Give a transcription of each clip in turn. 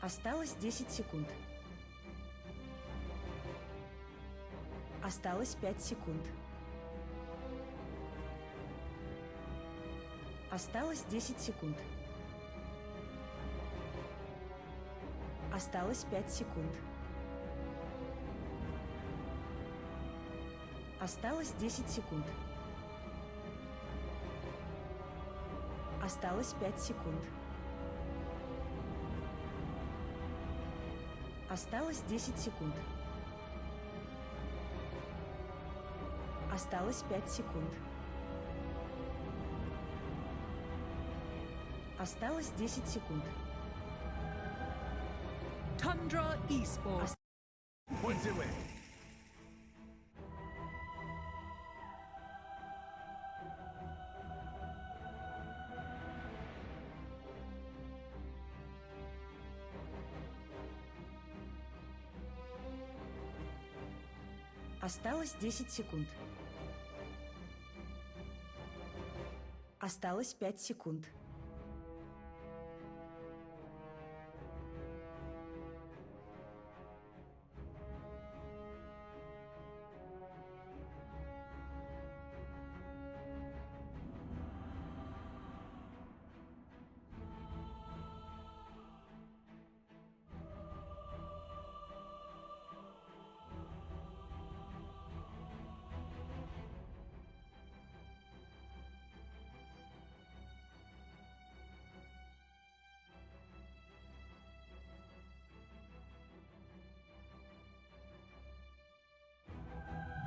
Осталось 10 секунд. Осталось 5 секунд. Осталось 10 секунд. Осталось 5 секунд. Осталось 10 секунд. Осталось 5 секунд. Осталось 10 секунд. Осталось 5 секунд. Осталось 10 секунд. Tundra Esports. Points away. Осталось 10 секунд. Осталось 5 секунд.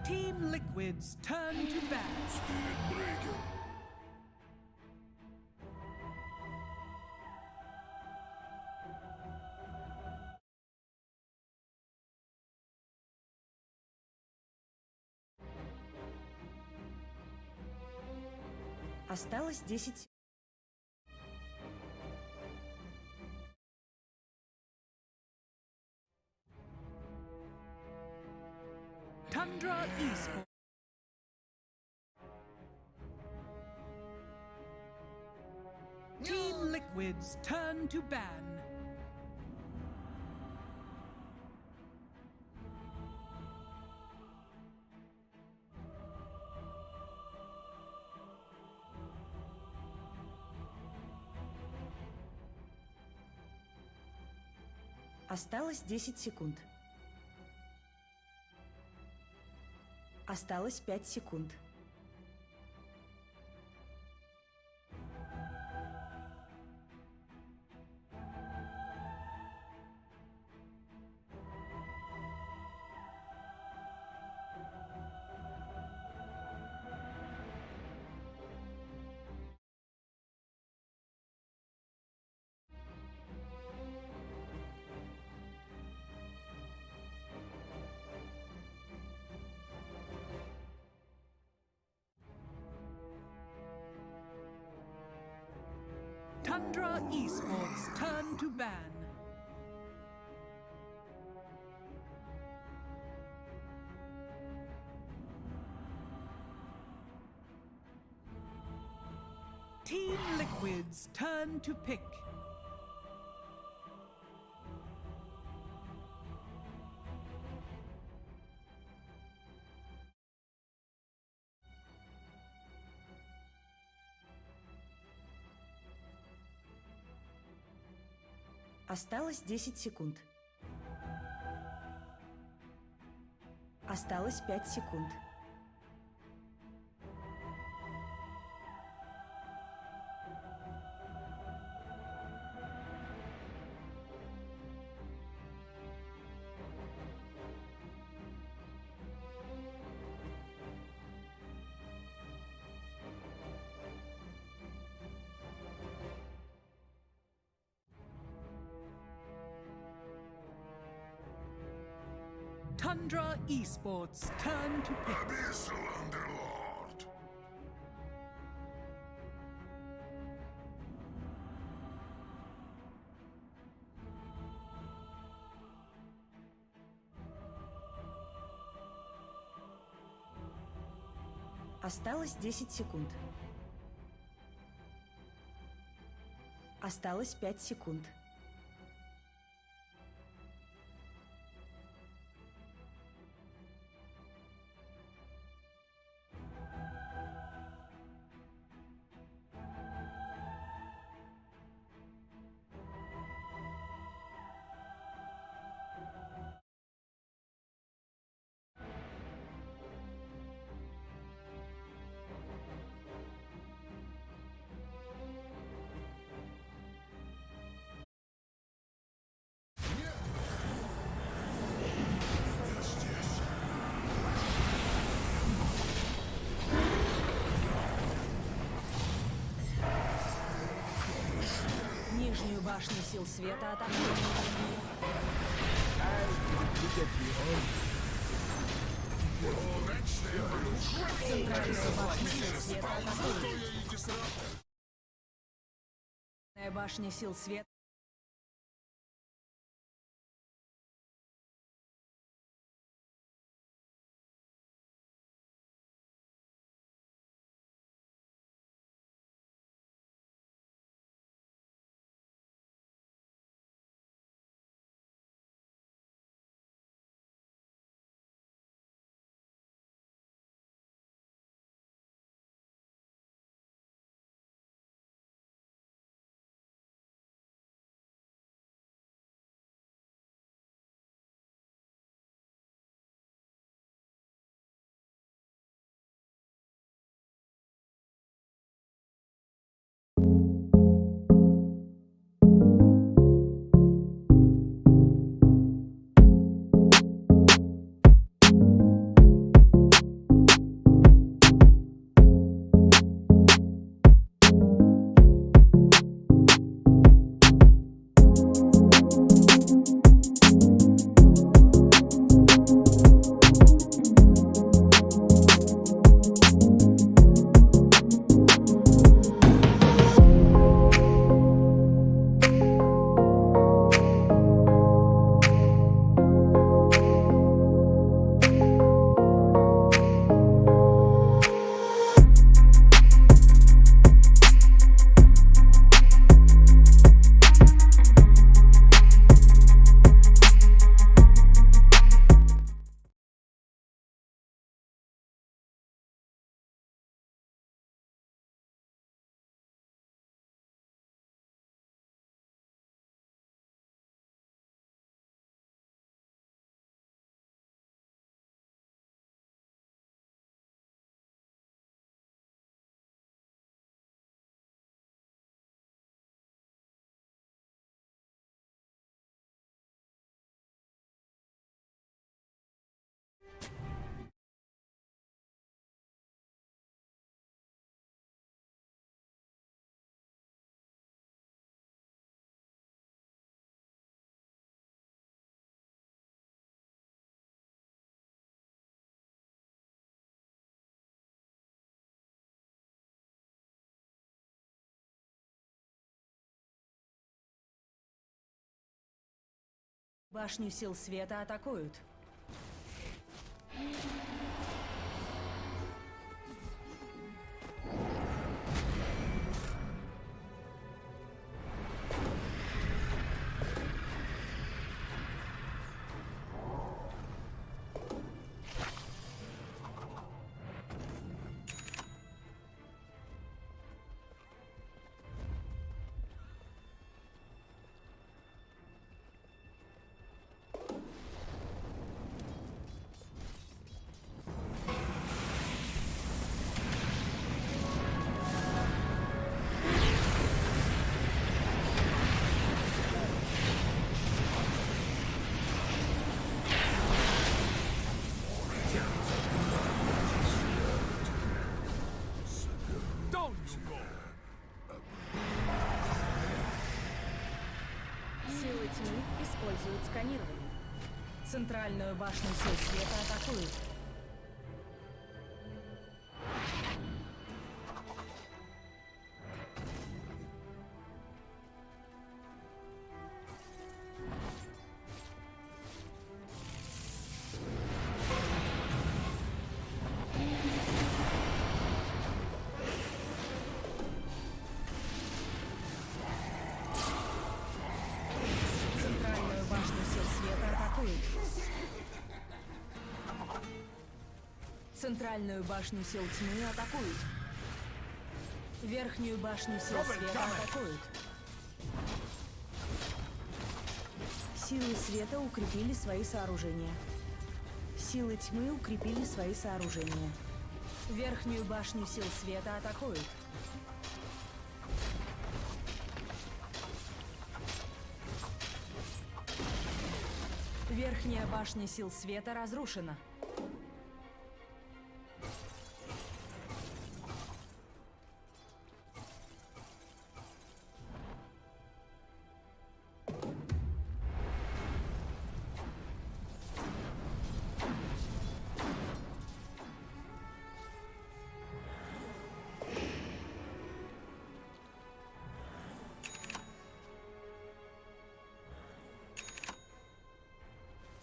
Team Liquid's turn to bat. Spirit Breaker. Осталось 10. Tundra Esports. Team Liquid's turn to ban. Осталось 10 секунд. Осталось 5 секунд. Tundra Esports turn to ban. Team Liquid's turn to pick. Осталось 10 секунд. Осталось 5 секунд. Tundra Esports turn to pick. Abyssal Underlord. Осталось 10 секунд. Осталось 5 секунд. башню сил света атакуют. Центральную башню сил света атакуют. Башня сил света. Башню сил света атакуют. Силы тьмы используют сканирование. Центральную башню сил света атакуют. Центральную башню сил света атакуют. Центральную башню сил тьмы атакуют. Верхнюю башню сил света атакуют. Силы света укрепили свои сооружения. Силы тьмы укрепили свои сооружения. Верхнюю башню сил света атакуют. Верхняя башня сил света разрушена.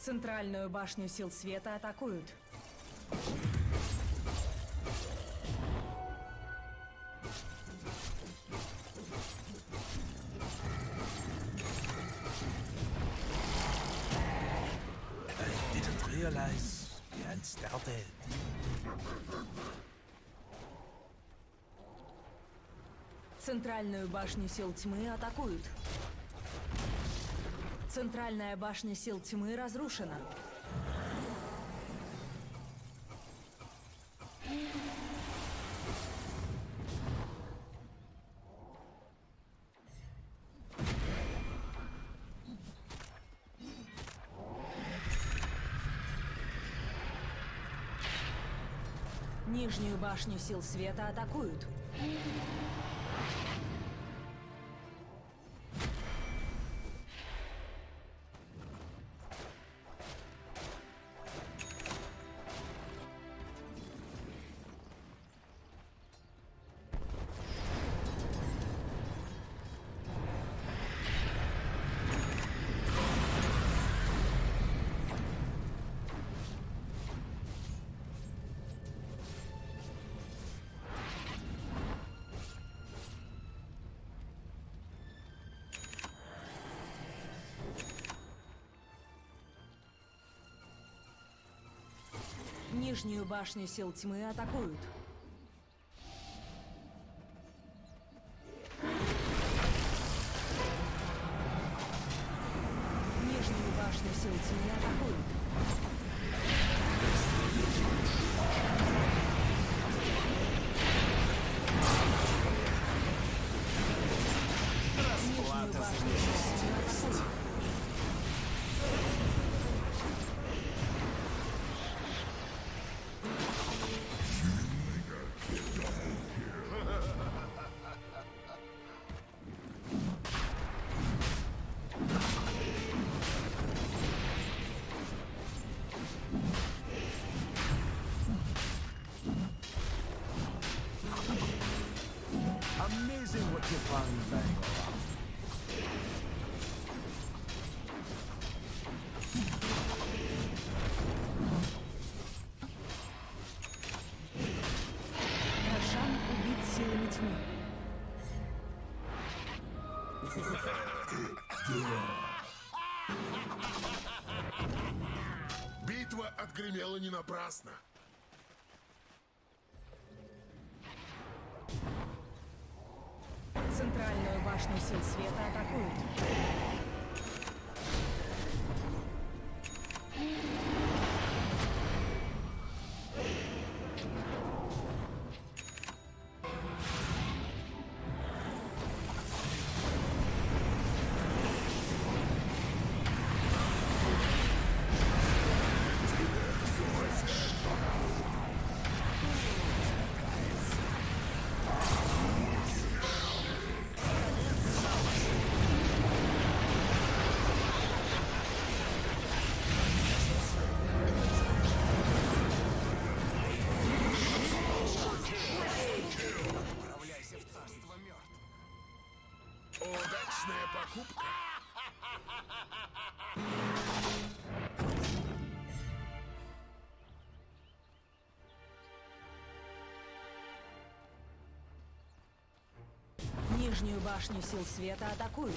Центральную башню сил света атакуют. I didn't realize we had started. Центральную башню сил тьмы атакуют. Центральная башня сил тьмы разрушена. Нижнюю башню сил света атакуют. Нижнюю башню сил тьмы атакуют. Нижнюю башню сил тьмы атакуют. Нижнюю башню сил тьмы атакуют. Amazing what you find laying around. Рошан убит силами тьмы. Битва отгремела не напрасно. Центральную башню сил света атакуют. Удачная покупка. Нижнюю башню сил света атакуют.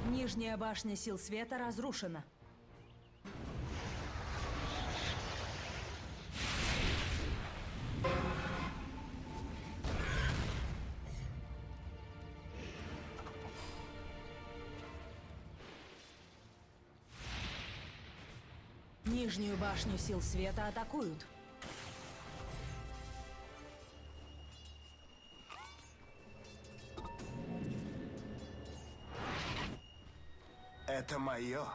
Нижняя башня сил света разрушена. Нижнюю башню сил света атакуют. Это мое.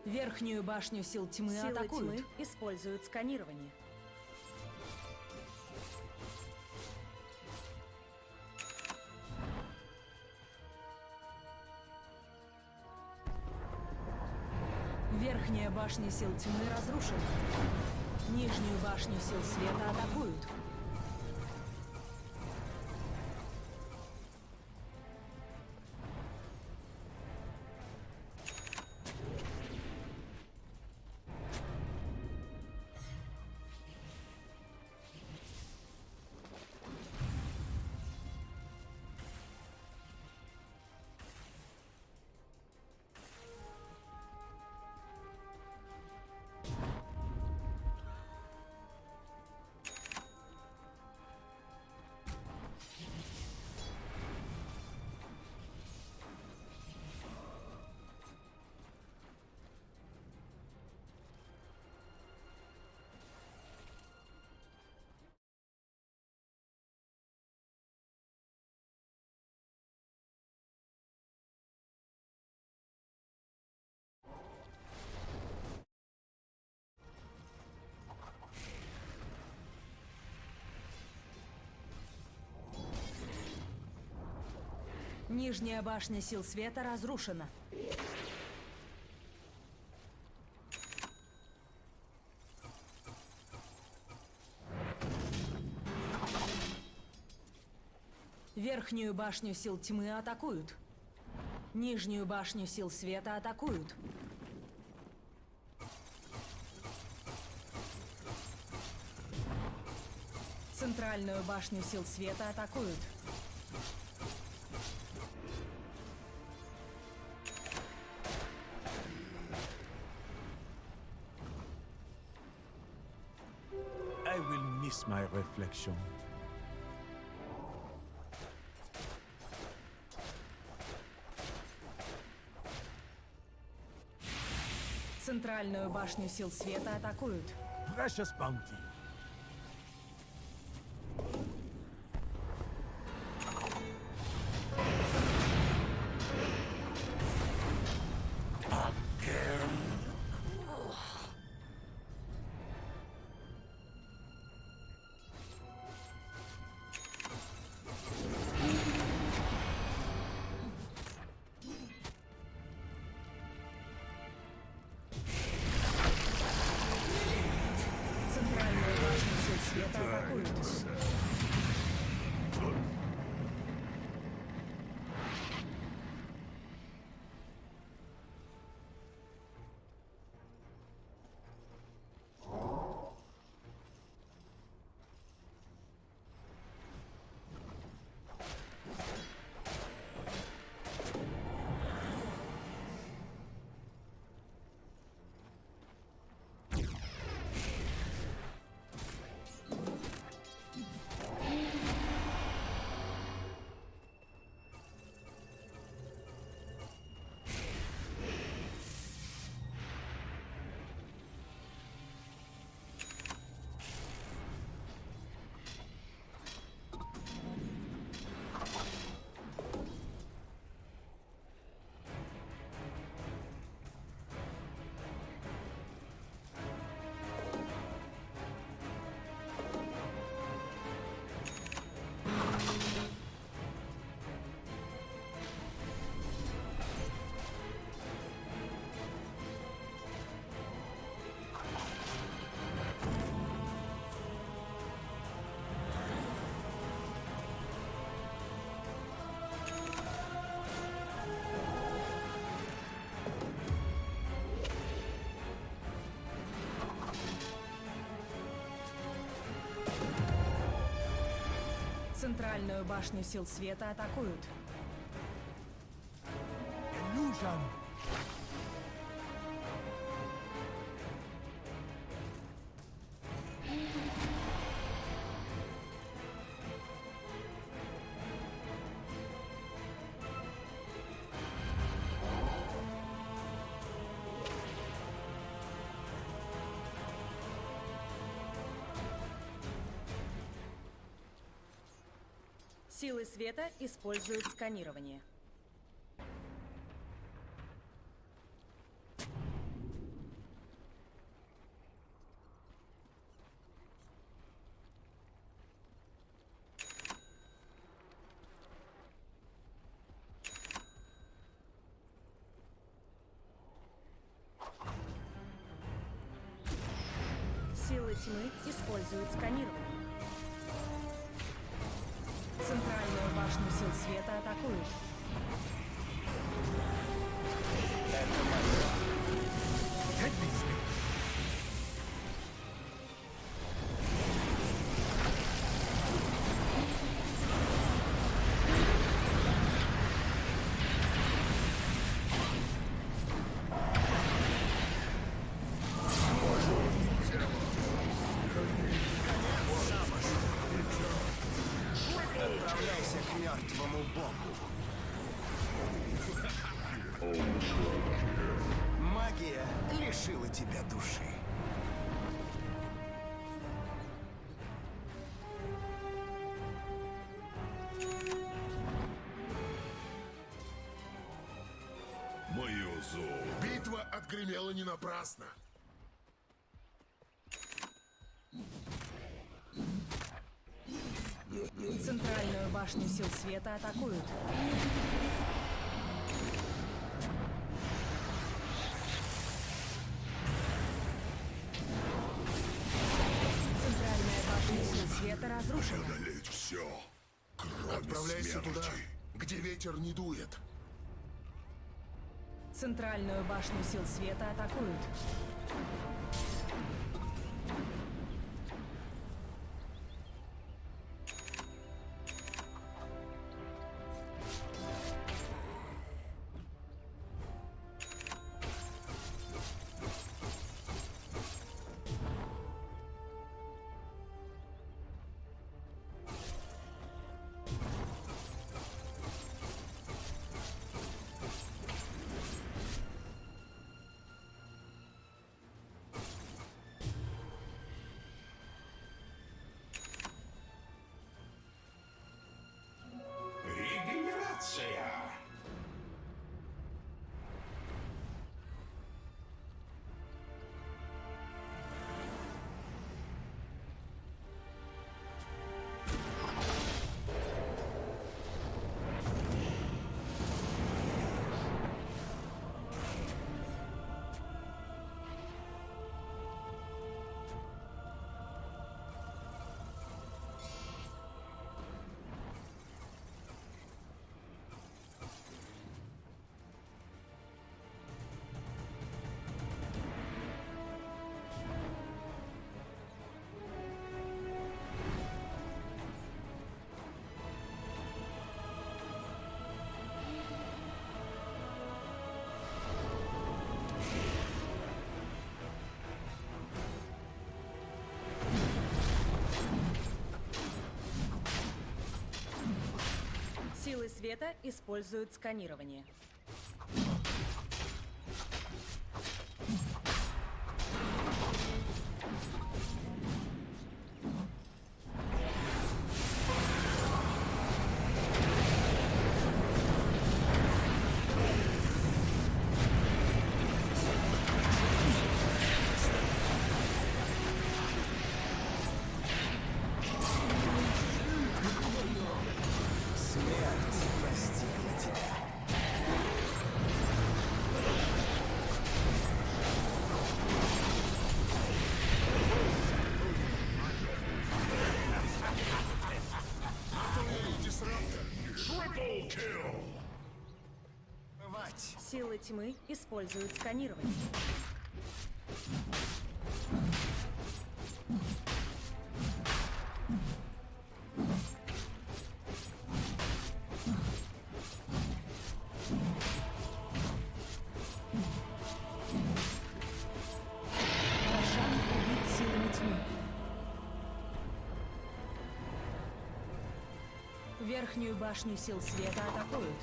Верхнюю башню сил тьмы Силы атакуют. тьмы используют сканирование. Верхняя башня сил тьмы разрушена. Нижнюю башню сил света атакуют. Нижняя башня сил света разрушена. Верхнюю башню сил тьмы атакуют. Нижнюю башню сил света атакуют. Центральную башню сил света атакуют. I will miss my reflection. Центральную башню сил света атакуют. Precious bounty. Центральную башню сил света атакуют. Центральную башню сил света атакуют. Illusion. Силы света используют сканирование. Силы тьмы используют сканирование. Центральную башню сил света атакуют. Отправляйся к мертвому богу. Магия лишила тебя души. Мое золото. Битва отгремела не напрасно. Центральную башню сил света атакуют. Центральная башня сил света разрушена. Преодолеть все, кроме Отправляйся смерти. Туда, где ветер не дует. Центральную башню сил света атакуют. Регенерация. Силы света используют сканирование. Смерть настигла тебя. Вать. Силы тьмы используют сканирование. Рошан убит силами тьмы. Верхнюю башню сил света атакуют.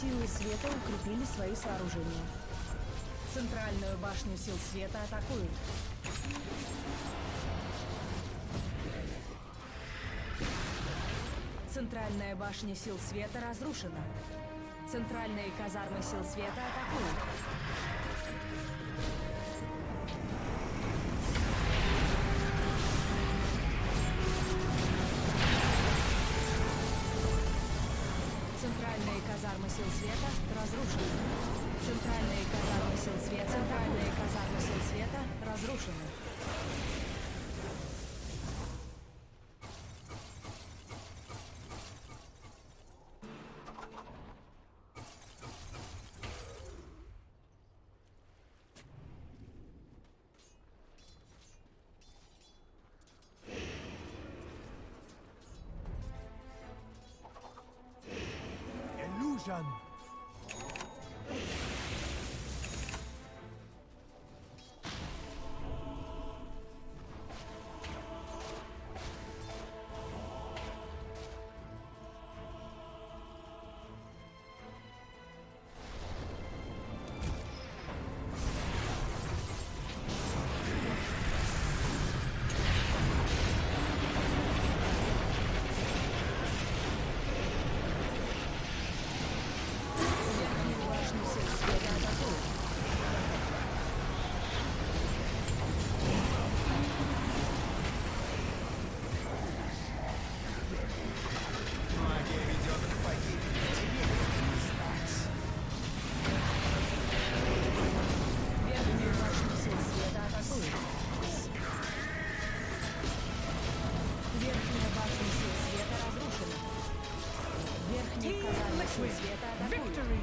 Силы света укрепили свои сооружения. Центральную башню сил света атакуют. Центральная башня сил света разрушена. Центральные казармы сил света атакуют. казармы сил света разрушены. Центральные казармы сил света. Центральные казармы сил света разрушены. Illusion. Верхнюю башню сил света атакуют. Магия ведет к погибели. Тебе это не знать. Верхнюю башню сил света атакуют. Верхняя башня сил света разрушена. Верхняя Team казарма сил Liquid. света атакуют. Victory.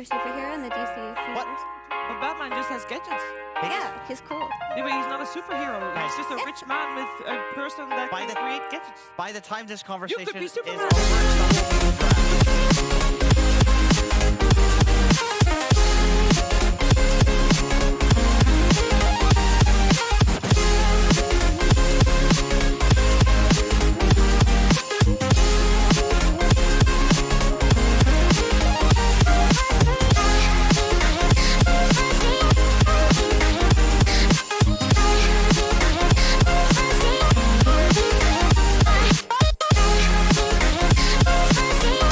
better superhero in the DC universe. But Batman just has gadgets. Yeah, he's cool. Yeah, but he's not a superhero. Guys. He's just a rich man with a person that By can the- create gadgets. By the time this conversation be is Superman. over, someone will draft. Fuzzy.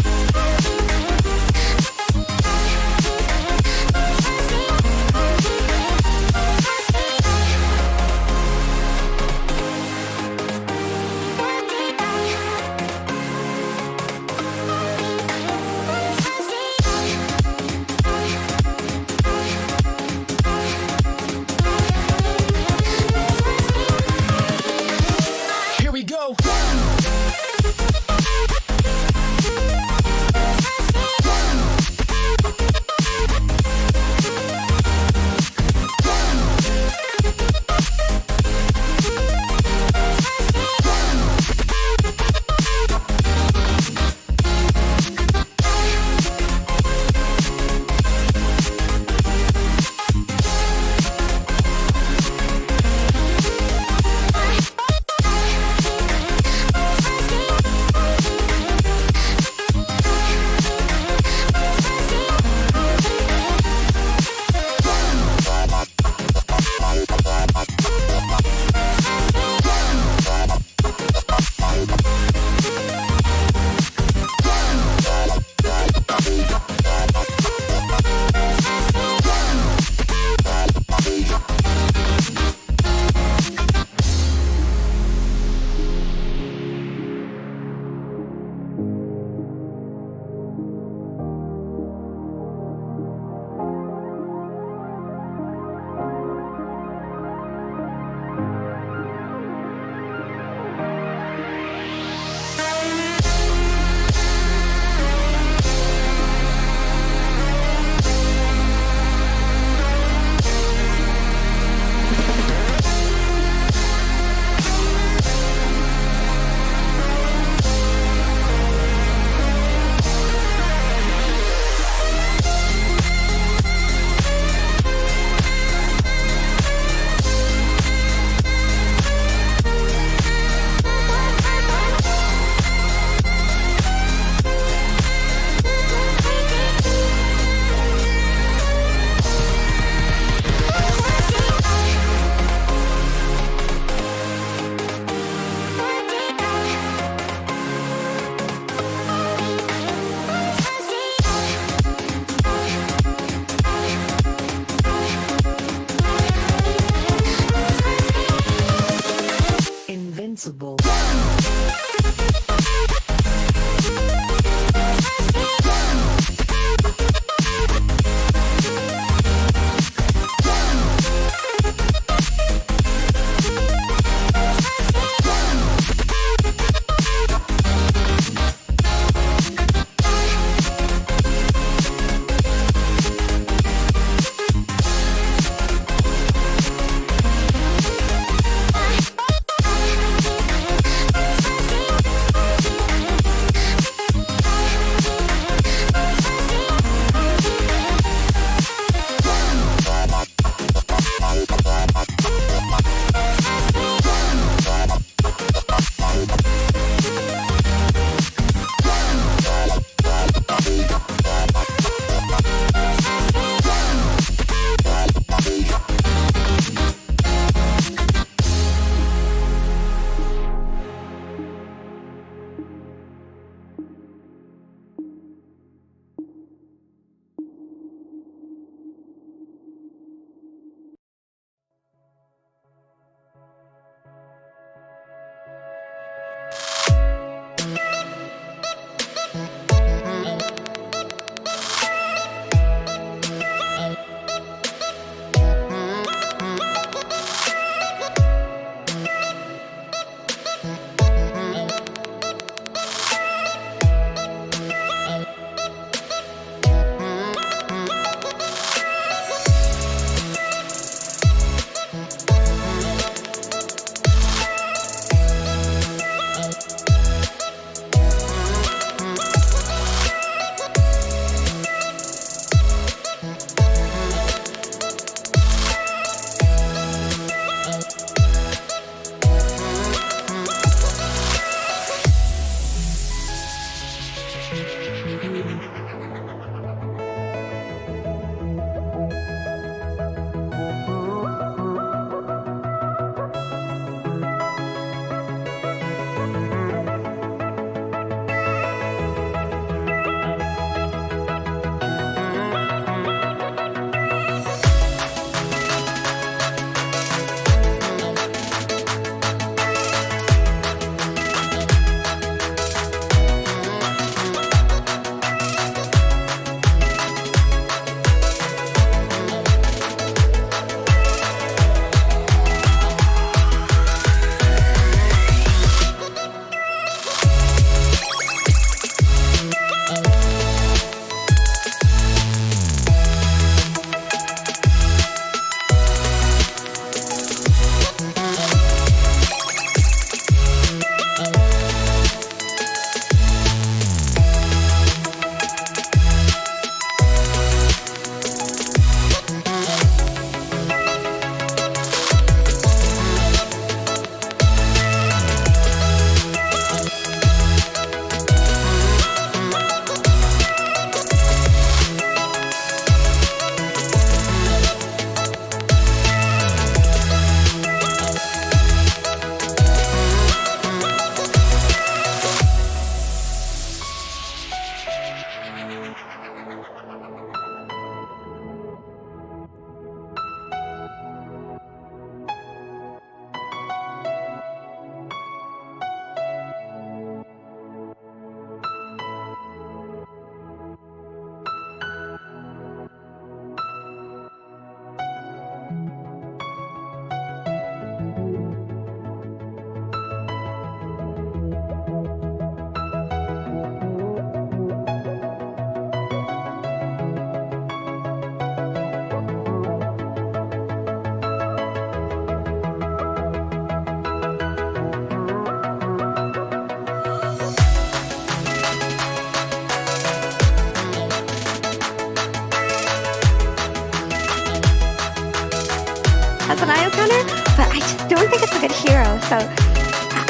as an IO counter, but I just don't think it's a good hero. So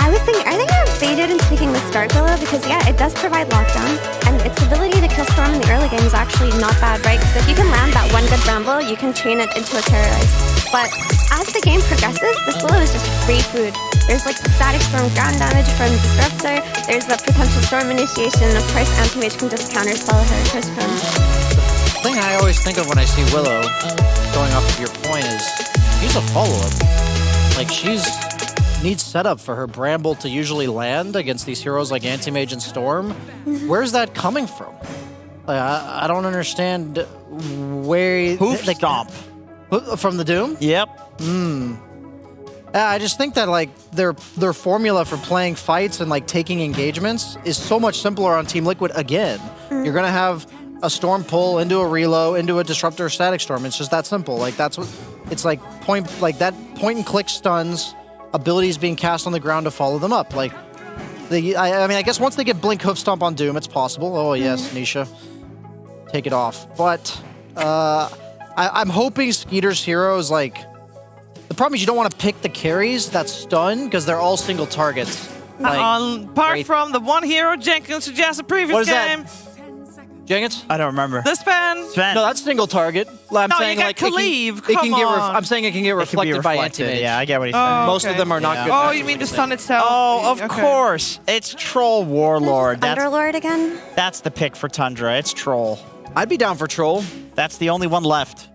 I was thinking, are they gonna bait it into taking the Dark Willow? Because yeah, it does provide lockdown, and its ability to kill Storm in the early game is actually not bad, right? Because if you can land that one good Bramble, you can chain it into a Terrorize. But as the game progresses, this Willow is just free food. There's like the static Storm ground damage from Disruptor, there's the potential Storm initiation, and of course Anti-Mage can just counterspell her first prone. The thing I always think of when I see Willow, going off of your point, is she's a follow-up. Like, needs setup for her Bramble to usually land against these heroes like Anti-Mage and Storm. Where's that coming from? Like, I don't understand where... Hoof stomp. From the Doom? Yep. I just think that like their formula for playing fights and like taking engagements is so much simpler on Team Liquid again. You're gonna have a Storm pull into a Relo, into a Disruptor Static Storm. It's just that simple. Like that's what it's like that point and click stuns, abilities being cast on the ground to follow them up. Like I mean I guess once they get Blink Hoof Stomp on Doom, it's possible. Oh yes, Nisha. Take it off. But I'm hoping Skeeter's hero is like... The problem is you don't want to pick the carries that stun because they're all single targets. Like, apart from the one hero Jenkins suggested previous what is game. That? Jenkins? I don't remember. The Sven. No, that's single target. I'm No, saying you like got Khalif. Come on. I'm saying it can get reflected by Anti-Mage. Yeah, I get what he's saying. Oh, Most of them are not good. Oh, you mean the stun itself? Oh, of Okay. course. It's Troll Warlord. Underlord again? That's the pick for Tundra. It's Troll. I'd be down for Troll. That's the only one left.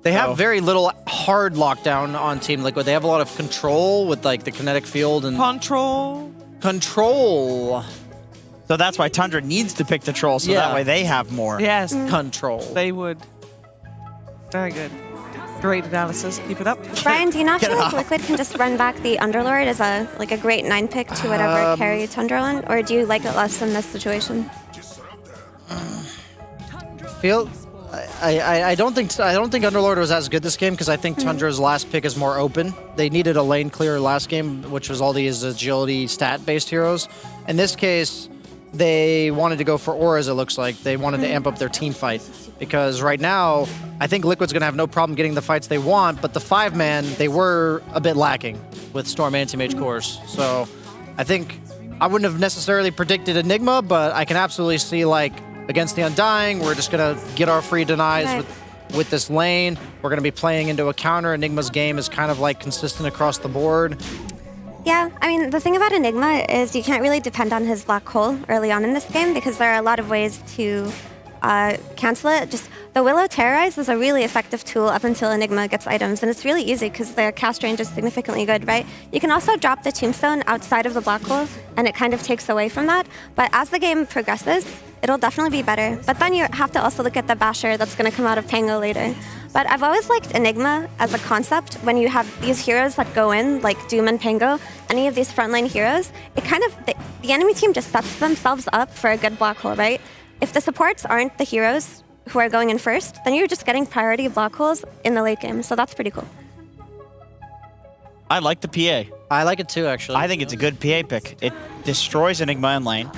They have very little hard lockdown on Team Liquid. They have a lot of control with like the kinetic field and... Control. Control. So that's why Tundra needs to pick the Troll, so that way they have more. Yes. Control. They would. Very good. Great analysis. Keep it up. Brian, do you not feel like Liquid can just run back the Underlord as a great 9 pick to whatever carry Tundra on? Or do you like it less in this situation? I don't think Underlord was as good this game because I think Tundra's last pick is more open. They needed a lane clear last game, which was all these agility stat-based heroes. In this case, they wanted to go for auras, it looks like. They wanted to amp up their team fight because right now, I think Liquid's going to have no problem getting the fights they want, but the 5-man, they were a bit lacking with Storm Anti-Mage cores. So I think I wouldn't have necessarily predicted Enigma, but I can absolutely see like against the Undying, we're just going to get our free denies with this lane. We're going to be playing into a counter. Enigma's game is kind of like consistent across the board. Yeah, I mean, the thing about Enigma is you can't really depend on his black hole early on in this game because there are a lot of ways to cancel it. Just the Willow Terrorize is a really effective tool up until Enigma gets items, and it's really easy because their cast range is significantly good, right? You can also drop the Tombstone outside of the black hole, and it kind of takes away from that. But as the game progresses, it'll definitely be better. But then you have to also look at the Basher that's going to come out of Pango later. But I've always liked Enigma as a concept when you have these heroes that go in, like Doom and Pango, any of these frontline heroes, it kind of, the enemy team just sets themselves up for a good black hole, right? If the supports aren't the heroes who are going in first, then you're just getting priority black holes in the late game, so that's pretty cool. I like the PA. I like it too, actually. I think it's a good PA pick. It destroys Enigma in lane.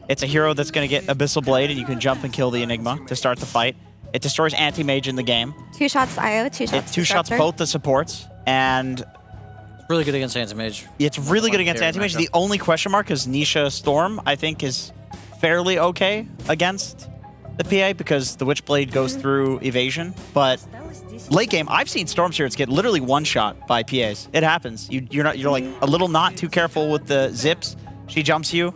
It's a hero that's going to get Abyssal Blade, and you can jump and kill the Enigma to start the fight. It destroys Anti-Mage in the game. 2 shots IO, 2 shots It 2 shots Disruptor. both the supports, and really good against Anti-Mage. it's really good against Anti-Mage. The only question mark is Nisha Storm, I think, is fairly okay against the PA because the Witchblade goes through evasion. But late game, I've seen Storm Spirits get literally one-shot by PAs. It happens. You're like a little not too careful with the zips. She jumps you.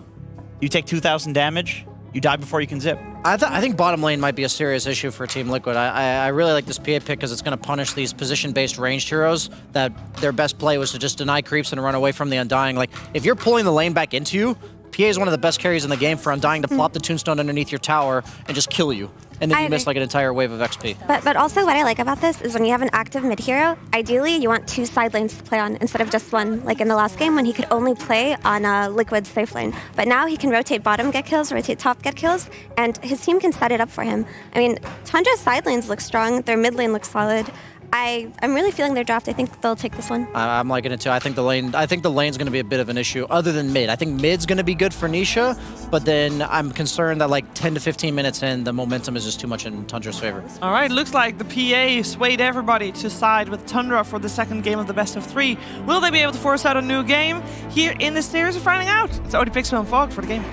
You take 2,000 damage. You die before you can zip. I think bottom lane might be a serious issue for Team Liquid. I really like this PA pick because it's going to punish these position-based ranged heroes that their best play was to just deny creeps and run away from the Undying. Like, if you're pulling the lane back into you, PA is one of the best carries in the game for Undying to plop the Tombstone underneath your tower and just kill you. And then you miss like an entire wave of XP. But also what I like about this is when you have an active mid hero, ideally you want 2 side lanes to play on instead of just one, like in the last game when he could only play on a Liquid safe lane. But now he can rotate bottom, get kills, rotate top, get kills, and his team can set it up for him. I mean, Tundra's side lanes look strong, their mid lane looks solid. I'm really feeling their draft. I think they'll take this one. I'm liking it too. I think the lane's going to be a bit of an issue other than mid. I think mid's going to be good for Nisha, but then I'm concerned that like 10 to 15 minutes in, the momentum is just too much in Tundra's favor. All right, looks like the PA swayed everybody to side with Tundra for the second game of the best of 3. Will they be able to force out a new game here in this series? We're finding out. It's Odie Pixel and Fog for the game.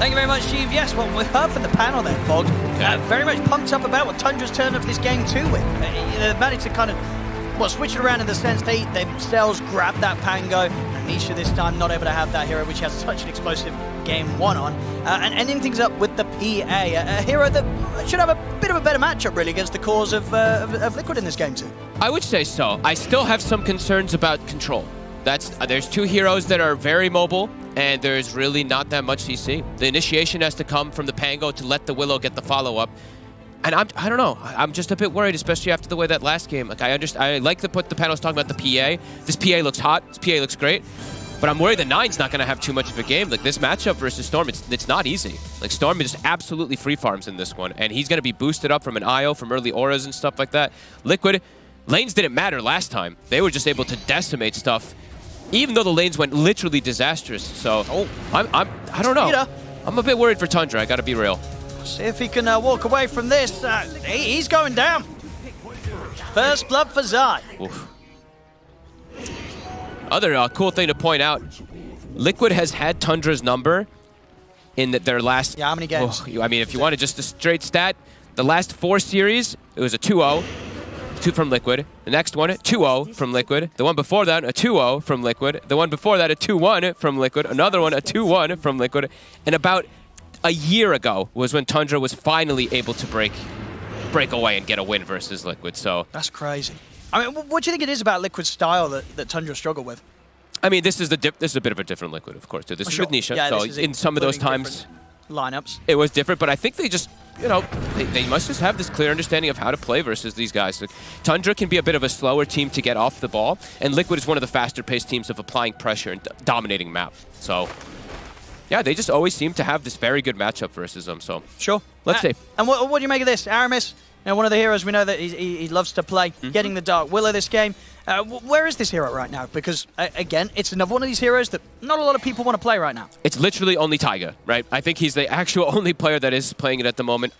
Thank you very much, Steve. Yes, well, we've heard from the panel there, Fog. Very much pumped up about what Tundra's turned up this game too with. They've managed to kind of, switch it around in the sense they themselves grabbed that Pango. And Nisha this time not able to have that hero, which has such an explosive game 1 on. And ending things up with the PA, a hero that should have a bit of a better matchup, really, against the cause of Liquid in this game too. I would say so. I still have some concerns about control. There's 2 heroes that are very mobile, and there's really not that much CC. The initiation has to come from the Pango to let the Willow get the follow-up. And I don't know. I'm just a bit worried, especially after the way that last game. Like I like what the panel's talking about the PA. This PA looks hot. This PA looks great. But I'm worried that Nine's not going to have too much of a game. Like this matchup versus Storm, it's not easy. Like Storm just absolutely free farms in this one, and he's going to be boosted up from an IO, from early auras and stuff like that. Liquid lanes didn't matter last time. They were just able to decimate stuff, even though the lanes went literally disastrous. So I don't know. I'm a bit worried for Tundra. I got to be real. See if he can walk away from this. He's going down. First blood for Zai. Oof. Other cool thing to point out, Liquid has had Tundra's number in their last... Yeah, how many games? I mean, if you wanted just a straight stat, the last 4 series, it was a 2-0. 2 from Liquid. The next one, 2-0 from Liquid. The one before that, a 2-0 from Liquid. The one before that, a 2-1 from Liquid. Another one, a 2-1 from Liquid. And about a year ago was when Tundra was finally able to break away and get a win versus Liquid. So that's crazy. I mean, what do you think it is about Liquid's style that Tundra struggled with? I mean, this is a bit of a different Liquid, of course, too. This is with Nisha. Yeah, so in some of those times, lineups, it was different. But I think they just, they must just have this clear understanding of how to play versus these guys. Like, Tundra can be a bit of a slower team to get off the ball, and Liquid is one of the faster-paced teams of applying pressure and dominating map. So yeah, they just always seem to have this very good matchup versus them. So sure, let's see. And what do you make of this, Aramis? One of the heroes we know that he loves to play, getting the Dark Willow this game. Where is this hero right now? Because, again, it's another one of these heroes that not a lot of people want to play right now. It's literally only Taiga, right? I think he's the actual only player that is playing it at the moment.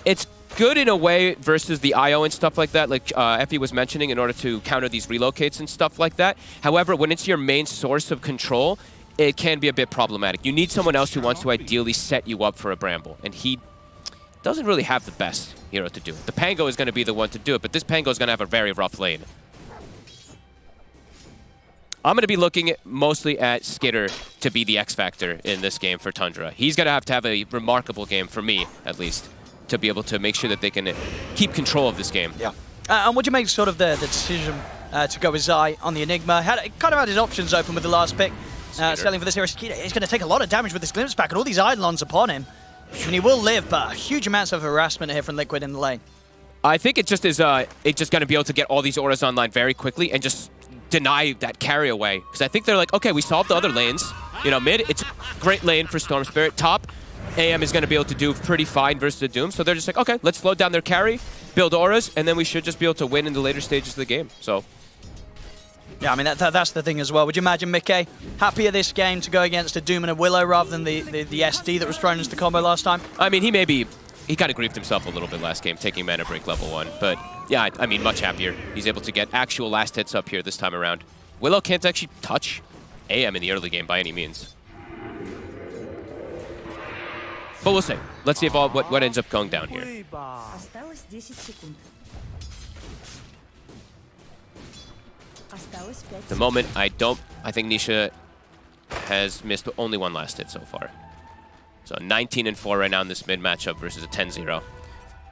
It's good in a way versus the IO and stuff like that, like Effie was mentioning, in order to counter these relocates and stuff like that. However, when it's your main source of control, it can be a bit problematic. You need someone else who wants to ideally set you up for a Bramble, and he doesn't really have the best hero to do it. The Pango is going to be the one to do it, but this Pango is going to have a very rough lane. I'm going to be looking mostly at Skitter to be the X factor in this game for Tundra. He's going to have a remarkable game, for me at least, to be able to make sure that they can keep control of this game. Yeah. And what do you make sort of the decision to go with Zai on the Enigma? Kind of had his options open with the last pick. Selling for this hero, Skitter. He's going to take a lot of damage with this Glimpse Pack and all these Eidolons upon him. I mean, he will live, but huge amounts of harassment here from Liquid in the lane. I think it just is. It's just going to be able to get all these auras online very quickly and just deny that carry away. Because I think they're like, okay, we solved the other lanes. Mid, it's a great lane for Storm Spirit. Top, AM is going to be able to do pretty fine versus the Doom. So they're just like, okay, let's slow down their carry, build auras, and then we should just be able to win in the later stages of the game. So. Yeah, I mean, that's the thing as well. Would you imagine Mickey happier this game to go against a Doom and a Willow rather than the SD that was thrown into the combo last time? I mean, he kind of griefed himself a little bit last game, taking Mana Break level 1. But yeah, I mean, much happier. He's able to get actual last hits up here this time around. Willow can't actually touch AM in the early game by any means. But we'll see. Let's see if what ends up going down here. At the moment, I think Nisha has missed only one last hit so far. So 19-4 right now in this mid matchup versus a 10-0.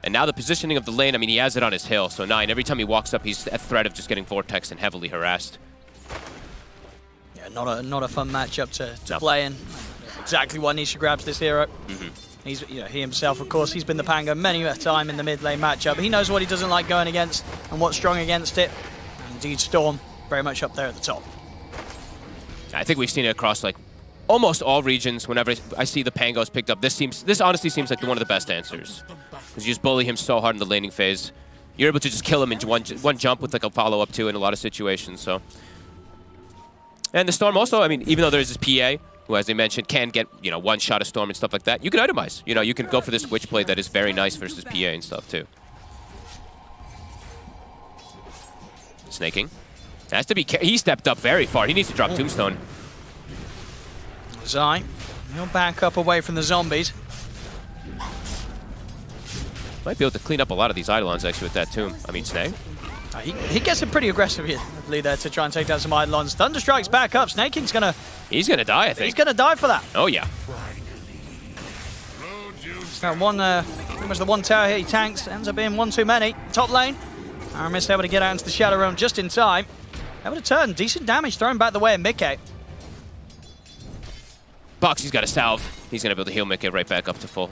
And now the positioning of the lane, I mean, he has it on his hill. So 9, every time he walks up, he's at threat of just getting Vortex and heavily harassed. Yeah, not a fun matchup to play in. Exactly why Nisha grabs this hero. He himself, of course, he's been the Pango many a time in the mid lane matchup. He knows what he doesn't like going against and what's strong against it. Indeed, Storm very much up there at the top. I think we've seen it across like almost all regions. Whenever I see the Pangos picked up, this honestly seems like one of the best answers. Because you just bully him so hard in the laning phase. you're able to just kill him in one jump with like a follow-up too in a lot of situations. So, and the Storm also, I mean, even though there's this PA, who, as they mentioned, can get, you know, one shot of Storm and stuff like that, you can itemize. You know, you can go for this Witchblade that is very nice versus PA and stuff too. Snaking. Has to be. He stepped up very far. He needs to drop Tombstone. Zai, he'll back up away from the zombies. Might be able to clean up a lot of these Eidolons actually with that tomb. I mean, Snake. He gets it pretty aggressive here, there to try and take down some Eidolons. Thunderstrike's back up. Snaking's gonna... He's gonna die, I think. He's gonna die for that. Oh, yeah. That one, pretty much the one tower here he tanks. Ends up being one too many. Top lane. Aramis able to get out into the Shadow Realm just in time. Able to turn. Decent damage thrown back the way of Mickey. Boxy's got a salve. He's gonna be able to heal Mickey right back up to full.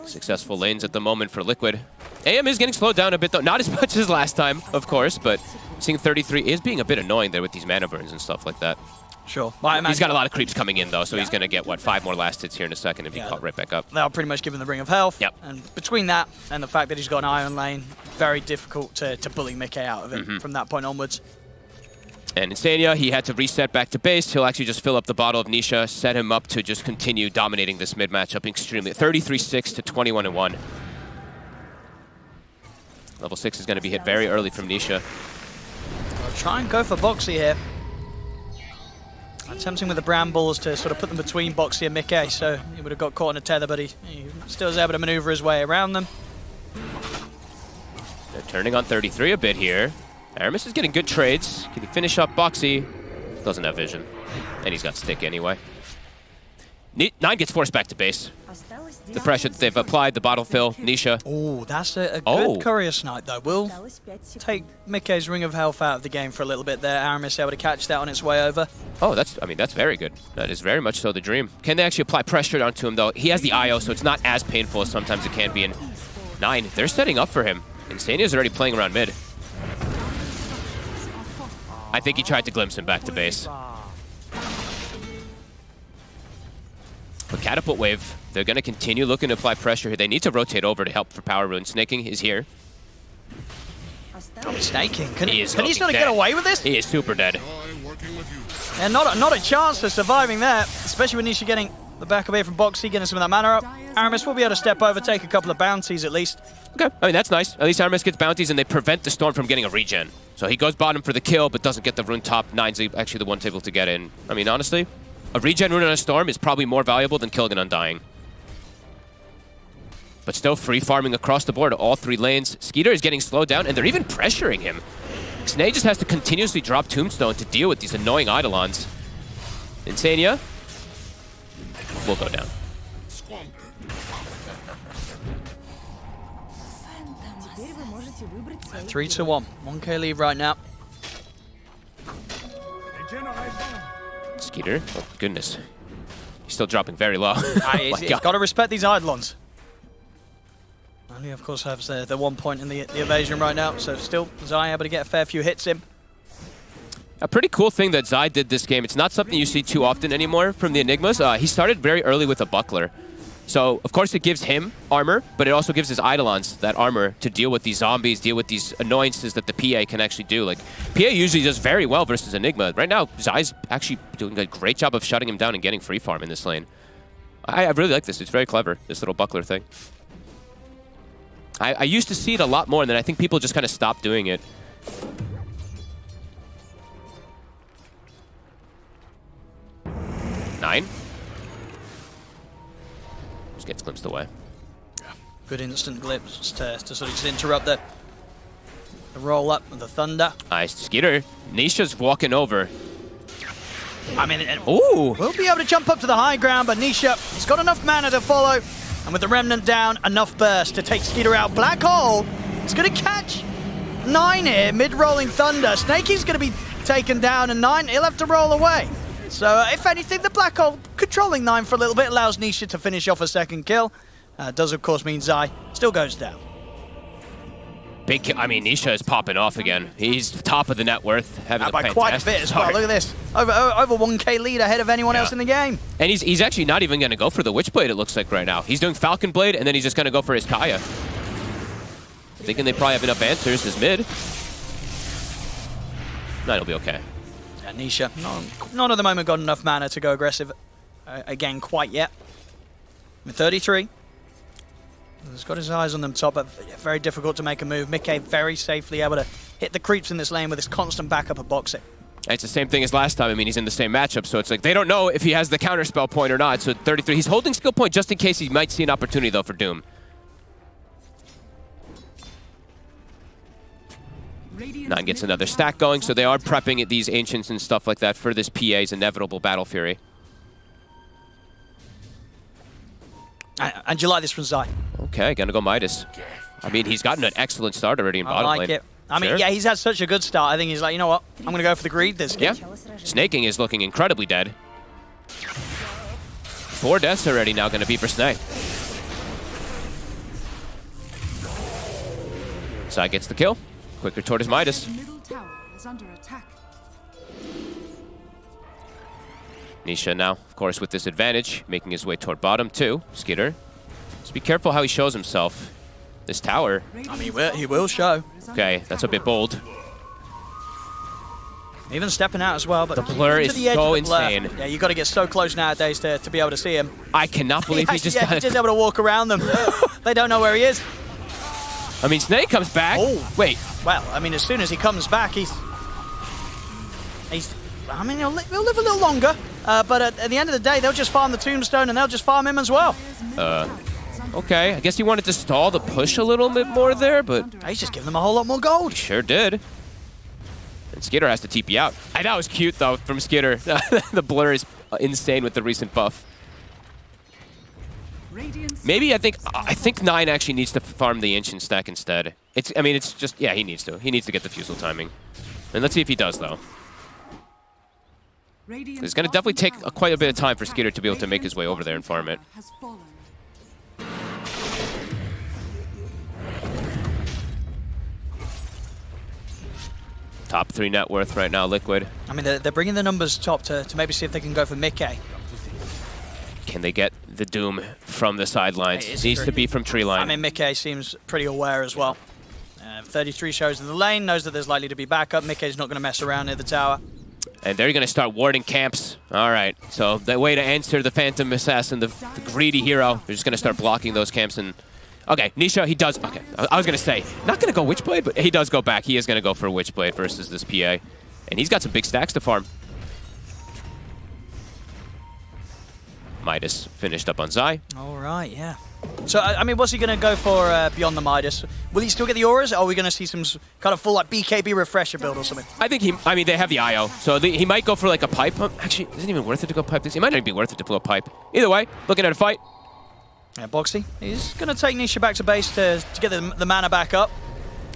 Successful lanes at the moment for Liquid. AM is getting slowed down a bit though. Not as much as last time, of course, but seeing 33 is being a bit annoying there with these mana burns and stuff like that. Sure. Well, he's got a lot of creeps coming in though, so he's gonna get, what, 5 more last hits here in a second and be caught right back up. They'll pretty much give him the Ring of Health. Yep. And between that and the fact that he's got an Iron Lane, very difficult to bully Mickey out of it from that point onwards. And Insania, he had to reset back to base. He'll actually just fill up the bottle of Nisha, set him up to just continue dominating this mid matchup extremely. 33-6 to 21-1. Level 6 is going to be hit very early from Nisha. I'll try and go for Boxy here. Attempting with the Brambles to sort of put them between Boxy and Mickey, so he would have got caught in a tether, but he still was able to maneuver his way around them. They're turning on 33 a bit here. Aramis is getting good trades. Can he finish up Boxy? Doesn't have vision. And he's got stick anyway. 9 gets forced back to base. The pressure that they've applied, the bottle fill, Nisha. Oh, that's a good Courier Snipe though. Will take Mickey's Ring of Health out of the game for a little bit there. Aramis able to catch that on its way over. Oh, that's very good. That is very much so the dream. Can they actually apply pressure onto him though? He has the IO, so it's not as painful as sometimes it can be in 9. They're setting up for him. Insania's already playing around mid. I think he tried to glimpse him back to base. But Catapult Wave, they're going to continue looking to apply pressure here. They need to rotate over to help for Power Rune. Snaking is here. Oh, Snaking. Can he sort of dead. get away with this? He is super dead. And not a chance for surviving there, especially with Nisha getting the back away from Boxy, getting some of that mana up. Aramis will be able to step over, take a couple of bounties at least. Okay, I mean, that's nice. At least Aramis gets bounties and they prevent the Storm from getting a regen. So he goes bottom for the kill, but doesn't get the rune top. 9's actually the one able to get in. I mean, honestly, a regen rune on a Storm is probably more valuable than killing an Undying. But still free farming across the board, all 3 lanes. Skeeter is getting slowed down, and they're even pressuring him. Snake just has to continuously drop Tombstone to deal with these annoying Eidolons. Insania will go down. 3-1. 1k lead right now. Skeeter, oh goodness. He's still dropping very low. He's got to respect these Eidolons. And he, of course, has the 1 point in the evasion right now, so still Zai able to get a fair few hits in. A pretty cool thing that Zai did this game, it's not something you see too often anymore from the Enigmas. He started very early with a buckler. So, of course, it gives him armor, but it also gives his Eidolons that armor to deal with these zombies, deal with these annoyances that the PA can actually do. Like, PA usually does very well versus Enigma. Right now, Zai's actually doing a great job of shutting him down and getting free farm in this lane. I really like this. It's very clever, this little buckler thing. I used to see it a lot more, and then I think people just kind of stopped doing it. Nine. Just gets glimpsed away. Yeah. Good instant glimpse to sort of just interrupt the roll up of the Thunder. Nice. Skeeter. Nisha's walking over. I mean, ooh. We'll be able to jump up to the high ground, but Nisha has got enough mana to follow. And with the Remnant down, enough burst to take Skeeter out. Black Hole is going to catch 9 here, mid-rolling Thunder. Snakey's going to be taken down, and 9, he'll have to roll away. So, if anything, the Black Hole controlling 9 for a little bit allows Nisha to finish off a second kill. Does, of course, mean Zai still goes down. Big kill. I mean, Nisha is popping off again. He's top of the net worth, having a by fantastic quite a bit as well. start. Look at this. Over 1k lead ahead of anyone else in the game. And he's actually not even going to go for the Witchblade, it looks like right now. He's doing Falcon Blade, and then he's just going to go for his Kaya. Thinking they probably have enough answers as mid. No, it'll be okay. Yeah, Nisha, not at the moment got enough mana to go aggressive again quite yet. 33. He's got his eyes on them top, but very difficult to make a move. Mickey very safely able to hit the creeps in this lane with his constant backup of boxing. It's the same thing as last time. I mean, he's in the same matchup, so it's like they don't know if he has the counterspell point or not. So 33, he's holding skill point just in case he might see an opportunity, though, for Doom. Nine gets another stack going, so they are prepping these Ancients and stuff like that for this PA's inevitable Battle Fury. And you like this from Zai? Okay, gonna go Midas. I mean, he's gotten an excellent start already in bottom lane. I like it. I mean, Sure. yeah, he's had such a good start. I think he's like, you know what? I'm going to go for the greed this game. Yeah. Snaking is looking incredibly dead. 4 deaths already now going to be for Snake. Sai gets the kill. Quicker toward his Midas. Middle tower is under attack. Nisha now, of course, with this advantage, making his way toward bottom too. Skitter. Just be careful how he shows himself. This tower. I mean, he will show. Okay, that's a bit bold. Even stepping out as well, but The blur is so insane. Yeah, you got to get so close nowadays to be able to see him. I cannot believe he just he's got just able to walk around them. They don't know where he is. I mean, Snake comes back. Oh. Wait. Well, I mean, as soon as he comes back, he's I mean, he'll live a little longer, but at the end of the day, they'll just farm the tombstone and they'll just farm him as well. Okay, I guess he wanted to stall the push a little bit more there, but He's just giving them a whole lot more gold. he sure did. And Skitter has to TP out. That was cute, though, from Skitter. The blur is insane with the recent buff. Maybe I think 9 actually needs to farm the Ancient stack instead. I mean, it's just, yeah, he needs to. He needs to get the Fusel timing. And let's see if he does, though. It's going to definitely take quite a bit of time for Skitter to be able to make his way over there and farm it. Top 3 net worth right now, Liquid. I mean, they're bringing the numbers top to maybe see if they can go for Mickey. Can they get the Doom from the sidelines? It needs to be from tree line. I mean, Mickey seems pretty aware as well. 33 shows in the lane, knows that there's likely to be backup. Mickey's not going to mess around near the tower. And they're going to start warding camps. All right, so that way to answer the Phantom Assassin, the greedy hero, they're just going to start blocking those camps. And okay, Nisha, he does. Okay, I was going to say, not going to go Witchblade, but he does go back. He is going to go for Witchblade versus this PA. And he's got some big stacks to farm. Midas finished up on Zai. All right, yeah. So, I mean, what's he going to go for beyond the Midas? Will he still get the auras, or are we going to see some kind of full, like, BKB refresher build or something? I think they have the IO, so he might go for, like, a pipe. Actually, isn't it even worth it to go pipe this? It might not even be worth it to blow a pipe. Either way, looking at a fight. Yeah, Boxy, he's going to take Nisha back to base to get the mana back up.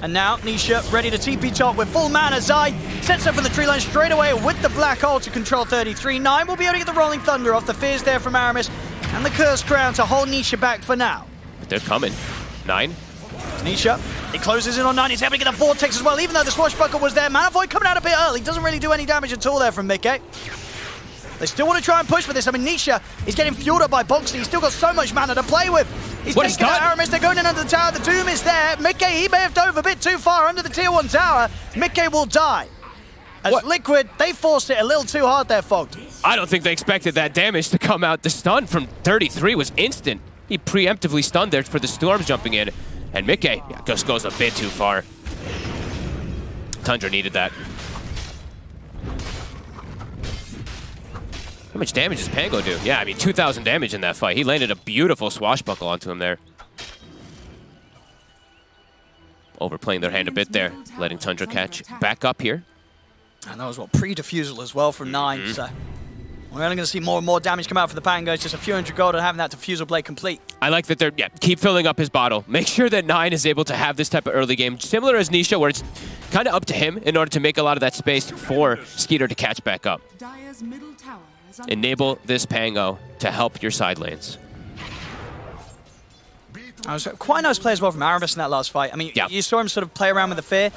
And now, Nisha ready to TP top with full mana. Zai sets up for the tree line straight away with the black hole to control 33. 9 will be able to get the Rolling Thunder off the fears there from Aramis. And the Cursed Crown to hold Nisha back for now. But they're coming. 9. Nisha, he closes in on 9. He's able to get a Vortex as well, even though the Swashbuckle was there. Mana Void coming out a bit early. Doesn't really do any damage at all there from Mickey. They still want to try and push for this. I mean, Nisha is getting fueled up by Boxy. He's still got so much mana to play with. He's taking out Aramis. They're going in under the tower. The Doom is there. Mickey, he may have dove a bit too far under the tier 1 tower. Mickey will die. As Liquid, they forced it a little too hard there, Fogged. I don't think they expected that damage to come out. The stun from 33 was instant. He preemptively stunned there for the Storms jumping in. And Mickey just goes a bit too far. Tundra needed that. How much damage does Pango do? Yeah, I mean, 2,000 damage in that fight. He landed a beautiful swashbuckle onto him there. Overplaying their hand a bit there, letting Tundra catch back up here. And that was, pre-defusal as well from 9, so we're only going to see more and more damage come out for the Pangos. Just a few hundred gold and having that defusal blade complete. I like that they're, keep filling up his bottle. Make sure that 9 is able to have this type of early game, similar as Nisha, where it's kind of up to him in order to make a lot of that space for Skeeter to catch back up. Enable this Pango to help your side lanes. Quite a nice play as well from Aramis in that last fight. I mean, yeah. You saw him sort of play around with the fear.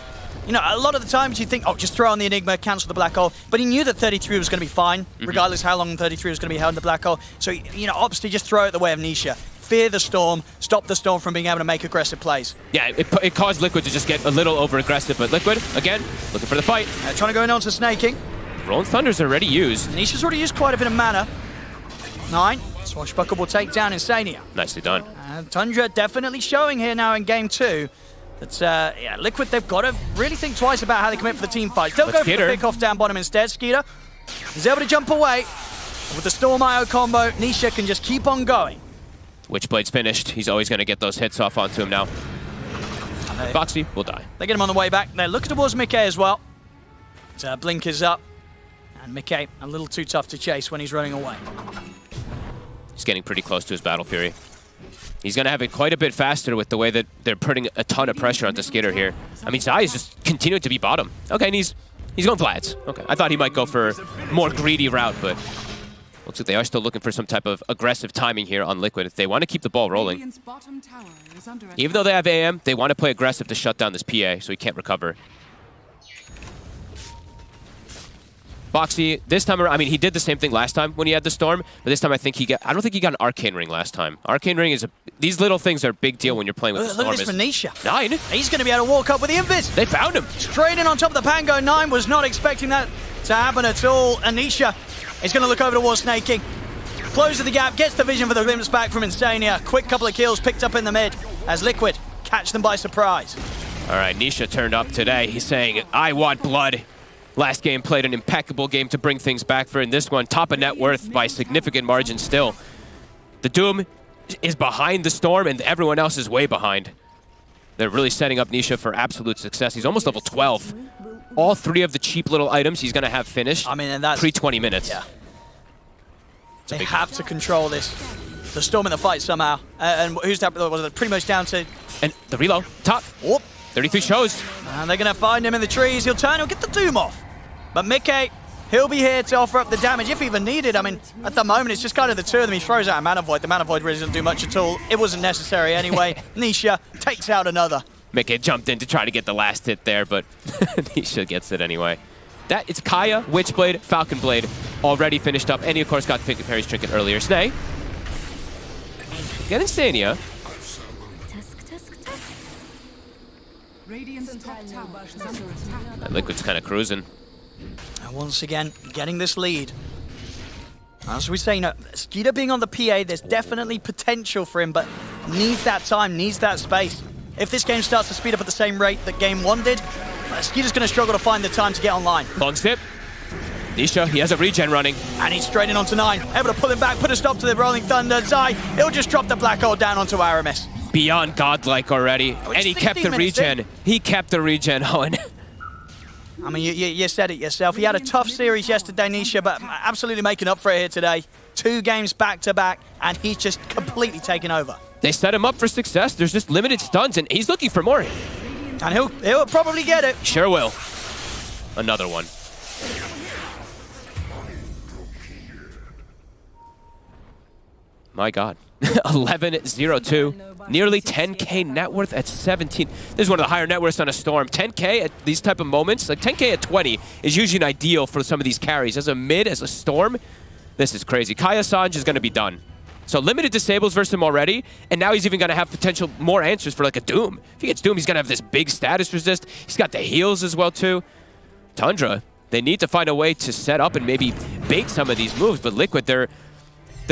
You know, a lot of the times you think, oh, just throw on the Enigma, cancel the black hole. But he knew that 33 was going to be fine, regardless how long 33 was going to be held in the black hole. So, you know, obviously just throw it the way of Nisha. Fear the storm, stop the storm from being able to make aggressive plays. Yeah, it caused Liquid to just get a little over-aggressive, but Liquid, again, looking for the fight. Trying to go in on to snaking. Rolling Thunder's already used. Nisha's already used quite a bit of mana. 9. Swashbuckle will take down Insania. Nicely done. Tundra definitely showing here now in game 2 that, yeah, Liquid, they've got to really think twice about how they commit for the team fight. They'll go for the pick off down bottom instead. Skeeter is able to jump away. With the Storm IO combo, Nisha can just keep on going. Witchblade's finished. He's always going to get those hits off onto him now. Vaqti will die. They get him on the way back. They're looking towards Mickey as well. So Blink is up. And Mickey a little too tough to chase when he's running away. He's getting pretty close to his Battle Fury. He's going to have it quite a bit faster with the way that they're putting a ton of pressure onto Skitter here. I mean, Zai is just continuing to be bottom. Okay, and he's going Vlads. Okay, I thought he might go for a more greedy route, but looks like they are still looking for some type of aggressive timing here on Liquid if they want to keep the ball rolling. Even though they have AM, they want to play aggressive to shut down this PA so he can't recover. Boxy, this time around, I mean, he did the same thing last time when he had the Storm, but this time I don't think he got an Arcane Ring last time. Arcane Ring is these little things are a big deal when you're playing with the Storm. Look at this for Nisha. 9. He's going to be able to walk up with the Invis. They found him. Straight in on top of the Pango. 9 was not expecting that to happen at all. And Nisha is going to look over towards Snaking. Closes the gap, gets the vision for the glimpse back from Insania. Quick couple of kills picked up in the mid as Liquid catch them by surprise. All right, Nisha turned up today. He's saying, I want blood. Last game played an impeccable game to bring things back for in this one. Top of net worth by significant margin still. The Doom is behind the Storm and everyone else is way behind. They're really setting up Nisha for absolute success. He's almost level 12. All 3 of the cheap little items he's going to have finished. I mean, and that's pre-20 minutes. Yeah. They have to control this. The Storm in the fight somehow. And who's that? Was it pretty much down to... And the reload. Top. Whoop. 33 shows. And they're going to find him in the trees. He'll turn, he'll get the Doom off. But Mickey, he'll be here to offer up the damage if even needed. I mean, at the moment, it's just kind of the two of them. He throws out a Mana Void. The Mana Void really doesn't do much at all. It wasn't necessary anyway. Nisha takes out another. Mickey jumped in to try to get the last hit there, but Nisha gets it anyway. It's Kaya, Witchblade, Falcon Blade, already finished up. And he, of course, got Fairy's Trinket earlier. Snay. Get Insania. Liquid's kind of cruising. And once again, getting this lead. As we say, you know, Skeeter being on the PA, there's definitely potential for him, but needs that time, needs that space. If this game starts to speed up at the same rate that game 1 did, Skeeter's going to struggle to find the time to get online. Long step. Nisha, he has a regen running. And he's straight in onto 9. Able to pull him back, put a stop to the Rolling Thunder. Zai, he'll just drop the Black Hole down onto Aramis. Beyond godlike already. And he kept the regen. He kept the regen, Owen. I mean, you said it yourself. He had a tough series yesterday, Nisha, but absolutely making up for it here today. 2 games back-to-back, and he's just completely taken over. They set him up for success. There's just limited stuns, and he's looking for more. And he'll probably get it. Sure will. Another one. My God. 11-0-2. Nearly 10K net worth at 17. This is one of the higher net worths on a Storm. 10K at these type of moments, like 10K at 20 is usually an ideal for some of these carries. As a mid, as a Storm, this is crazy. Kaya Sanj is going to be done. So limited disables versus him already, and now he's even going to have potential more answers for like a Doom. If he gets Doom, he's going to have this big status resist. He's got the heals as well too. Tundra, they need to find a way to set up and maybe bait some of these moves, but Liquid, they're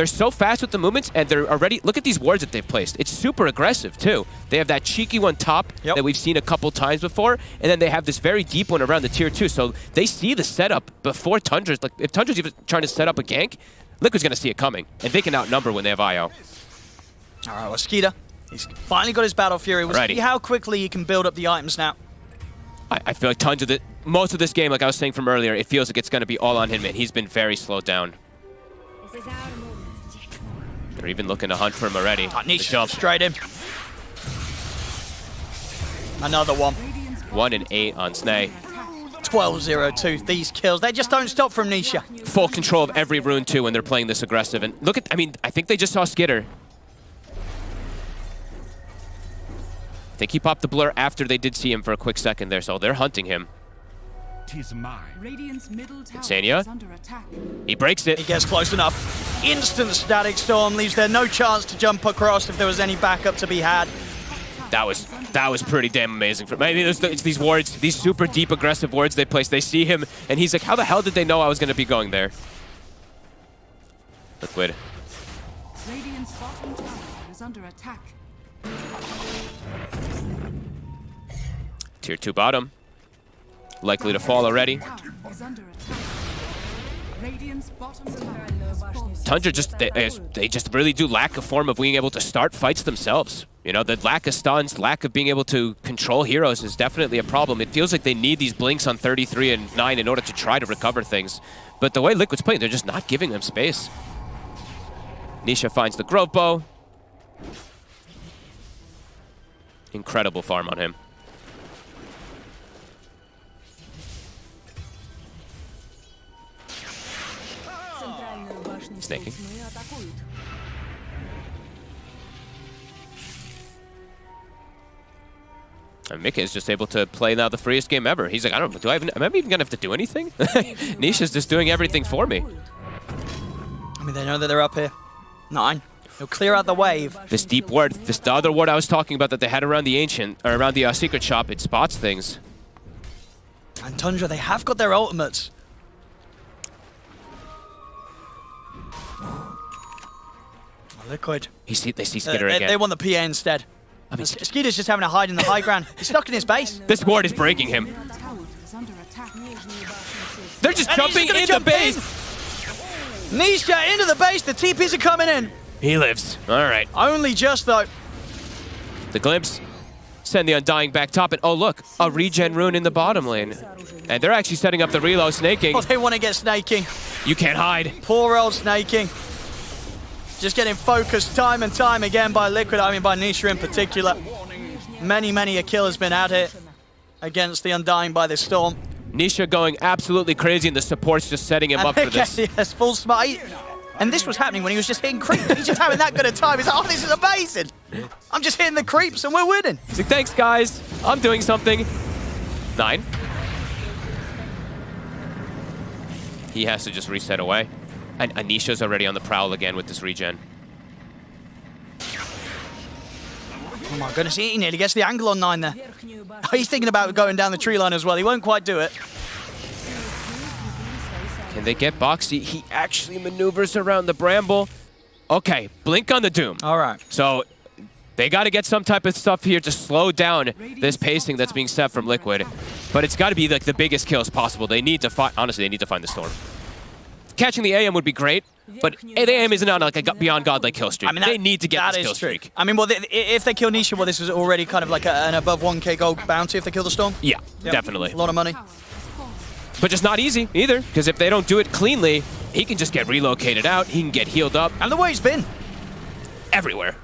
so fast with the movements, and they're already... Look at these wards that they've placed. It's super aggressive, too. They have that cheeky one top that we've seen a couple times before, and then they have this very deep one around the tier 2. So they see the setup before Tundra's... Like, if Tundra's even trying to set up a gank, Liquid's going to see it coming, and they can outnumber when they have IO. All right, well, Skeeter, he's finally got his Battle Fury. We'll see how quickly he can build up the items now. I feel like Tundra... Most of this game, like I was saying from earlier, it feels like it's going to be all on him, and he's been very slowed down. This is our moment. They're even looking to hunt for him already. Nisha, straight in. Another one. 1-8 on Snay. 12-0-2. These kills, they just don't stop from Nisha. Full control of every rune, too, when they're playing this aggressive. And look at, I mean, I think they just saw Skitter. think he popped the blur after they did see him for a quick second there, so they're hunting him. Tis mine. Radiant's middle tower Insania. is under attack. He breaks it. He gets close enough. Instant static storm leaves there no chance to jump across if there was any backup to be had. That was pretty damn amazing. Maybe it's these wards, these super deep aggressive wards they place. They see him, and he's like, how the hell did they know I was going to be going there? Liquid. Radiant's bottom tower is under attack. Tier 2 bottom. Likely to fall already. Tower is under attack. Radiant's bottom tower is falling. Tundra they just really do lack a form of being able to start fights themselves. You know, the lack of stuns, lack of being able to control heroes is definitely a problem. It feels like they need these blinks on 33 and 9 in order to try to recover things. But the way Liquid's playing, they're just not giving them space. Nisha finds the Grove Bow. Incredible farm on him. Snaking. And Mika is just able to play now the freest game ever. He's like, am I even gonna have to do anything? Nisha's just doing everything for me. I mean, they know that they're up here. 9. He'll clear out the wave. This deep ward, the other ward I was talking about that they had around the ancient, or around the secret shop, it spots things. And Tundra, they have got their ultimates. Liquid. They see Skitter again. They want the PA instead. I mean, Skitter's just having to hide in the high ground. He's stuck in his base. This ward is breaking him. Tower is under attack. They're just jumping in the base. Nisha into the base. The TPs are coming in. He lives. All right. Only just, though. The glimpse. Send the Undying back top. And oh, look. A regen rune in the bottom lane. And they're actually setting up the reload snaking. Oh, they want to get snaking. You can't hide. Poor old snaking. Just getting focused time and time again by Liquid, I mean by Nisha in particular. Many a kill has been out here against the Undying by this storm. Nisha going absolutely crazy and the support's just setting him up for this. Yes, full smite. And this was happening when he was just hitting creep. He's just having that good a time. He's like, oh, this is amazing. I'm just hitting the creeps and we're winning. He's like, thanks, guys. I'm doing something. 9. He has to just reset away. And Anisha's already on the prowl again with this regen. Oh my goodness, he nearly gets the angle on 9 there. Oh, he's thinking about going down the tree line as well. He won't quite do it. Can they get Boxy? He actually maneuvers around the bramble. Okay, blink on the Doom. All right. So they got to get some type of stuff here to slow down this pacing that's being set from Liquid. But it's got to be like the biggest kills possible. They need to find, honestly, they need to find the Storm. Catching the AM would be great, but the AM isn't on like a beyond godlike kill streak. I mean, they need to get this kill streak. I mean, well, if they kill Nisha, well, this is already kind of like an above 1k gold bounty if they kill the Storm. Yeah, definitely. A lot of money. But just not easy either, because if they don't do it cleanly, he can just get relocated out, he can get healed up. And the way he's been. Everywhere.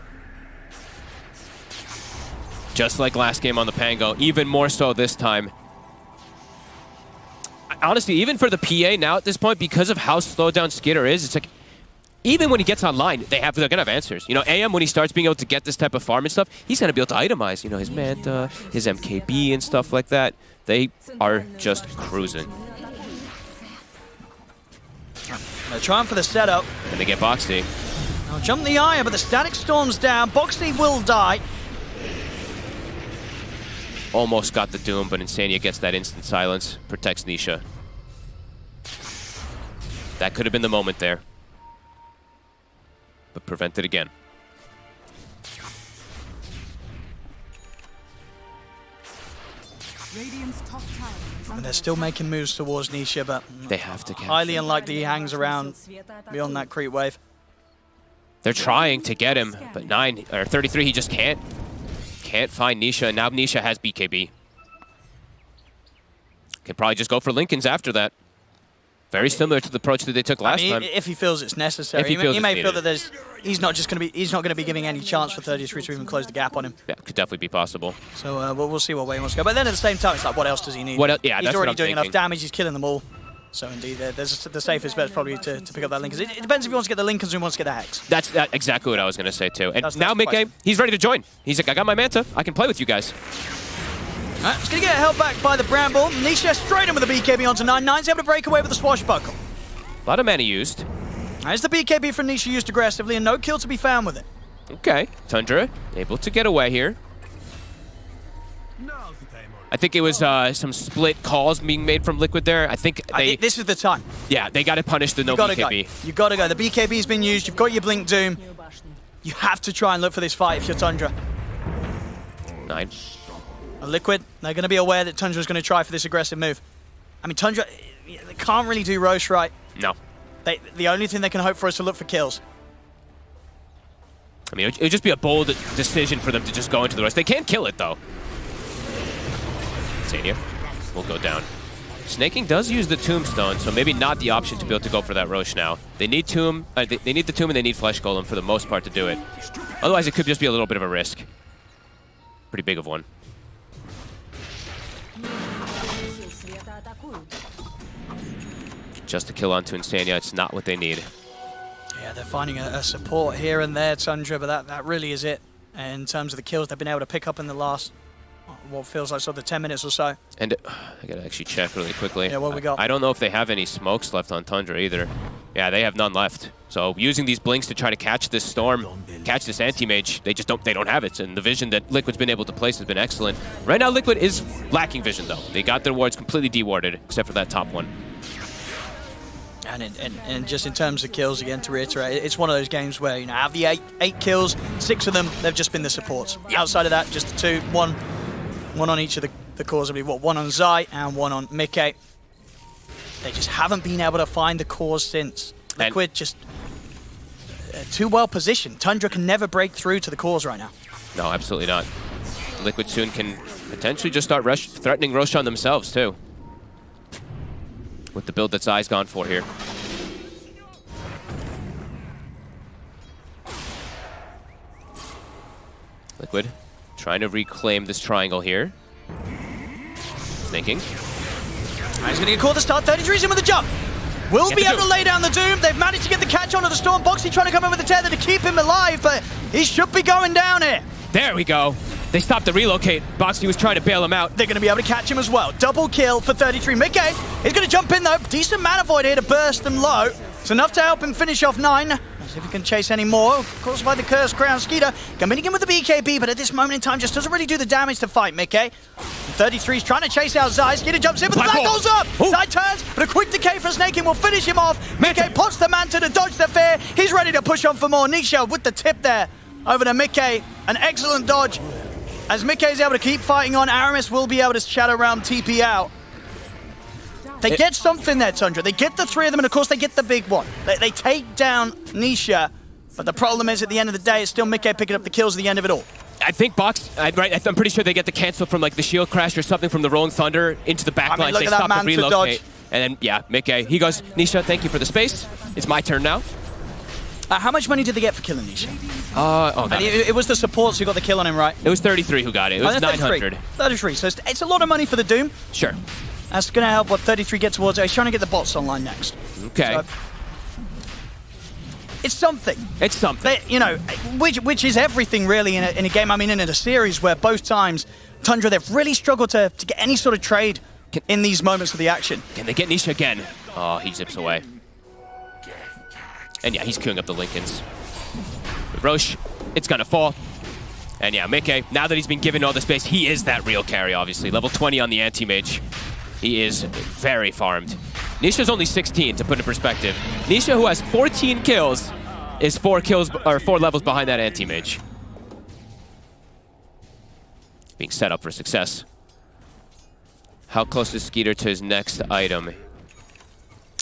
Just like last game on the Pango, even more so this time. Honestly, even for the PA now at this point, because of how slowed down Skitter is, it's like, even when he gets online, they're going to have answers. You know, AM, when he starts being able to get this type of farm and stuff, he's going to be able to itemize, you know, his Manta, his MKB and stuff like that. They are just cruising. They're trying for the setup. And they get Boxy. Now jump the Aya, but the static storm's down. Boxy will die. Almost got the Doom, but Insania gets that instant silence, protects Nisha. That could have been the moment there. But prevented again. Radiant's top tower is And under they're still attack. making moves towards Nisha, but They have to catch highly him. unlikely he hangs around beyond that creep wave. They're trying to get him, but 33, he just can't. Can't find Nisha, and now Nisha has BKB. Can probably just go for Lincolns after that. Very similar to the approach that they took last time. If he feels it's necessary, If he feels he it's may feel needed. that he's not going to be giving any chance for 33 to even close the gap on him. Yeah, could definitely be possible. So we'll see what way he wants to go. But then at the same time, it's like, what else does he need? What yeah, he's that's already what I'm doing enough thinking. damage. He's killing them all. So indeed, there's the safest bet probably to pick up that Linkers. It depends if he wants to get the Linkers or he wants to get the Hex. That's exactly what I was going to say too. And That's now the Mickey, he's ready to join. He's like, I got my Manta. I can play with you guys. Alright, it's going to get held back by the Bramble. Nisha straight in with the BKB onto 9. He's able to break away with the Swashbuckle. A lot of mana used. As the BKB from Nisha used aggressively and no kill to be found with it. Okay, Tundra able to get away here. I think it was some split calls being made from Liquid there. I think this is the time. Yeah, they got to punish the no BKB. You got to go. The BKB's been used. You've got your Blink Doom. You have to try and look for this fight if you're Tundra. 9. Liquid, they're going to be aware that Tundra's going to try for this aggressive move. I mean, Tundra, they can't really do Roche right. No. The only thing they can hope for is to look for kills. I mean, it would just be a bold decision for them to just go into the Roche. They can't kill it, though. Sania will go down. Snaking does use the Tombstone, so maybe not the option to be able to go for that Roche now. They need Tomb, they need the Tomb and they need Flesh Golem for the most part to do it. Otherwise, it could just be a little bit of a risk. Pretty big of one. Just a kill onto Insania, it's not what they need. Yeah, they're finding a support here and there, Tundra, but that really is it. In terms of the kills they've been able to pick up in the last, what feels like sort of 10 minutes or so. And I gotta actually check really quickly. Yeah, what we got? I don't know if they have any smokes left on Tundra either. Yeah, they have none left. So using these blinks to try to catch this Storm, catch this Anti-Mage, they don't have it. And the vision that Liquid's been able to place has been excellent. Right now, Liquid is lacking vision though. They got their wards completely dewarded, except for that top one. And just in terms of kills, again, to reiterate, it's one of those games where, you know, out of the eight kills, 6 of them, they've just been the supports. Yep. Outside of that, just the 2, one on each of the cores, I believe, one on Zai and one on Mickey. They just haven't been able to find the cores since. Liquid just too well positioned. Tundra can never break through to the cores right now. No, absolutely not. Liquid soon can potentially just start threatening Roshan themselves, too. With the build that Zai's gone for here. Liquid trying to reclaim this triangle here. Thinking. He's going to get caught at the start. 33's in with the jump. Will be able to lay down the Doom. They've managed to get the catch onto the Storm. Boxy trying to come in with the tether to keep him alive, but he should be going down here. There we go. They stopped the relocate. Boxy was trying to bail him out. They're going to be able to catch him as well. Double kill for 33. Mickey, he's going to jump in though. Decent mana void here to burst them low. It's enough to help him finish off 9. Let's see if he can chase any more. Of course, by the Cursed Crown Skeeter. Coming in with the BKB, but at this moment in time just doesn't really do the damage to fight Mickey. 33's trying to chase out Zai. Skeeter jumps in, but the Black Hole's up. Ooh. Zai turns, but a quick decay from Snaking will finish him off. Mickey pots the Manta to dodge the fear. He's ready to push on for more. Nisha with the tip there over to Mickey. An excellent dodge. As Mickey is able to keep fighting on, Aramis will be able to Shadow Realm TP out. They get something there, Tundra. They get the 3 of them, and of course they get the big one. They take down Nisha, but the problem is at the end of the day, it's still Mickey picking up the kills at the end of it all. I think I'm pretty sure they get the cancel from like the shield crash or something from the Rolling Thunder into the backline. I mean, look they at that stop and relocate. dodge. And then, yeah, Mickey, he goes, Nisha, thank you for the space. It's my turn now. How much money did they get for killing Nisha? It it was the supports who got the kill on him, right? was 33 who got it. It was 900. 33, so it's a lot of money for the Doom. Sure. That's going to help what 33 get towards. He's trying to get the bots online next. Okay. So, it's something. It's something. You know, which is everything really in a game. I mean, in a series where both times, Tundra, they've really struggled to get any sort of trade in these moments of the action. Can they get Nisha again? Oh, he zips away. And yeah, he's queuing up the Lincolns. Roche, it's gonna fall. And yeah, Mickey, now that he's been given all the space, he is that real carry, obviously. Level 20 on the Anti-Mage. He is very farmed. Nisha's only 16, to put in perspective. Nisha, who has 14 kills, is 4 levels behind that Anti-Mage. Being set up for success. How close is Skeeter to his next item?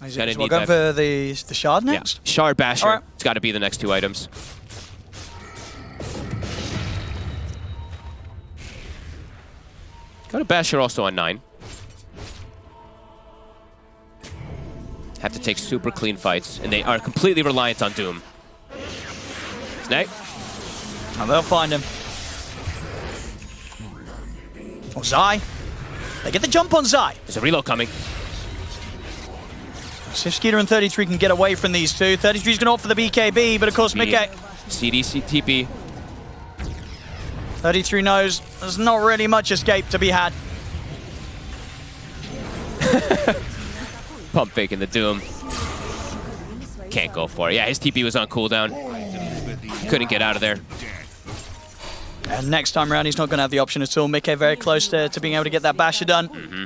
We're going for the Shard next? Yeah. Shard Basher. Right. It's got to be the next 2 items. Got a Basher also on 9. Have to take super clean fights, and they are completely reliant on Doom. Snake. Oh, they'll find him. Oh, Zai. They get the jump on Zai. There's a reload coming. So if Skeeter and 33 can get away from these two, 33's going to opt for the BKB, but of course Mickey... CDC TP. 33 knows there's not really much escape to be had. Pump faking the Doom. Can't go for it. Yeah, his TP was on cooldown. Couldn't get out of there. And next time around, he's not going to have the option at all. Mickey very close to being able to get that basher done. Mm-hmm.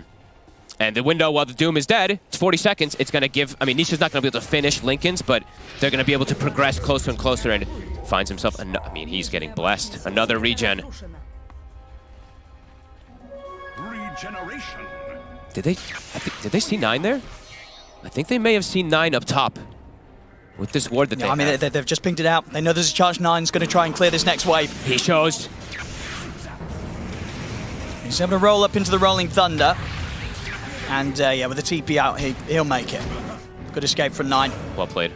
And the window, while the Doom is dead, it's 40 seconds. It's going to give... I mean, Nisha's not going to be able to finish Lincoln's, but they're going to be able to progress closer and closer, and finds himself... I mean, he's getting blessed. Another regen. Regeneration. Did they see 9 there? I think they may have seen 9 up top. With this ward that they have. I mean, they've just pinged it out. They know there's a charge 9's going to try and clear this next wave. He shows. He's able to roll up into the Rolling Thunder. And yeah, with the TP out, he'll make it. Good escape from 9. Well played.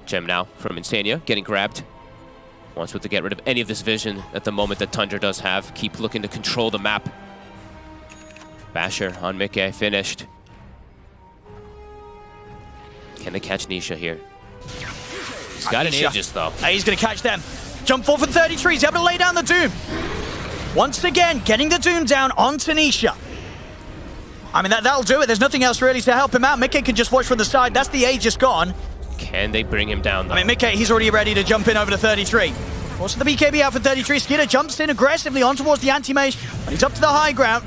Gem now from Insania, getting grabbed. Wants to get rid of any of this vision at the moment that Tundra does have. Keep looking to control the map. Basher on Mickey, finished. Can they catch Nisha here? He's got an Aegis though. He's going to catch them. Jump forward for 33. He's able to lay down the Doom. Once again, getting the Doom down onto Nisha. I mean, that'll do it. There's nothing else really to help him out. Mickey can just watch from the side. That's the Aegis gone. Can they bring him down though? I mean, Mickey, he's already ready to jump in over to 33. Also the BKB out for 33. Skeeter jumps in aggressively on towards the anti-mage. When he's up to the high ground.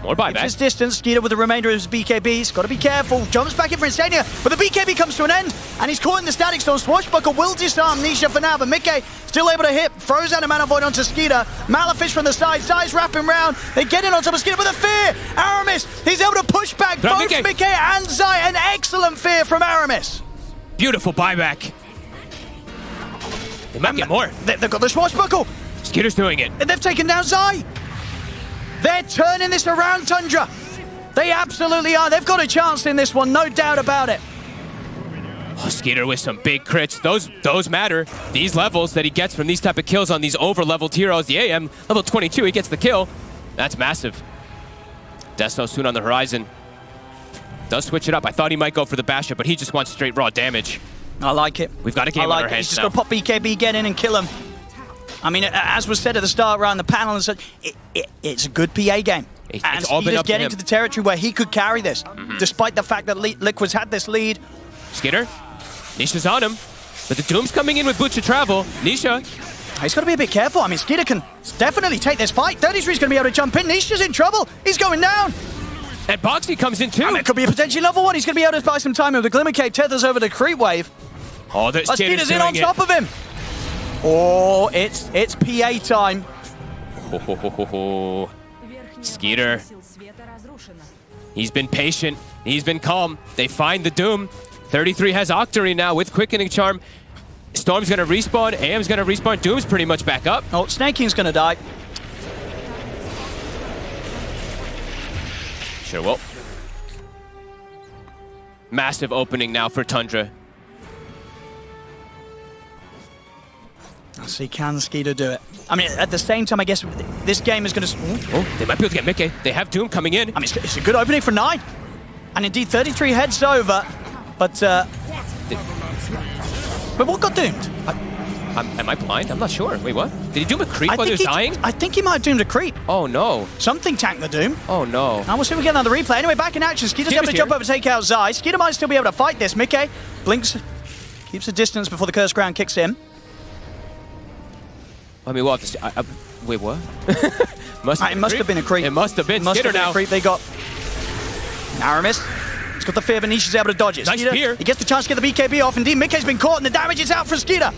More buyback. Keeps his distance. Skeeter with the remainder of his BKBs. Got to be careful. Jumps back in for Insania. But the BKB comes to an end. And he's caught in the static storm. Swashbuckle will disarm Nisha for now. But Mickey still able to hit. Throws out a Mana Void onto Skeeter. Malefish from the side. Size wrapping round. They get in on top of Skeeter with a fear. Aramis. He's able to push back both Mickey and Zai. An excellent fear from Aramis. Beautiful buyback. They might get more. They've got the Swashbuckle. Skeeter's doing it. And they've taken down Zai. They're turning this around, Tundra. They absolutely are. They've got a chance in this one, no doubt about it. Oh, Skeeter with some big crits. Those matter. These levels that he gets from these type of kills on these over-leveled heroes. The AM, level 22, he gets the kill. That's massive. Deso soon on the horizon. Does switch it up. I thought he might go for the Basher, but he just wants straight raw damage. I like it. We've got a game on our hands He's just now. got to pop BKB, get in and kill him. I mean, as was said at the start around the panel and such, it's a good PA game. It's and all been he's up to getting him. to the territory where he could carry this, despite the fact that Liquid's had this lead. Skeeter, Nisha's on him, but the Doom's coming in with Butcher Travel. Nisha. He's got to be a bit careful. I mean, Skeeter can definitely take this fight. 33's going to be able to jump in. Nisha's in trouble. He's going down. And Boxy comes in too. I mean, it could be a potentially level 1. He's going to be able to buy some time with the Glimmer Cave. Tethers over the creep wave. Oh, that's Skeeter's in on top of him. Oh, it's PA time. Skeeter. He's been patient. He's been calm. They find the Doom. 33 has Octary now with Quickening Charm. Storm's going to respawn. AM's going to respawn. Doom's pretty much back up. Oh, Snake King's going to die. Sure will. Massive opening now for Tundra. I'll see, can Skeeter do it? I mean, at the same time, I guess this game is going to... Oh, they might be able to get Mickey. They have Doom coming in. I mean, it's a good opening for 9. And indeed, 33 heads over. But what got doomed? Am I blind? I'm not sure. Wait, what? Did he doom a creep while he was dying? I think he might have doomed a creep. Oh, no. Something tanked the Doom. Oh, no. And we'll see if we get another replay. Anyway, back in action. Skeeter's able to jump over, take out Zai. Skeeter might still be able to fight this. Mickey blinks, keeps a distance before the Curse Ground kicks in. I mean, we'll have to see. Wait, what? It must have been a creep. It must have been. Must have Skeeter been now. a creep they got. Aramis. He's got the fear, but Nisha's able to dodge it. Nice Skeeter, fear. he gets the chance to get the BKB off. Indeed, Mickey's been caught, and the damage is out for Skeeter.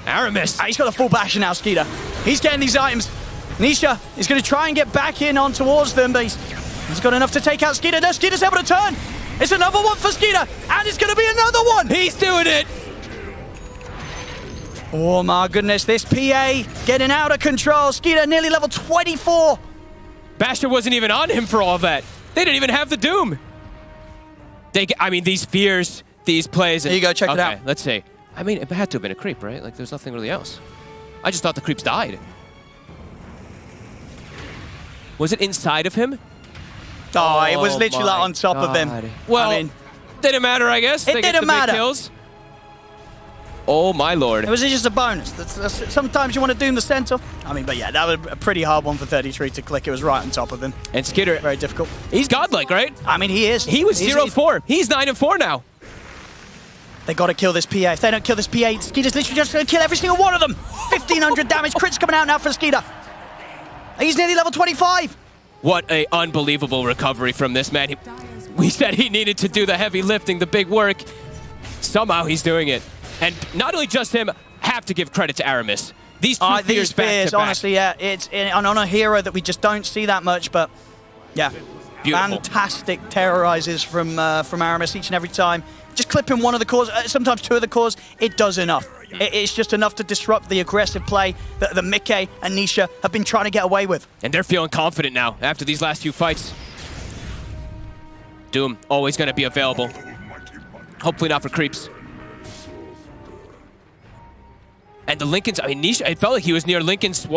Aramis. He's got a full basher now, Skeeter. He's getting these items. Nisha is going to try and get back in on towards them, but he's got enough to take out Skeeter. No, Skeeter's able to turn. It's another one for Skeeter, and it's going to be another one. He's doing it. Oh my goodness, this PA getting out of control. Skeeter nearly level 24. Basher wasn't even on him for all that. They didn't even have the Doom. I mean, these fears, these plays. There you go, check it out. Let's see. I mean, it had to have been a creep, right? Like, there's nothing really else. I just thought the creeps died. Was it inside of him? Oh, it was literally like my on top of him. God. Well, I mean, didn't matter, I guess. It They get didn't the big matter. kills. Oh my lord. it was just a bonus. Sometimes you want to doom the center. I mean, but yeah, that was a pretty hard one for 33 to click. It was right on top of him. And Skitter, Very difficult. he's godlike, right? I mean, he is. He was He's- 0-4. He's 9-4 now. They got to kill this PA. If they don't kill this PA, Skeeter's literally just going to kill every single one of them. 1,500 damage. Crits coming out now for Skeeter. He's nearly level 25. What a unbelievable recovery from this man. We said he needed to do the heavy lifting, the big work. Somehow he's doing it. And not only just him, have to give credit to Aramis. These two These fears back fears, to back. honestly, yeah, it's on a hero that we just don't see that much, but yeah. Beautiful. Fantastic terrorizes from Aramis each and every time. Just clipping one of the cores, sometimes two of the cores, it does enough. It's just enough to disrupt the aggressive play that the Mickey and Nisha have been trying to get away with. And they're feeling confident now after these last few fights. Doom, always going to be available. Hopefully not for creeps. And the Lincoln's, I mean, Nisha, it felt like he was near Lincoln's,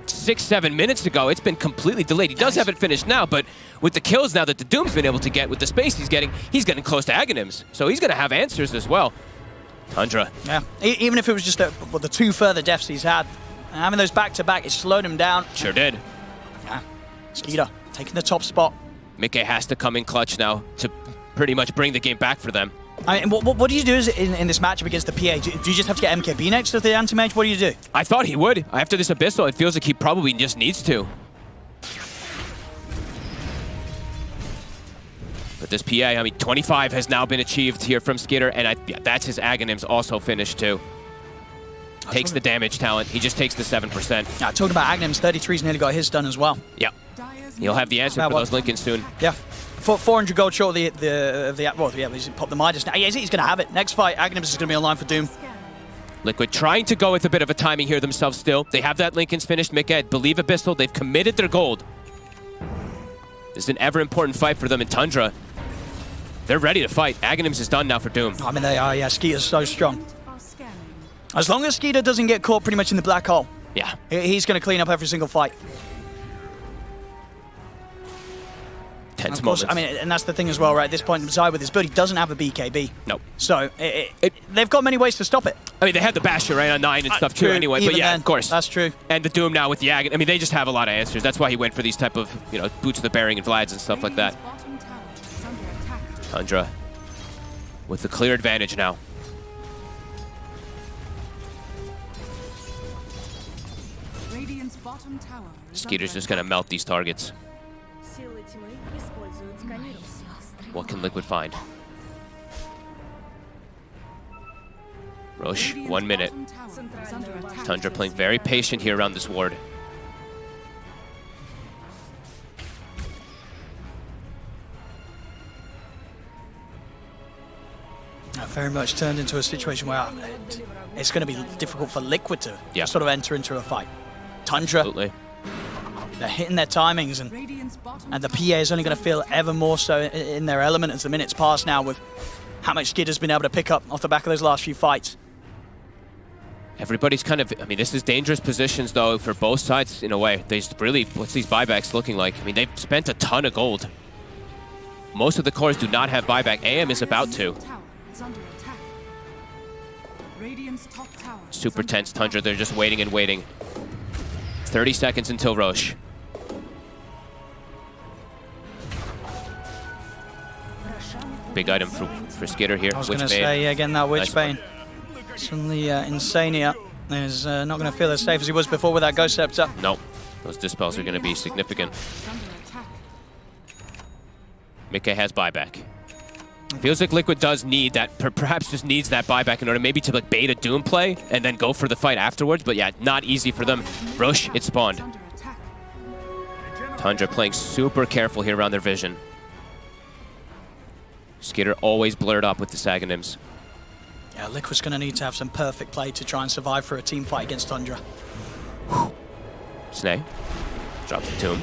6-7 minutes ago. It's been completely delayed. He does have it finished now, but with the kills now that the Doom's been able to get, with the space he's getting close to Aghanims. So he's going to have answers as well. Tundra. Yeah, even if it was just the two further deaths he's had, having those back-to-back, it slowed him down. Sure did. Yeah, Skeeter taking the top spot. Mickey has to come in clutch now to pretty much bring the game back for them. I mean, what do you do in this matchup against the PA? Do you just have to get MKB next to the anti-mage? What do you do? I thought he would. After this Abyssal, it feels like he probably just needs to. But this PA, I mean, 25 has now been achieved here from Skitter, and that's his Aghanims also finished too. Takes the damage talent. He just takes the 7%. Yeah, talking about Aghanims, 33's nearly got his done as well. Yeah. He'll have the answer for those Lincolns soon. Yeah. 400 gold short of he's popped the Midas now. Yeah, he's going to have it. Next fight, Aghanims is going to be online for Doom. Liquid trying to go with a bit of a timing here themselves still. They have that Lincoln's finished. Mickey, I believe Abyssal. They've committed their gold. This is an ever-important fight for them in Tundra. They're ready to fight. Aghanims is done now for Doom. I mean, they are, yeah. Skeeter's so strong. As long as Skeeter doesn't get caught pretty much in the black hole, yeah, he's going to clean up every single fight. Tense of course, moments. I mean, and that's the thing as well, right? At this point, Zai with his build, he doesn't have a BKB. Nope. So they've got many ways to stop it. I mean, they had the Basher right on 9 and stuff too True, anyway. But even yeah, then, of course. that's true. And the Doom now with the Aghanim. I mean, they just have a lot of answers. That's why he went for these type of, boots of the bearing and Vlads and stuff like that. Tundra with the clear advantage now. Radiant's bottom tower is Skeeter's just going to melt these targets. Силы тьмы используют сканирование. What can Liquid find? Roche, 1 minute. Tundra playing very patient here around this ward. Very much turned into a situation where it's going to be difficult for Liquid to sort of enter into a fight. Tundra, Absolutely. They're hitting their timings, and the PA is only going to feel ever more so in their element as the minutes pass now with how much Skid has been able to pick up off the back of those last few fights. Everybody's kind of, I mean, this is dangerous positions, though, for both sides, in a way. They really, what's these buybacks looking like? I mean, they've spent a ton of gold. Most of the cores do not have buyback. AM is about to. Super tense, Tundra. They're just waiting and waiting. 30 seconds until Roche. Big item for Skitter here. I was going to say, again, that Witchbane. Suddenly, Insania is not going to feel as safe as he was before with that Ghost Scepter. No, those dispels are going to be significant. Mickey has buyback. Feels like Liquid does need that, perhaps just needs that buyback in order maybe to like bait a Doom play and then go for the fight afterwards. But yeah, not easy for them. Roche, it spawned. Tundra playing super careful here around their vision. Skitter always blurred up with the Aghanims. Yeah, Liquid's going to need to have some perfect play to try and survive for a team fight against Tundra. Snay drops the tomb.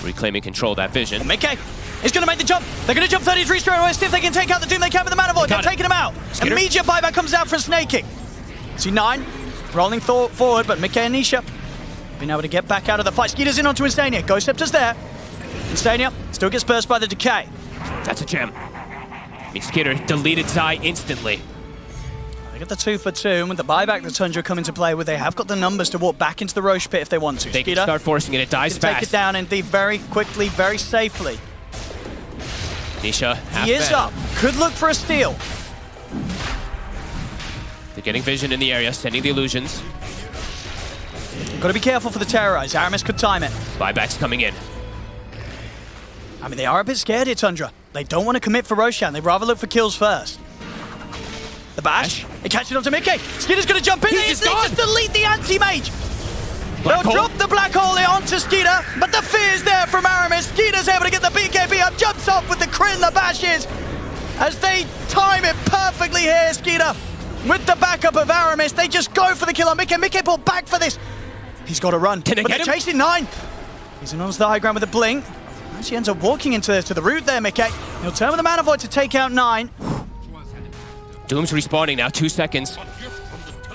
Reclaiming control of that vision. Mickey is going to make the jump. They're going to jump 33 straight away. See if they can take out the Doom. They can with the Mana Void. They're taking him out. Skitter. Immediate buyback comes out from Snaking. See 9 rolling forward, but Mickey and Nisha Being able to get back out of the fight. Skeeter's in onto Insania. Ghost Scepter's there. Insania still gets burst by the decay. That's a gem. I mean, Skeeter deleted Zai instantly. They get the 2 for 2, and with the buyback the Tundra come into play, where they have got the numbers to walk back into the Roche pit if they want to. They can start forcing it. It dies fast. Take it down indeed very quickly, very safely. Nisha, he is up. Could look for a steal. They're getting vision in the area, sending the illusions. You've got to be careful for the terrorize. Aramis could time it. Buybacks coming in. I mean, they are a bit scared here, Tundra. They don't want to commit for Roshan. They'd rather look for kills first. The bash. It catches up to Mickey. Skeeter's going to jump in. They just delete the anti-mage. They'll drop the black hole onto Skeeter, but the fear's there from Aramis. Skeeter's able to get the BKB up, jumps off with the crit and the bashes. As they time it perfectly here, Skeeter. With the backup of Aramis, they just go for the kill on Mickey. Mickey pulled back for this. He's got to run. Can they get him? Chasing 9. He's in onto the high ground with a blink. Actually ends up walking into the root there, Mickey. He'll turn with the Mana Void to take out 9. Doom's respawning now, 2 seconds.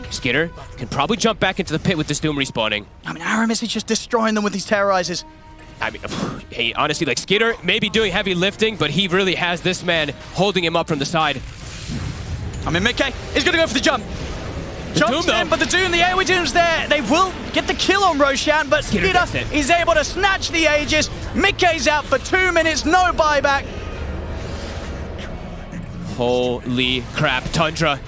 Skeeter can probably jump back into the pit with this Doom respawning. I mean, Aramis is just destroying them with these terrorizers. I mean, hey, honestly, like, Skeeter may be doing heavy lifting, but he really has this man holding him up from the side. I mean, Mickey is going to go for the jump. Jumps in, but the Doom, the AoE Doom's there. They will get the kill on Roshan, but Skeeter is able to snatch the Aegis. Mickey's out for 2 minutes, no buyback. Holy crap, Tundra.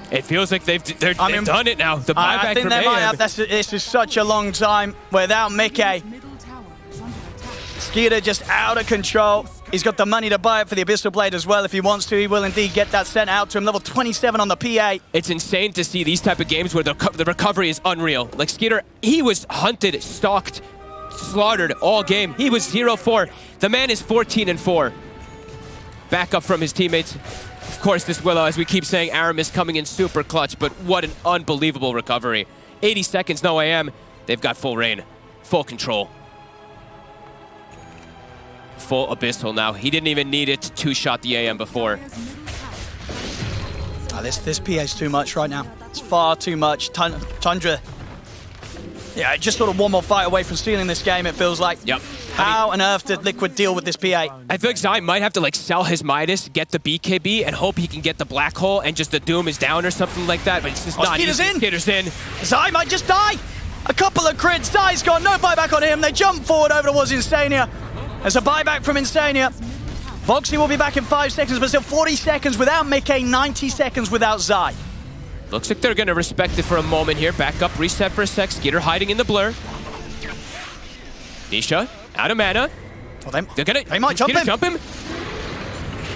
It feels like they've done it now. The buyback I think they might have. This is such a long time without Mickey. Skeeter just out of control. He's got the money to buy it for the Abyssal Blade as well if he wants to. He will indeed get that sent out to him. Level 27 on the PA. It's insane to see these type of games where the recovery is unreal. Like Skeeter, he was hunted, stalked, slaughtered all game. He was 0-4. The man is 14-4. Back up from his teammates. Of course, this Willow, as we keep saying, Aramis coming in super clutch, but what an unbelievable recovery. 80 seconds, no AM. They've got full reign, full control. Full Abyssal now. He didn't even need it to two-shot the AM before. Oh, this PA's too much right now. It's far too much. Tundra, yeah, just sort of one more fight away from stealing this game, it feels like. Yep. How on earth did Liquid deal with this PA? I feel like Zai might have to like sell his Midas, get the BKB, and hope he can get the black hole and just the Doom is down or something like that, but it's just not easy. Skeeter's in. Zai might just die. A couple of crits. Zai's gone. No buyback on him. They jump forward over towards Insania. There's a buyback from Insania. vaqti will be back in 5 seconds, but still 40 seconds without Mickey, 90 seconds without Zai. Looks like they're going to respect it for a moment here. Back up, reset for a sec. Skeeter hiding in the blur. Nisha, out of mana. Well, they might jump him.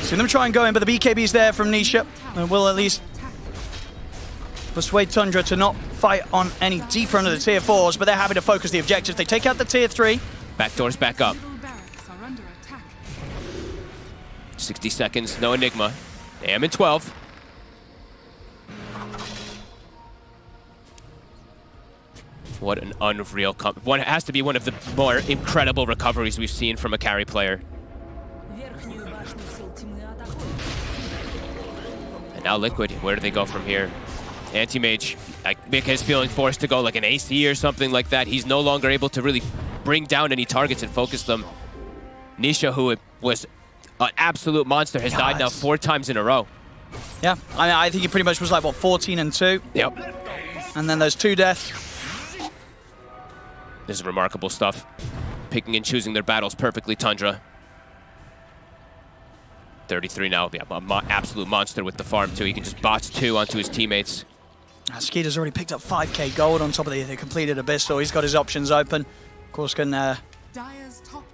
See them try and go in, but the BKB's there from Nisha. And will at least persuade Tundra to not fight on any deeper under the tier 4s, but they're happy to focus the objectives. They take out the tier 3. Back doors back up. 60 seconds, no Enigma. AM in 12. What an unreal one. It has to be one of the more incredible recoveries we've seen from a carry player. And now Liquid, where do they go from here? Anti-Mage, like Mick is feeling forced to go like an AC or something like that. He's no longer able to really bring down any targets and focus them. Nisha, who was an absolute monster, has died now 4 times in a row. Yeah, I think he pretty much was like, what, 14-2? Yep. And then those 2 deaths. This is remarkable stuff. Picking and choosing their battles perfectly, Tundra. 33 now. Yeah, absolute monster with the farm, too. He can just bots 2 onto his teammates. Skeeter's already picked up 5k gold on top of the completed Abyss, so he's got his options open. Of course, can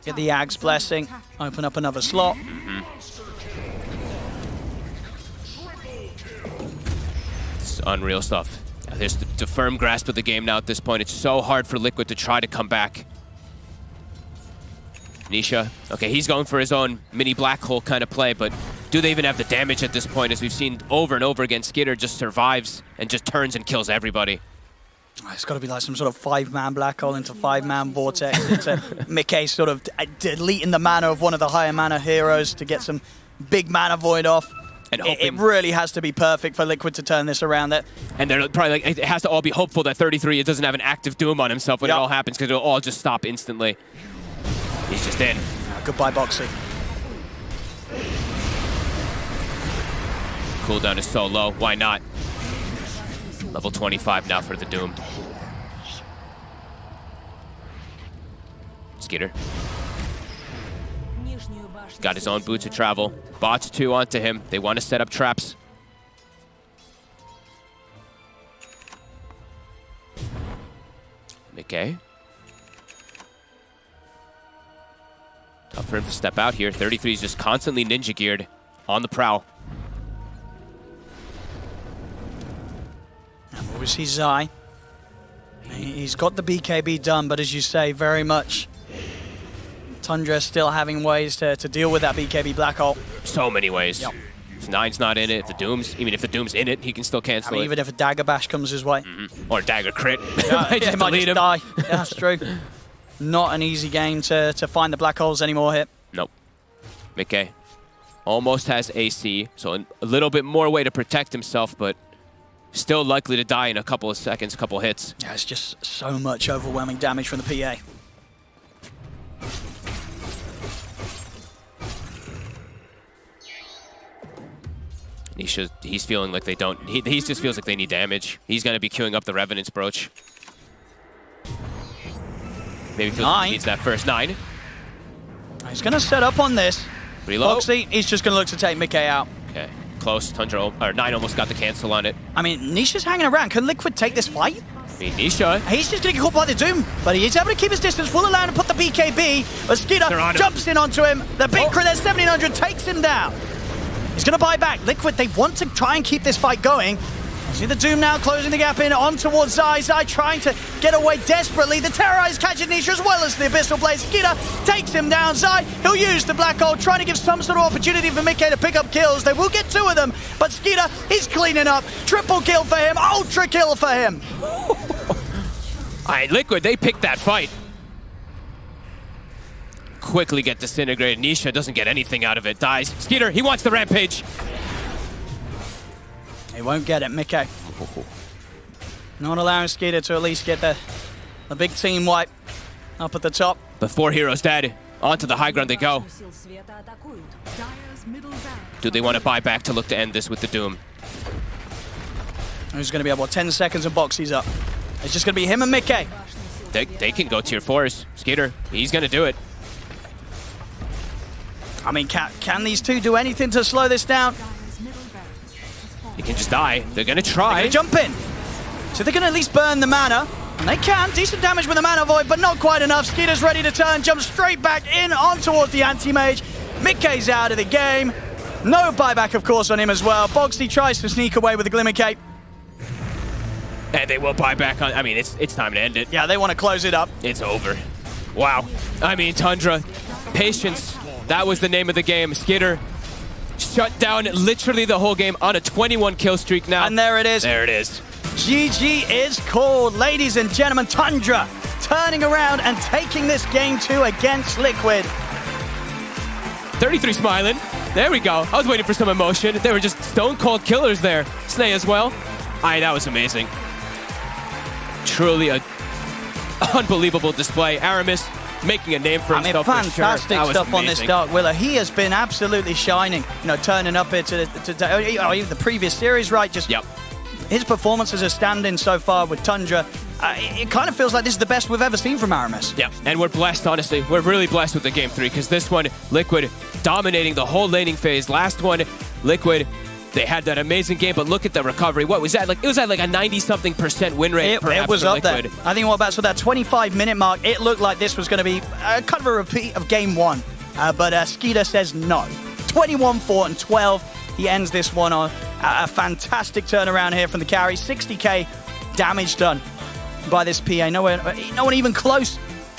get the Ag's Blessing, open up another slot. This is unreal stuff. There's the firm grasp of the game now at this point. It's so hard for Liquid to try to come back. Nisha, okay, he's going for his own mini black hole kind of play, but do they even have the damage at this point? As we've seen over and over again, Skeeter just survives and just turns and kills everybody. It's got to be like some sort of 5-man black hole into 5-man vortex. Into Mickey sort of deleting the mana of one of the higher mana heroes to get some big mana void off. And it really has to be perfect for Liquid to turn this around. And they're probably like, it has to all be hopeful that 33 it doesn't have an active Doom on himself when it all happens, because it'll all just stop instantly. He's just in. Goodbye, Boxy. Cooldown is so low. Why not? Level 25 now for the Doom. Skitter. Got his own boots of travel. Bots 2 onto him. They want to set up traps. Okay. Tough for him to step out here. 33 is just constantly ninja geared on the prowl. And we see Zai. He's got the BKB done, but as you say, very much Tundra still having ways to deal with that BKB black hole. So many ways. Yep. If Nine's not in it, if the Doom's, even if the Doom's in it, he can still cancel it. Even if a dagger bash comes his way. Or a dagger crit. Yeah, just he might delete just him. die. Yeah, that's true. Not an easy game to find the black holes anymore here. Nope. Mickey almost has AC, so a little bit more way to protect himself, but still likely to die in a couple of seconds, couple hits. Yeah, it's just so much overwhelming damage from the PA. He's feeling like they don't. He just feels like they need damage. He's going to be queuing up the Revenant's Brooch. Maybe feels like he needs that first 9. He's going to set up on this. Reload. Boxy, he's just going to look to take Mickey out. Okay, close. Tundra, or 9 almost got the cancel on it. I mean, Nisha's hanging around. Can Liquid take this fight? I mean, Nisha. He's just going to get caught by the Doom, but he is able to keep his distance. Will allow him to put the BKB, but Skeeter jumps in onto him. The big crit at 1700 takes him down. He's going to buy back. Liquid, they want to try and keep this fight going. See the Doom now closing the gap in on towards Zai. Zai trying to get away desperately. The Terrorize catches Nisha as well as the Abyssal Blade. Skeeter takes him down. Zai, he'll use the Black Hole, trying to give some sort of opportunity for Mickey to pick up kills. They will get 2 of them, but Skeeter, he's cleaning up. Triple kill for him, ultra kill for him. All right, Liquid, they picked that fight. Quickly get disintegrated. Nisha doesn't get anything out of it. Dies. Skeeter, he wants the rampage. He won't get it, Mickey. Not allowing Skeeter to at least get the big team wipe up at the top. But 4 heroes dead. Onto the high ground they go. Do they want to buy back to look to end this with the Doom? Who's going to be about 10 seconds and Boxy's up. It's just going to be him and Mickey. They can go tier 4s. Skeeter, he's going to do it. I mean, can these two do anything to slow this down? He can just die. They're going to try. They're going to jump in. So they're going to at least burn the mana. And they can. Decent damage with the mana void, but not quite enough. Skeeter's ready to turn. Jumps straight back in on towards the anti-mage. Mickey's out of the game. No buyback, of course, on him as well. Boxy tries to sneak away with the Glimmer Cape. And they will buy back on. I mean, it's time to end it. Yeah, they want to close it up. It's over. Wow. I mean, Tundra, patience. That was the name of the game. Skeeter shut down literally the whole game on a 21 kill streak now. And there it is. There it is. GG is called. Ladies and gentlemen, Tundra turning around and taking this game 2 against Liquid. 33 smiling. There we go. I was waiting for some emotion. They were just stone cold killers there. Snay as well. That was amazing. Truly a unbelievable display. Aramis making a name for himself. Fantastic stuff on this Dark Willow. He has been absolutely shining. You know, turning up here to even the previous series, right? Just his performances are standing so far with Tundra. It kind of feels like this is the best we've ever seen from Aramis. Yeah, and we're blessed, honestly. We're really blessed with the game 3 because this one, Liquid dominating the whole laning phase. Last one, Liquid, they had that amazing game, but look at the recovery. What was that? Like, it was at like a 90-something% win rate. It was up Liquid. there. I think what about that 25-minute mark, it looked like this was going to be kind of a repeat of game 1. But Skeeter says no. 21-4-12. He ends this one on a fantastic turnaround here from the carry. 60k damage done by this PA. No one even close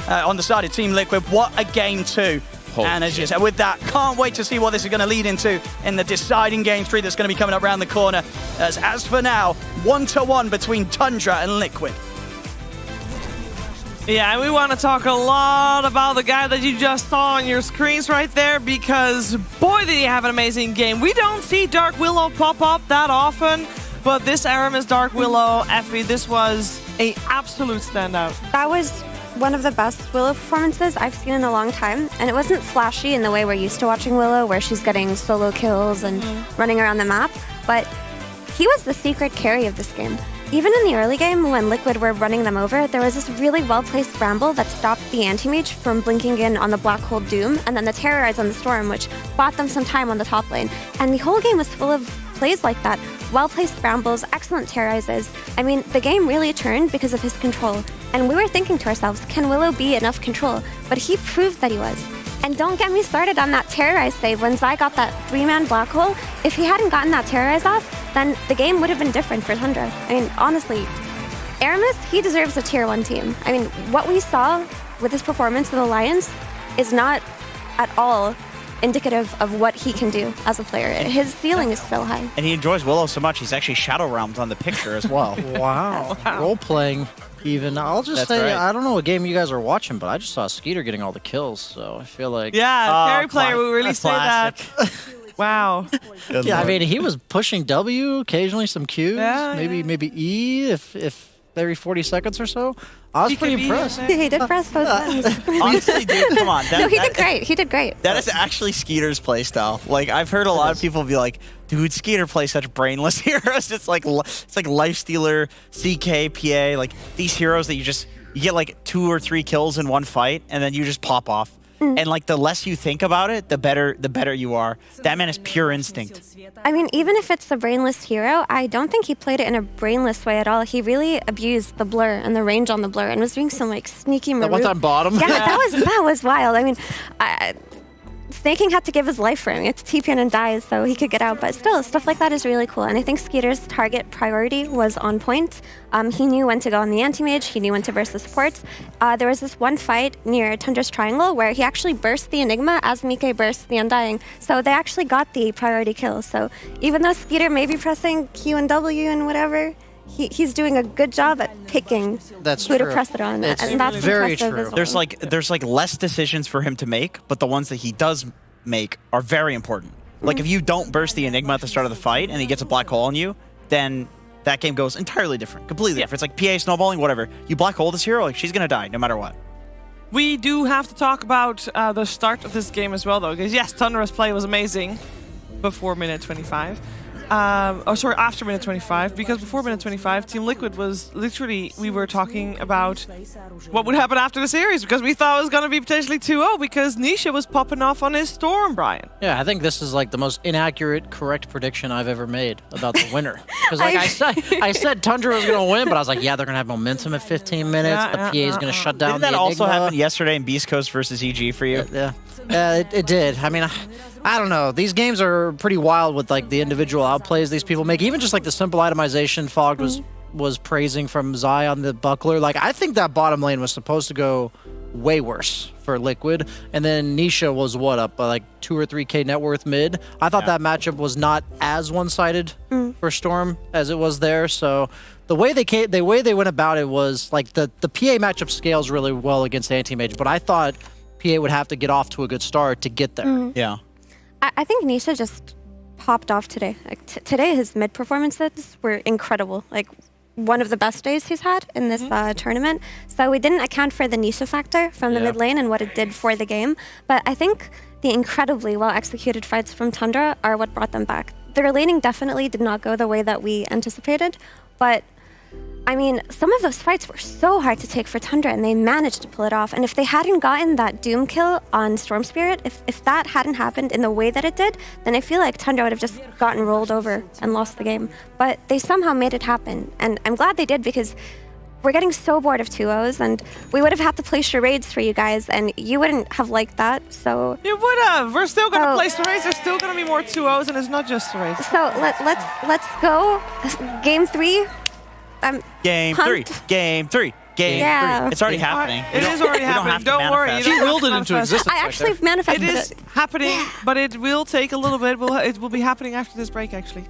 on the side of Team Liquid. What a game 2. And as you said, with that, can't wait to see what this is going to lead into in the deciding game 3 that's going to be coming up around the corner. As for now, 1-1 between Tundra and Liquid. Yeah, and we want to talk a lot about the guy that you just saw on your screens right there, because boy, did he have an amazing game. We don't see Dark Willow pop up that often, but this Aramis Dark Willow, Effie, this was a absolute standout. That was one of the best Willow performances I've seen in a long time, and it wasn't flashy in the way we're used to watching Willow, where she's getting solo kills and running around the map, but he was the secret carry of this game. Even in the early game, when Liquid were running them over, there was this really well-placed Bramble that stopped the anti-mage from blinking in on the Black Hole Doom, and then the Terrorize on the Storm, which bought them some time on the top lane. And the whole game was full of plays like that. Well-placed Brambles, excellent Terrorizes. I mean, the game really turned because of his control. And we were thinking to ourselves, can Willow be enough control? But he proved that he was. And don't get me started on that Terrorize save when Zai got that 3-man Black Hole. If he hadn't gotten that Terrorize off, then the game would have been different for Tundra. I mean, honestly, Aramis, he deserves a tier 1 team. I mean, what we saw with his performance with Alliance is not at all indicative of what he can do as a player. His ceiling is so high. And he enjoys Willow so much, he's actually Shadow Realms on the picture as well. Wow. Role-playing even. I'll just say, right. I don't know what game you guys are watching, but I just saw Skeeter getting all the kills, so I feel like... Yeah, carry player will really say that. Wow. Yeah, I mean, he was pushing W, occasionally some Qs, maybe E if every 40 seconds or so. I was pretty impressed. He did press both buttons. Honestly, dude, come on. No, he did great. He did great. That is actually Skeeter's playstyle. Like, I've heard a lot of people be like, dude, Skeeter plays such brainless heroes. It's like Lifestealer, CK, PA, like these heroes that you get like 2 or 3 kills in one fight, and then you just pop off. And like the less you think about it, the better you are. That man is pure instinct. I mean, even if it's a brainless hero, I don't think he played it in a brainless way at all. He really abused the blur and the range on the blur and was doing some like sneaky maroon. That one time bottom. Yeah, that was wild. I mean, Snaking had to give his life for him. He had to TP in and die so he could get out. But still, stuff like that is really cool. And I think Skeeter's target priority was on point. He knew when to go on the anti-mage. He knew when to burst the supports. There was this one fight near Tundra's Triangle where he actually burst the Enigma as Mike burst the Undying. So they actually got the priority kill. So even though Skeeter may be pressing Q and W and whatever, he's doing a good job at picking who to press it on. It's and that's very impressive true. as well. There's like less decisions for him to make, but the ones that he does make are very important. Like if you don't burst the Enigma at the start of the fight and he gets a black hole on you, then that game goes entirely different, completely different. It's like PA snowballing, whatever. You black hole this hero, like she's gonna die no matter what. We do have to talk about the start of this game as well, though, because yes, Tundra's play was amazing before minute 25. After minute 25, because before minute 25, Team Liquid was literally, we were talking about what would happen after the series, because we thought it was going to be potentially 2-0, because Nisha was popping off on his Storm, Brian. Yeah, I think this is like the most inaccurate, correct prediction I've ever made about the winner. Because like I said Tundra was going to win, but I was like, yeah, they're going to have momentum at 15 minutes. The PA is going to shut down the Didn't that also Enigma. happen yesterday in Beast Coast versus EG for you? Yeah, it did. I mean, I don't know. These games are pretty wild with like the individual outplays these people make. Even just like the simple itemization Fogged was praising from Zai on the buckler. Like I think that bottom lane was supposed to go way worse for Liquid. And then Nisha was up by like 2 or 3K net worth mid. I thought that matchup was not as one-sided for Storm as it was there. So the way they went about it was like the PA matchup scales really well against anti-mage, but I thought PA would have to get off to a good start to get there. Yeah. I think Nisha just popped off today. Like today, his mid performances were incredible. Like one of the best days he's had in this tournament. So we didn't account for the Nisha factor from the mid lane and what it did for the game. But I think the incredibly well executed fights from Tundra are what brought them back. Their laning definitely did not go the way that we anticipated, but I mean, some of those fights were so hard to take for Tundra, and they managed to pull it off. And if they hadn't gotten that Doom kill on Storm Spirit, if that hadn't happened in the way that it did, then I feel like Tundra would have just gotten rolled over and lost the game. But they somehow made it happen, and I'm glad they did, because we're getting so bored of 2-0s, and we would have had to play charades for you guys, and you wouldn't have liked that, so... You would have! We're still going to play charades, there's still going to be more 2-0s, and it's not just charades. So let's go. Game 3. Game three. Yeah. It's already happening. It is already happening. Don't worry. She willed it into existence. I actually manifested it. It is happening, but it will take a little bit. It will be happening after this break, actually.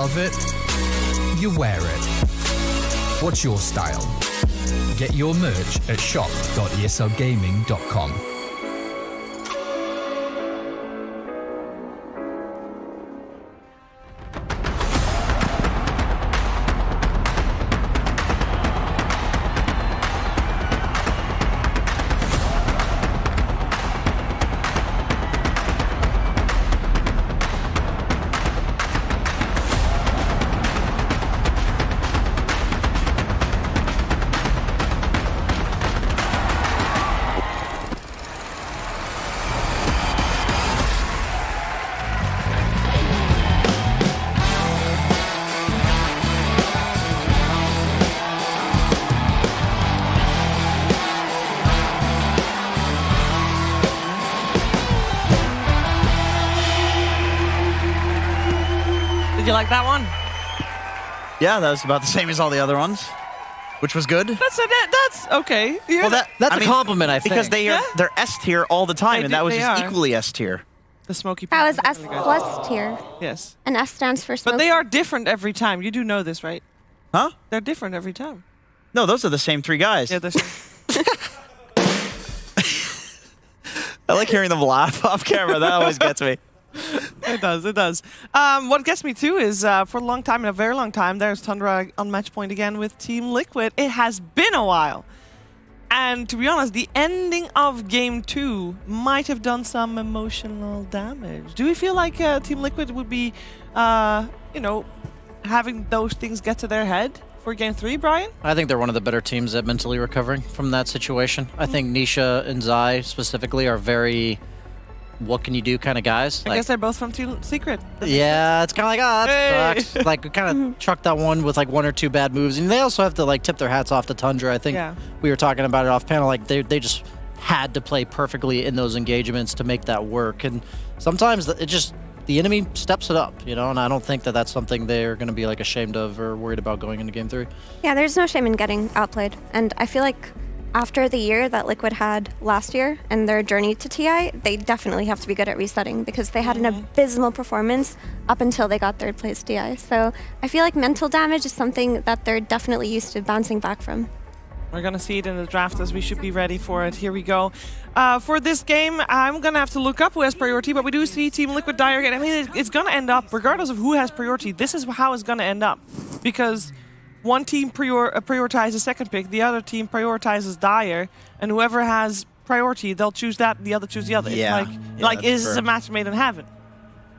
love it, you wear it. What's your style? Get your merch at shop.eslgaming.com. Did you like that one? Yeah, that was about the same as all the other ones, which was good. That's okay. Yeah. Well, that's a compliment, I think. Because they're S tier all the time, and that was just are. equally S tier. The smoky. That was S plus tier. Yes. And S stands for smoky. But they are different every time. You do know this, right? Huh? They're different every time. No, those are the same three guys. Yeah, they're same. I like hearing them laugh off camera. That always gets me. It does, it does. What gets me too is for a long time, in a very long time, there's Tundra on match point again with Team Liquid. It has been a while. And to be honest, the ending of Game 2 might have done some emotional damage. Do we feel like Team Liquid would be, you know, having those things get to their head for Game 3, Brian? I think they're one of the better teams at mentally recovering from that situation. I think Nisha and Zai specifically are very... what can you do kind of guys. I guess they're both from Team Secret. Yeah, it's kind of like, that Hey. sucks. Like, we kind of trucked that one with like one or two bad moves. And they also have to like tip their hats off to Tundra. I think we were talking about it off panel. Like, they just had to play perfectly in those engagements to make that work. And sometimes it just, the enemy steps it up, you know? And I don't think that that's something they're going to be like ashamed of or worried about going into Game 3. Yeah, there's no shame in getting outplayed. And I feel like after the year that Liquid had last year and their journey to TI, they definitely have to be good at resetting because they had an abysmal performance up until they got third place TI. So I feel like mental damage is something that they're definitely used to bouncing back from. We're going to see it in the draft as we should be ready for it. Here we go. For this game, I'm going to have to look up who has priority, but we do see Team Liquid Dire again. I mean, it's going to end up, regardless of who has priority, this is how it's going to end up. Because one team prioritizes second pick, the other team prioritizes Dire, and whoever has priority, they'll choose that, the other choose the other. Yeah. It's like is this a match made in heaven?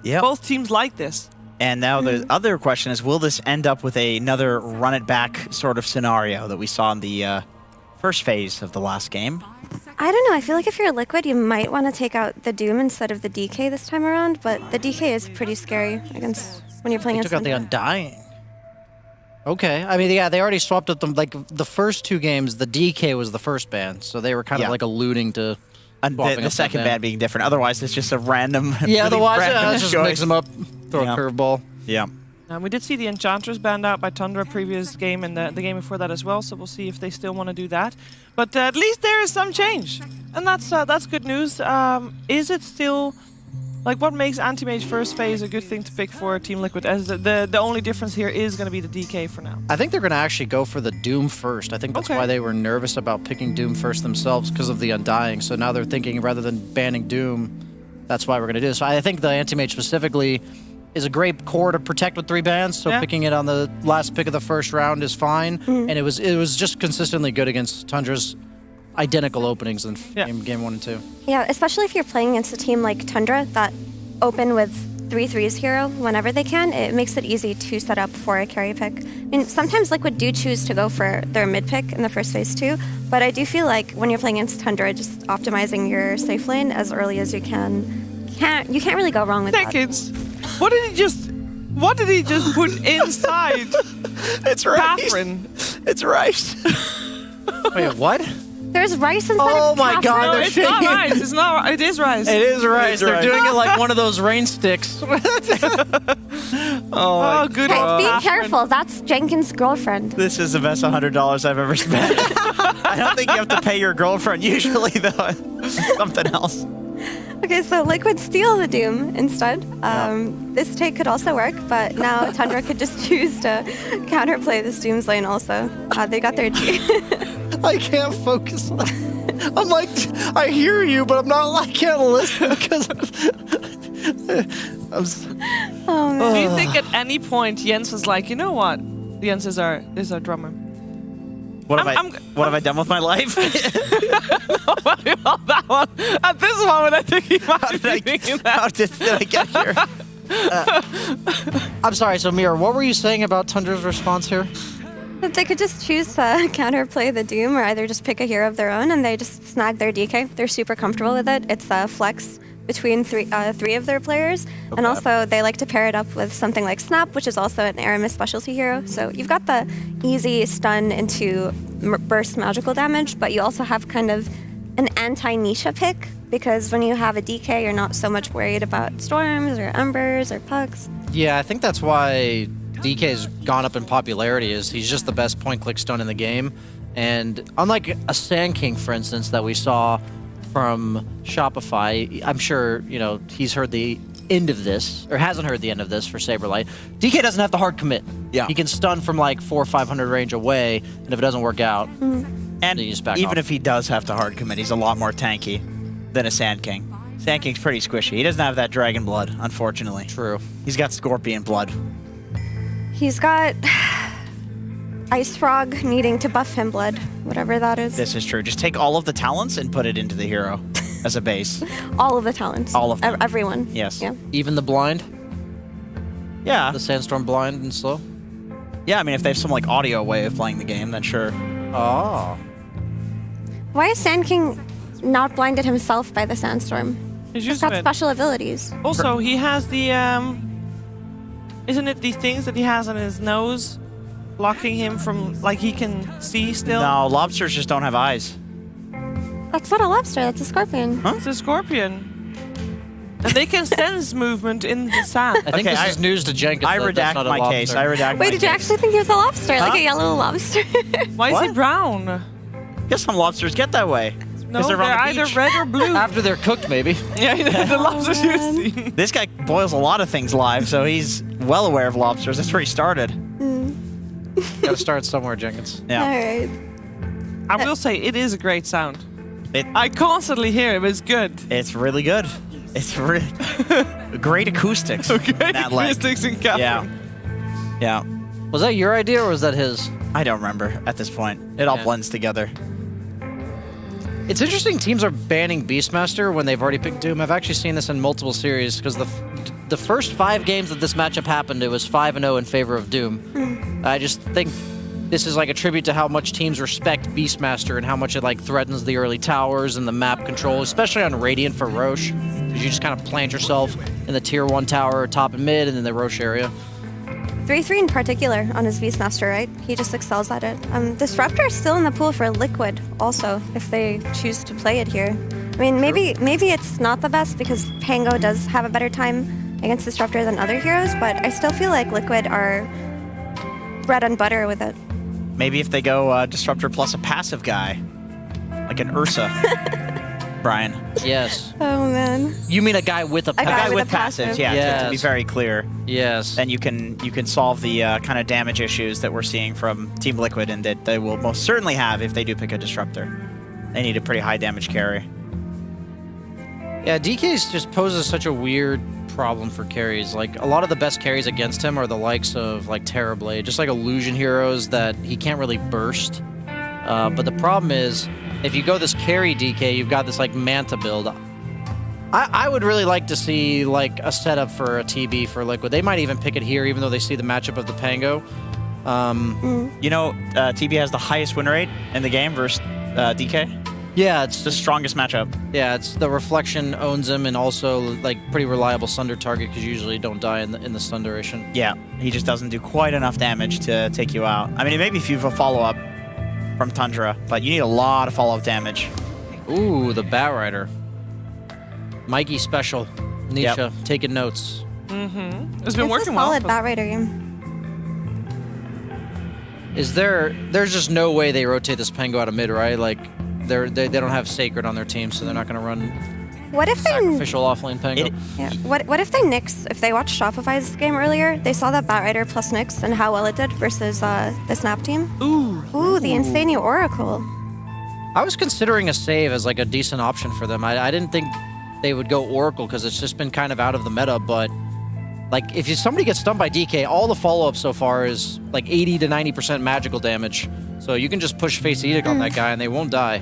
Yeah. Both teams like this. And now the other question is, will this end up with another run-it-back sort of scenario that we saw in the first phase of the last game? I don't know. I feel like if you're Liquid, you might want to take out the Doom instead of the DK this time around, but the DK is pretty scary against when you're playing They against took out the Undying. Okay, I mean, yeah, they already swapped up them. Like the first two games, the DK was the first ban, so they were kind of like alluding to the second ban being different. Otherwise, it's just a random. Yeah, otherwise, random just mix them up, throw a curveball. Yeah. We did see the Enchantress banned out by Tundra previous game and the game before that as well, so we'll see if they still want to do that. But at least there is some change, and that's good news. Is it still... like, what makes Anti-Mage first phase a good thing to pick for Team Liquid? As the only difference here is going to be the DK for now. I think they're going to actually go for the Doom first. I think that's why they were nervous about picking Doom first themselves, because of the Undying. So now they're thinking, rather than banning Doom, that's why we're going to do this. So I think the Anti-Mage specifically is a great core to protect with 3 bans, so picking it on the last pick of the first round is fine. And it was just consistently good against Tundra's identical openings in game 1 and 2. Yeah, especially if you're playing against a team like Tundra that open with 3/3's hero whenever they can, it makes it easy to set up for a carry pick. I mean, sometimes Liquid do choose to go for their mid pick in the first phase too, but I do feel like when you're playing against Tundra, just optimizing your safe lane as early as you can, you can't really go wrong with that. Kids, what did he just put inside? It's rice. Catherine. It's rice. Wait, what? There's rice inside. Oh my of God! No, they're it's not rice. It's not. It is rice. It is rice. They're rice. doing it like one of those rain sticks. Oh, good. Hey, be careful. That's Jenkins' girlfriend. This is the best $100 I've ever spent. I don't think you have to pay your girlfriend usually, though. Something else. Okay, so Liquid steal the Doom instead. This take could also work, but now Tundra could just choose to counterplay this Doom's lane also. They got their I can't focus. I'm like, I hear you, but I can't listen because Oh, man. Do you think at any point Jens was like, you know what? Jens is our drummer. What have I done with my life? That one. At this moment, I think he might be thinking that. How did I get here? I'm sorry, so Mira, what were you saying about Tundra's response here? That they could just choose to counterplay the Doom or either just pick a hero of their own and they just snag their DK. They're super comfortable with it. It's a flex between three of their players. Okay. And also they like to pair it up with something like Snap, which is also an Aramis specialty hero. So you've got the easy stun into burst magical damage, but you also have kind of an anti-Nisha pick because when you have a DK, you're not so much worried about storms or embers or pucks. Yeah, I think that's why DK's gone up in popularity, is he's just the best point-click stun in the game. And unlike a Sand King, for instance, that we saw from Shopify, I'm sure, he's heard the end of this, or hasn't heard the end of this for Saberlight. DK doesn't have to hard commit. Yeah. He can stun from like 400 or 500 range away, and if it doesn't work out, and even if he does have to hard commit, he's a lot more tanky than a Sand King. Sand King's pretty squishy. He doesn't have that dragon blood, unfortunately. True. He's got scorpion blood. He's got Ice Frog needing to buff him blood, whatever that is. This is true. Just take all of the talents and put it into the hero as a base. All of the talents. All of them. Everyone. Yes. Yeah. Even the blind? Yeah. The Sandstorm blind and slow? Yeah, I mean, if they have some audio way of playing the game, then sure. Oh. Why is Sand King not blinded himself by the Sandstorm? He's got special abilities. Also, he has the isn't it the things that he has on his nose blocking him from, he can see still? No, lobsters just don't have eyes. That's not a lobster, that's a scorpion. Huh? It's a scorpion. And they can sense movement in the sand. I think this is news to Jenkins. I redact my case. Wait, did you actually think he was a lobster? Like a yellow lobster? Why is he brown? Guess some lobsters get that way. No, they're either red or blue. After they're cooked, maybe. Yeah, the lobsters you've seen. This guy boils a lot of things live, so he's well aware of lobsters. That's where he started. Gotta start somewhere, Jenkins. Yeah. All right. I will say, it is a great sound. I constantly hear it, but it's good. It's really good. It's really great acoustics. Great acoustics in Captain. Yeah. Yeah. Was that your idea or was that his? I don't remember at this point. It all blends together. It's interesting teams are banning Beastmaster when they've already picked Doom. I've actually seen this in multiple series because the first 5 games that this matchup happened, it was 5-0 in favor of Doom. I just think this is a tribute to how much teams respect Beastmaster and how much it threatens the early towers and the map control, especially on Radiant for Roche, because you just kind of plant yourself in the tier 1 tower, top and mid, and then the Roche area. 3-3 in particular on his Beastmaster, right? He just excels at it. Disruptor is still in the pool for Liquid also, if they choose to play it here. I mean, maybe it's not the best because Pango does have a better time against Disruptor than other heroes, but I still feel like Liquid are bread and butter with it. Maybe if they go Disruptor plus a passive guy, like an Ursa. Brian. Yes. Oh, man. You mean a guy with a passive? A guy with passive, yeah, yes. to be very clear. Yes. Then you can solve the kind of damage issues that we're seeing from Team Liquid and that they will most certainly have if they do pick a Disruptor. They need a pretty high damage carry. Yeah, DK just poses such a weird problem for carries. A lot of the best carries against him are the likes of Terrorblade, just illusion heroes that he can't really burst. But the problem is, if you go this carry DK, you've got this Manta build. I would really like to see a setup for a TB for Liquid. They might even pick it here, even though they see the matchup of the Pango. TB has the highest win rate in the game versus DK. Yeah, it's the strongest matchup. Yeah, it's the Reflection owns him, and also pretty reliable Sunder target because you usually don't die in the stun duration. Yeah, he just doesn't do quite enough damage to take you out. I mean, maybe if you have a follow-up from Tundra, but you need a lot of follow-up damage. Ooh, the Batrider. Mikey special. Nisha, taking notes. Mm-hmm. It's been working well. It's a solid Batrider game. There's just no way they rotate this Pango out of mid, right? They don't have Sacred on their team, so they're not going to run What if they Sacrificial offlane Pango. Yeah. What if they Nyx? If they watched Shopify's game earlier, they saw that Batrider plus Nyx and how well it did versus the Snap team. Ooh, the Insane Oracle. I was considering a save as like a decent option for them. I didn't think they would go Oracle because it's just been kind of out of the meta, but like if somebody gets stunned by DK, all the follow-up so far is like 80 to 90% magical damage. So you can just push Fate's Edict on that guy and they won't die.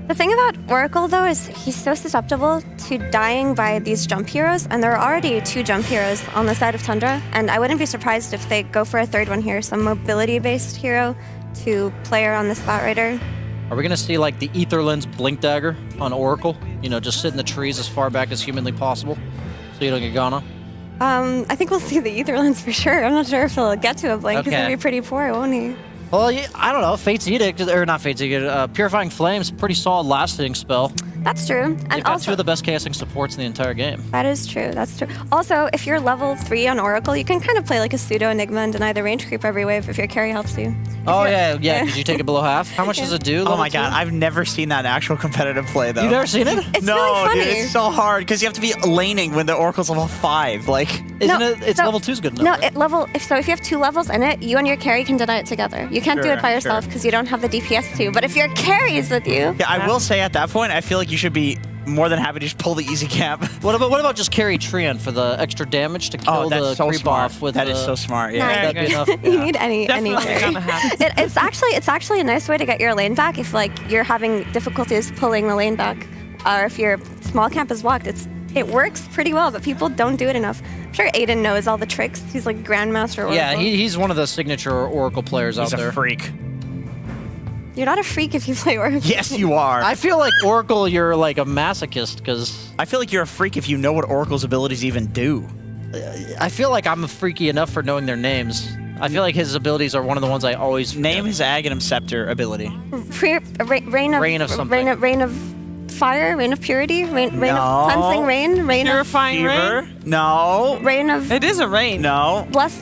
The thing about Oracle, though, is he's so susceptible to dying by these jump heroes, and there are already 2 jump heroes on the side of Tundra, and I wouldn't be surprised if they go for a third one here, some mobility-based hero to play around this Batrider. Are we going to see like the Ether Lens Blink Dagger on Oracle? You know, just sit in the trees as far back as humanly possible so you don't get gone. I think we'll see the Ether Lens for sure. I'm not sure if he'll get to a blink. He's going to be pretty poor, won't he? Well, yeah, I don't know. Fate's Edict, or not Fate's Edict, Purifying Flames, pretty solid last-hitting spell. That's true. They've And got also, 2 of the best KSing supports in the entire game. that is true. That's true. Also, if you're level 3 on Oracle, you can kind of play like a pseudo Enigma and deny the range creep every wave if your carry helps you. Oh, yeah, because you take it below half. How much does it do? Oh my god, level 2? I've never seen that in actual competitive play, though. You've never seen it? It's no, really funny. dude, it's so hard because you have to be laning when the Oracle's level 5. Like, Isn't it? It's level 2's good enough. No, right? if you have 2 levels in it, you and your carry can deny it together. You can't do Sure, it by yourself because you don't have the DPS too. But if your carry is with you, yeah, I will say at that point, I feel like you should be more than happy to just pull the easy camp. What about just carry Treant for the extra damage to kill that's the so creep smart. off with That is so smart. Yeah, Nice. That'd be enough. you need any Definitely carry. gonna happen. It's actually a nice way to get your lane back if like you're having difficulties pulling the lane back, or if your small camp is walked. It works pretty well, but people don't do it enough. I'm sure Aiden knows all the tricks. He's like Grandmaster Oracle. Yeah, he's one of the signature Oracle players out He's there. a freak. You're not a freak if you play Oracle. Yes, you are. I feel like Oracle, you're like a masochist because I feel like you're a freak if you know what Oracle's abilities even do. I feel like I'm freaky enough for knowing their names. I feel like his abilities are one of the ones I always Name his Aghanim Scepter ability. Rain of something. Rain of fire, rain of purity, rain of cleansing rain, rain Purifying Fever? rain? No. Rain of It is a rain. No. blessed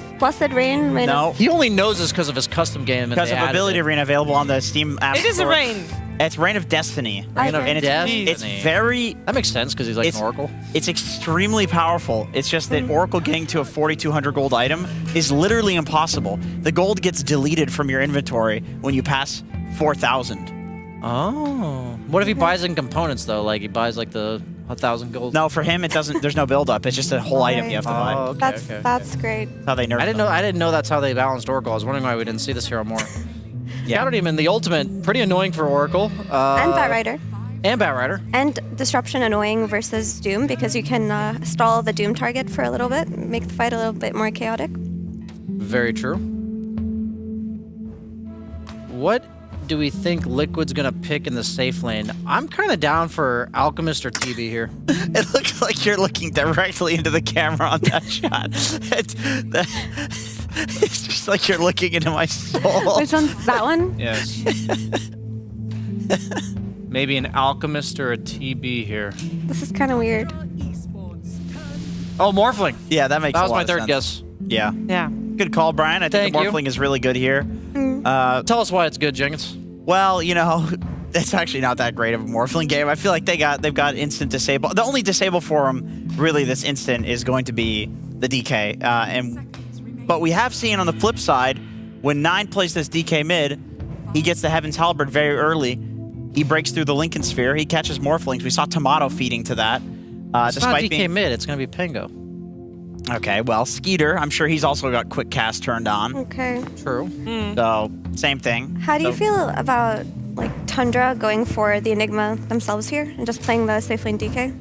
rain, rain No. of He only knows this because of his custom game. And Because they of added ability it. rain available on the Steam app It is a store. rain. It's Rain of Destiny. Rain of And Destiny. it's very... That makes sense because he's like an Oracle. It's extremely powerful. It's just that Oracle getting to a 4,200 gold item is literally impossible. The gold gets deleted from your inventory when you pass 4,000. Oh. What if he buys in components though? Like he buys like the 1,000 gold? No, for him it doesn't. There's no build up. It's just a whole item you have to buy. Oh, okay, that's great. That's how they nerf them. I didn't know that's how they balanced Oracle. I was wondering why we didn't see this hero more. Yeah. Countered him in the ultimate. Pretty annoying for Oracle. And Batrider. And Batrider. And Disruption annoying versus Doom because you can stall the Doom target for a little bit, make the fight a little bit more chaotic. Very true. What do we think Liquid's gonna pick in the safe lane? I'm kind of down for Alchemist or TB here. It looks like you're looking directly into the camera on that shot. It's just like you're looking into my soul. Which one's that one? Yes. Maybe an Alchemist or a TB here. This is kind of weird. Oh, Morphling. Yeah, that makes That was a lot my of third sense. guess. Yeah. Yeah. Good call, Brian. I think Thank the you. Morphling is really good here. Tell us why it's good, Jenkins. Well, you know, it's actually not that great of a Morphling game. I feel like they've got instant disable. The only disable for them, really, this instant is going to be the DK. But we have seen on the flip side, when 9 plays this DK mid, he gets the Heaven's Halberd very early. He breaks through the Lincoln Sphere. He catches Morphlings. We saw Tomato feeding to that. It's not DK mid. It's going to be Pango. Okay, well, Skeeter, I'm sure he's also got quick cast turned on. Okay. True. So, same thing. How do you feel about like Tundra going for the Enigma themselves here and just playing the safe lane DK?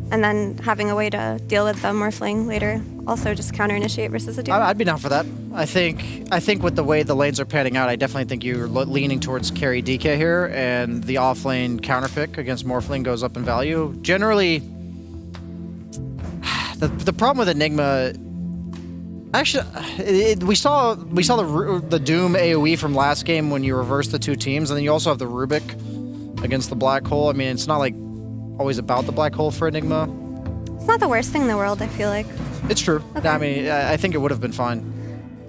And then having a way to deal with the Morphling later. Also just counter-initiate versus a Doom. I'd be down for that. I think with the way the lanes are panning out, I definitely think you're leaning towards carry DK here, and the off-lane counter pick against Morphling goes up in value. Generally, the problem with Enigma... Actually, we saw the Doom AoE from last game when you reverse the 2 teams, and then you also have the Rubik against the Black Hole. I mean, it's not like always about the Black Hole for Enigma. It's not the worst thing in the world, I feel like. It's true. Okay. I mean, I think it would have been fine.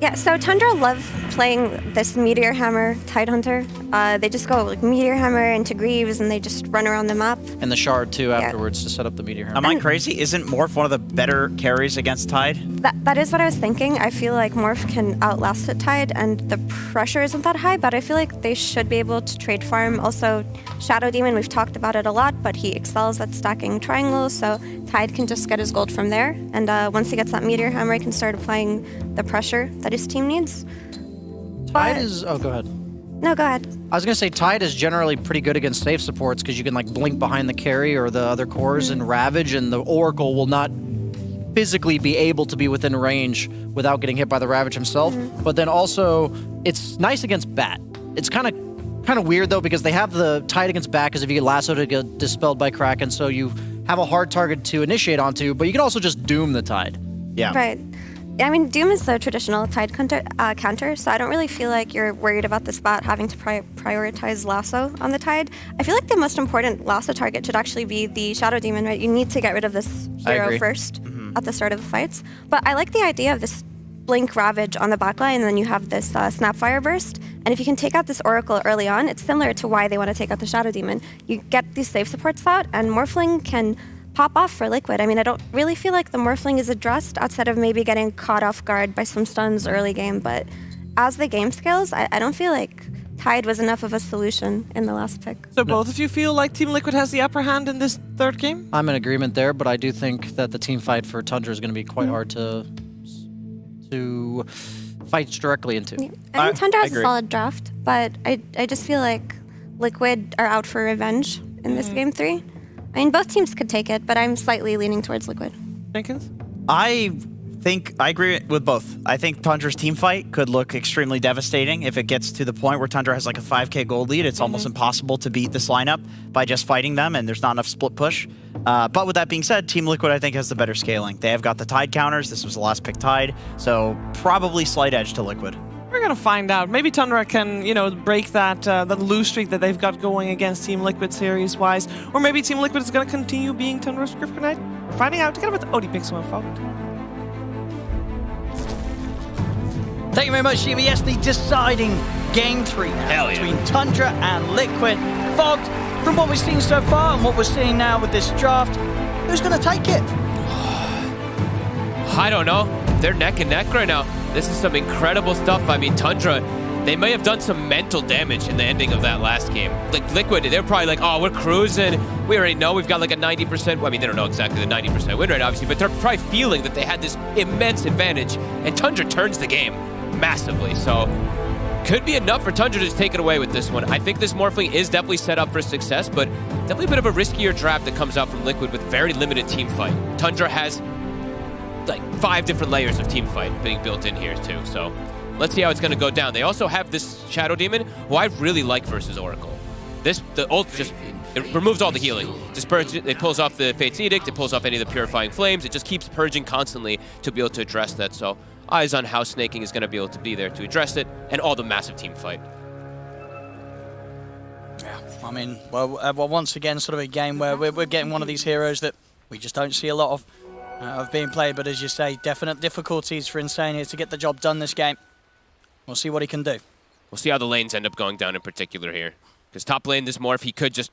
Yeah, so Tundra love playing this Meteor Hammer Tidehunter they just go like Meteor Hammer into Greaves and they just run around the map. And the Shard too afterwards to set up the Meteor Hammer. Am I crazy? Isn't Morph one of the better carries against Tide? That is what I was thinking. I feel like Morph can outlast it Tide and the pressure isn't that high, but I feel like they should be able to trade farm. Also, Shadow Demon, we've talked about it a lot, but he excels at stacking triangles, so Tide can just get his gold from there. And once he gets that Meteor Hammer, he can start applying the pressure that his team needs. Tide is... Oh, go ahead. No, go ahead. I was going to say Tide is generally pretty good against safe supports because you can like blink behind the carry or the other cores and Ravage, and the Oracle will not physically be able to be within range without getting hit by the Ravage himself. But then also, it's nice against Bat. It's kind of weird though because they have the Tide against Bat because if you get lassoed, it get dispelled by Kraken, so you have a hard target to initiate onto, but you can also just Doom the Tide. Yeah. Right. I mean, Doom is the traditional Tide counter, so I don't really feel like you're worried about the spot having to prioritize Lasso on the Tide. I feel like the most important Lasso target should actually be the Shadow Demon, right? You need to get rid of this hero first at the start of the fights. But I like the idea of this Blink Ravage on the backline, and then you have this Snapfire Burst. And if you can take out this Oracle early on, it's similar to why they want to take out the Shadow Demon. You get these safe supports out, and Morphling can pop off for Liquid. I mean, I don't really feel like the Morphling is addressed outside of maybe getting caught off guard by some stuns early game, but as the game scales, I don't feel like Tide was enough of a solution in the last pick. So both of you feel like Team Liquid has the upper hand in this third game? I'm in agreement there, but I do think that the team fight for Tundra is going to be quite hard to fight directly into. Yeah. I mean, Tundra has a solid draft, but I just feel like Liquid are out for revenge in this game 3. I mean, both teams could take it, but I'm slightly leaning towards Liquid. Jenkins? I agree with both. I think Tundra's team fight could look extremely devastating if it gets to the point where Tundra has like a 5k gold lead. It's almost impossible to beat this lineup by just fighting them, and there's not enough split push. But with that being said, Team Liquid, I think, has the better scaling. They have got the Tide counters. This was the last pick Tide, so probably slight edge to Liquid. We're gonna find out. Maybe Tundra can, break that lose streak that they've got going against Team Liquid series-wise, or maybe Team Liquid is gonna continue being Tundra's Kryptonite. We're finding out together with OD Pixel and Fogged. Thank you very much, Shiva. Yes, the deciding game 3 now between Tundra and Liquid. Fogged, from what we've seen so far and what we're seeing now with this draft, who's gonna take it? I don't know. They're neck and neck right now. This is some incredible stuff. I mean, Tundra, they may have done some mental damage in the ending of that last game. Like Liquid, they're probably like, oh, we're cruising. We already know we've got like a 90%. I mean, they don't know exactly the 90% win rate, obviously, but they're probably feeling that they had this immense advantage, and Tundra turns the game massively. So could be enough for Tundra to just take it away with this one. I think this Morphling is definitely set up for success, but definitely a bit of a riskier draft that comes out from Liquid with very limited team fight. Tundra has like 5 different layers of team fight being built in here too, so let's see how it's going to go down. They also have this Shadow Demon, who I really like versus Oracle. The ult just it removes all the healing. It pulls off the Fate's Edict, it pulls off any of the Purifying Flames, it just keeps purging constantly to be able to address that, so eyes on how Snaking is going to be able to be there to address it, and all the massive team fight. Yeah, I mean, well, once again, sort of a game where we're getting one of these heroes that we just don't see a lot of being played, but as you say, definite difficulties for Insane here to get the job done this game. We'll see what he can do. We'll see how the lanes end up going down in particular here. Because top lane, this Morph, he could just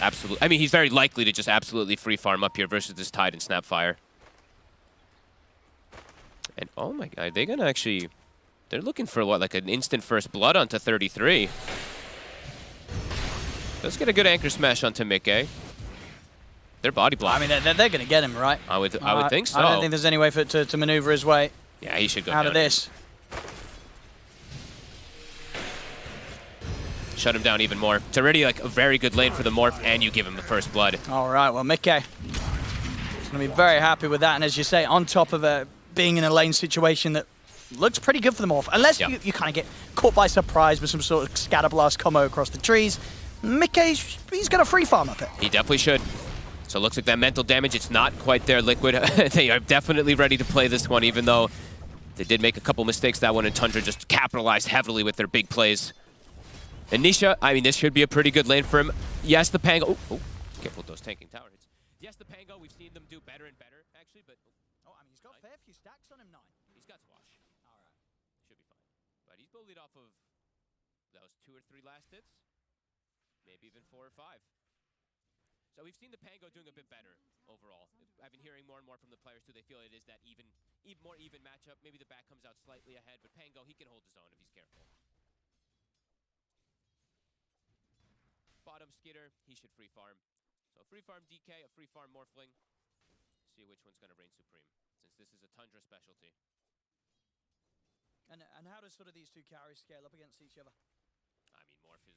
absolutely, I mean, he's very likely to just absolutely free farm up here versus this Tide and Snapfire. And oh my god, they're gonna actually, they're looking for what, like an instant first blood onto 33. Let's get a good anchor smash onto Mickey. They're body block. I mean, they're going to get him, right? I would think so. I don't think there's any way for it to maneuver his way. Yeah, he should go out down of this. Shut him down even more. It's already like a very good lane for the Morph, and you give him the first blood. All right, well, Mickey is going to be very happy with that. And as you say, on top of being in a lane situation that looks pretty good for the Morph, unless you kind of get caught by surprise with some sort of scatterblast combo across the trees, Mickey, he's going to free farm up it. He definitely should. So it looks like that mental damage, it's not quite there, Liquid. They are definitely ready to play this one, even though they did make a couple mistakes that one, and Tundra just capitalized heavily with their big plays. And Nisha, I mean, this should be a pretty good lane for him. Yes, the Pango. Oh, careful with those tanking tower hits. Yes, the Pango, we've seen them do better and better, actually, but... Oh, I mean, he's got a fair few stacks on him, 9. He's got squash. All right. Should be fine. But he's bullied off of those 2 or 3 last hits, maybe even 4 or 5. So we've seen the Pango doing a bit better overall. I've been hearing more and more from the players too. They feel it is that more even matchup. Maybe the back comes out slightly ahead, but Pango, he can hold his own if he's careful. Bottom Skitter, he should free farm. So free farm DK, a free farm Morphling. See which one's going to reign supreme, since this is a Tundra specialty. And how does sort of these two carries scale up against each other? I mean, Morph is,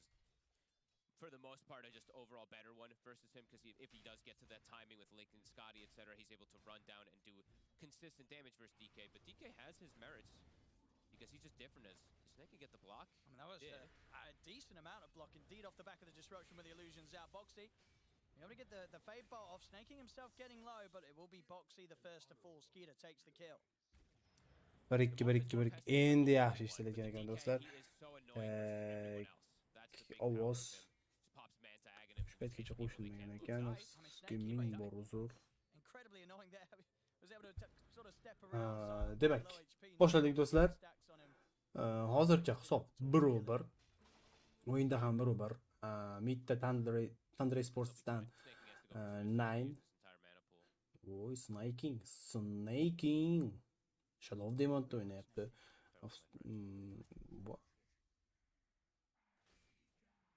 for the most part, just overall better one versus him, because if he does get to that timing with Link and Scotty, etc., he's able to run down and do consistent damage versus DK. But DK has his merits, because he's just different as Snake can get the block. I mean, that was a decent amount of block indeed off the back of the disruption with the illusions out. Boxy, you're able to get the fade bolt off, Snaking himself getting low, but it will be Boxy the first to fall. Skeeter takes the kill. Bir endi yaxshi ishlayotgan ekan do'stlar. Ovoz shu paytgacha qo'shilmagan ekan. Skimming bor uzr. Demak, boshladik do'stlar. Hozircha hisob 1-1. O'yinda ham 1-1. Midda Tundra Esports'dan 9. Voy, snaking. Shadow Demon o'ynayapti.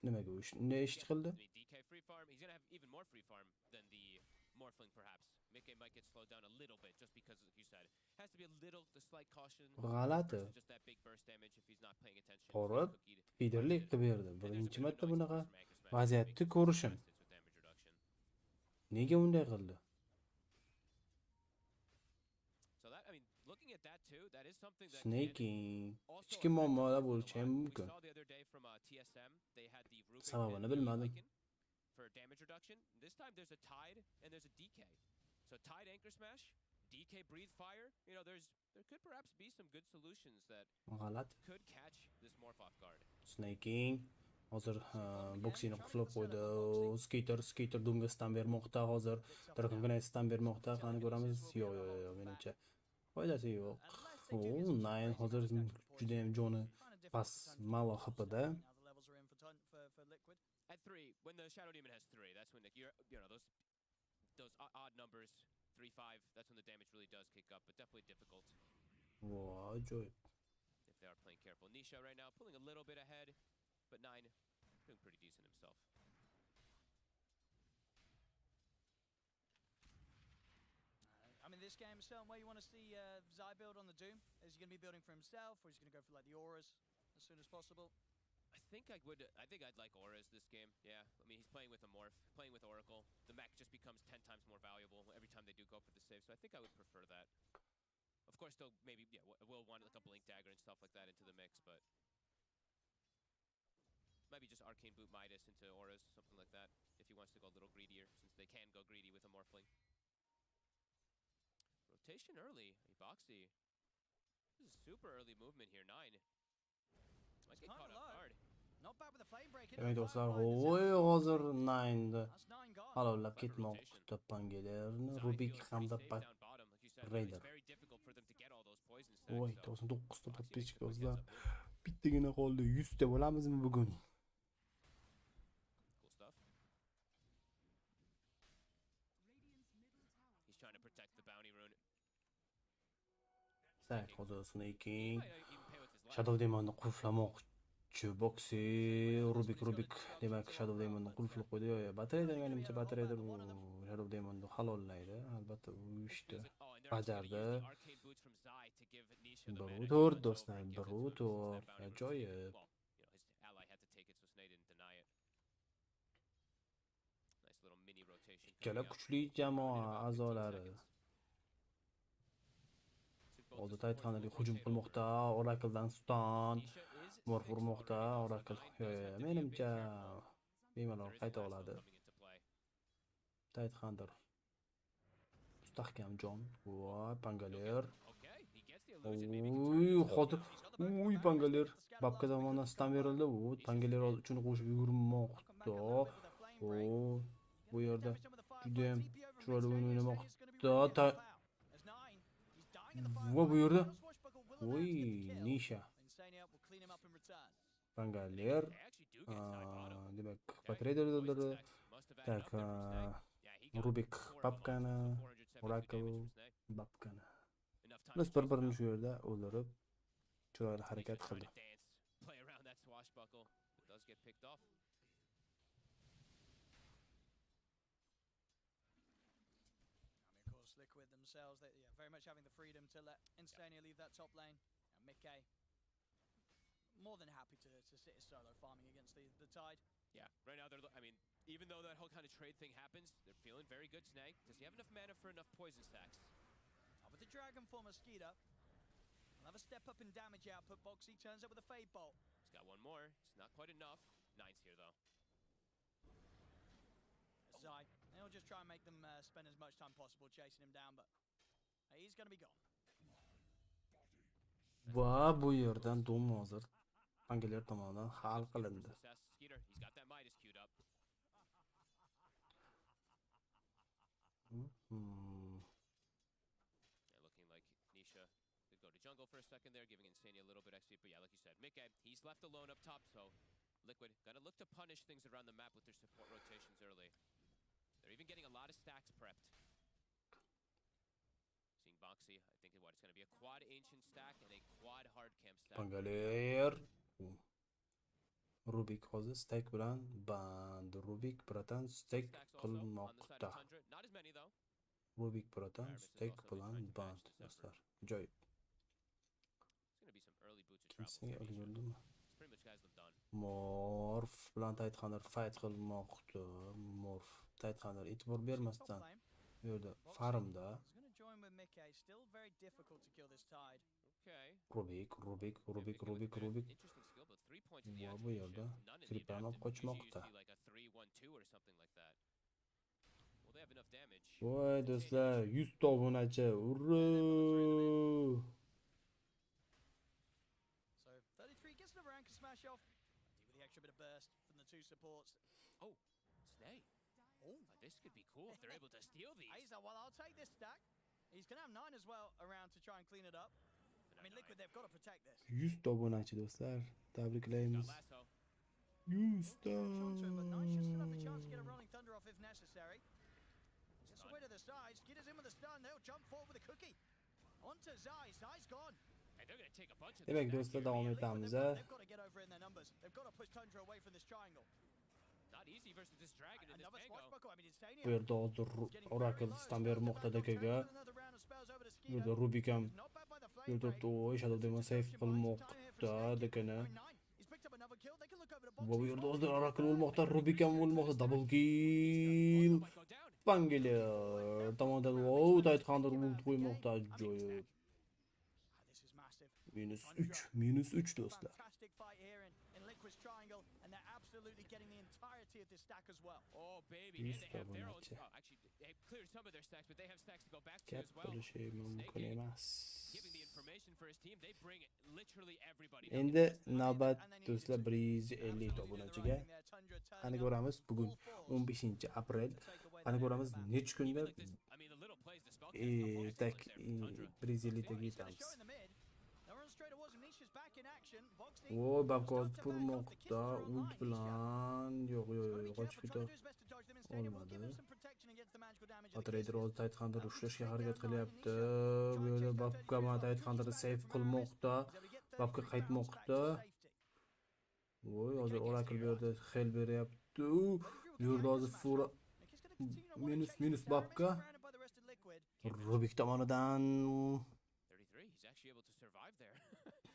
Nimaga u shunday ish qildi? DK free farm, he's going to have even more free farm than the Morphling perhaps. Mickey might get slowed down a little bit just because, like you said, has to be the slight caution. G'alati. Just that big burst damage if he's not paying attention. Qorib, feederlik qilib berdi. Birinchi marta bunaqa vaziyatni ko'rishim. Nega unday qildi? So that, I mean, looking at that too, that is something that Snaking ichki muammolar bo'lishi ham mumkin. Sababini bilmadim. For damage reduction, this time there's a Tide and there's a DK. So Tide Anchor Smash, DK Breathe Fire. You know, there could perhaps be some good solutions that could catch this Morph off guard. Snaking hozir boksini qulab qo'ydi. Skater Doomga stam bermoqda hozir. Dragonga stam bermoqda. Qani ko'ramiz. Yo'q, menimcha foydasi yo'q. O, 9 hozir juda ham joni pas malo hpda. At 3, when the Shadow Demon has 3, that's when those odd numbers, 3-5, that's when the damage really does kick up, but definitely difficult. Wow, joy. If they are playing careful. Nisha right now pulling a little bit ahead, but 9 doing pretty decent himself. I mean, this game is certain way you want to see Zai build on the Doom. Is he going to be building for himself, or is he going to go for like the auras as soon as possible? I think I'd like auras this game. Yeah, I mean, he's playing with a Morph, playing with Oracle. The mech just becomes 10 times more valuable every time they do go for the save. So I think I would prefer that. Of course, they'll maybe we'll want like a Blink Dagger and stuff like that into the mix, but maybe just Arcane Boot Midas into auras, something like that, if he wants to go a little greedier, since they can go greedy with a Morphling. Rotation early, Boxy. This is super early movement here, 9. Might get caught off guard. Not bad with the flame break. Demek do'stlar, hozir 9da halovlab ketmoqda pangalarni Rubik hamda Raider. Voy, 99 ta podpischka do'stlar. Bittagina qoldi. 100 ta bo'lamizmi bugun? Cool stuff. He's trying to protect the bounty rune. Sait hozir Snaking Shadow Demon'ni qulflamoqchi. Boxy Rubik demak Shadow Demon'ni qulflab qo'ydi. Yo, Batrader menimcha Batrader Shadow Demon'ni halollaydi. Albatta u ishni bajardi. 1-4 do'stlar, 1-4. Ajoyib. Ikkala kuchli jamoa a'zolari Oldi Taytxonlarga hujum qilmoqda. Oracle'dan stun Morph urmoqda. Oracle menimcha bemalol qayta oladi. Taytxonlar mustahkam jon. Voy, Pangaler. Uy, hozir Pangaler babka tomonidan stun berildi. U Pangaler uchun qo'shib yurmoqda. O, bu yerda juda ham chiroyli o'yin o'ynamoqda. Va bu yerda Nisha Bangaler. Demak, Patrader o'ldirdi. Tak, Rubik Babkani, Oracle Babkani. Biz bir-birini shu yerda o'ldirib, chiroyli harakat qildi. Play around that swashbuckle. It does get picked off. Of course, Liquid themselves, they very much having the freedom to let Insania leave that top lane. And Mickey, more than happy to sit his solo farming against the Tide. Yeah, right now I mean, even though that whole kind of trade thing happens, they're feeling very good. Snag, does he have enough mana for enough poison stacks? With the Dragon for Mosquito, we'll have a step up in damage output. bo3 turns up with a Fade Bolt. He's got one more. It's not quite enough. 9's here though. Zai, they'll just try and make them spend as much time possible chasing him down, but he's going to be gone. Va bu yerdan Doom hozir Angliya tomonidan hal qilindi. Skeeter, he's got that Midas queued up. Yeah, looking like Nisha could go to jungle for a second there, giving Insania a little bit XP. But yeah, like you said, Mickey, he's left alone up top, so Liquid gotta look to punish things around the map with their support rotations early. They're even getting a lot of stacks prepped. Seeing Boxy, I think it's gonna be a quad ancient stack and a quad hard camp stack. Bangaler. Rubik hozir stack bilan band. Rubik biratan stack qilmoqda. Not as many though. Rubik biratan stack bilan band. Do'stlar, joyib. It's gonna be some early boots of travel. Pretty much guys them done. Morph bilan Titanlar fight qilmoqda. Morph Titanlar e'tibor bermasdan bu yerda farmda. Still very difficult to kill this Tide. Rubik. Interesting skill, but 3 points in the Bu yerda Kripani qochmoqda. Like a 3-1-2 or something like that. Well, they have enough damage. Voy do'stlar, 100 ta obunachi. Urra! So 33 gets another anchor smash off. With the extra bit of burst from the two supports. Oh, Snake. Oh, this could be cool if they're able to steal these. He's like, well, I'll take this stack. He's gonna have 9 as well around to try and clean it up. I mean, Liquid, they've got to protect this. 100 ta obunachi do'stlar. Tabriklaymiz. 100 ta. But 9 should still have the chance to get a rolling thunder off if necessary. Just away to the side. Skitter's in with a stun. They'll jump forward with a cookie. Onto Zai. Zai's gone. Demak do'stlar, davom etamiz. They've got to get over in their numbers. They've got to push Tundra away from this triangle. Not easy versus this dragon in this Mango. I mean, Insania. Bu yerda hozir Oracle stam bermoqda dakaga. Bu yerda Rubik ham bu yerda to'y Shadow Demon save qilmoqda dakani. Bu yerda hozir Oracle o'lmoqda, Rubik ham o'lmoqda. Double kill. Bangaler tomonidan Titanlar ult qo'ymoqda. Ajoyib. -3 do'stlar. Fantastic fight here in Liquid's triangle, and they're absolutely getting the entirety of this stack as well. Oh baby, and they have their own. Oh, actually, they cleared some of their stacks, but they have stacks to go back to as well. Giving the information for his team, they bring literally everybody. Endi navbat do'stlar 150 ta obunachiga. Qani ko'ramiz, bugun 15-aprel. Qani ko'ramiz necha kunda tak 150 taga yetamiz. Voy, babkoz purmoqda ult bilan. Yo'q, qochib keta olmadi. Patrader o'z Titanlar ushlashga harakat qilyapti. Bu yerda babka Titanlarni save qilmoqda. Babka qaytmoqda. Voy, hozir Oracle bu yerda hel beryapti. Bu yerda hozir fura minus babka. Rubik tomonidan he's actually able to survive there.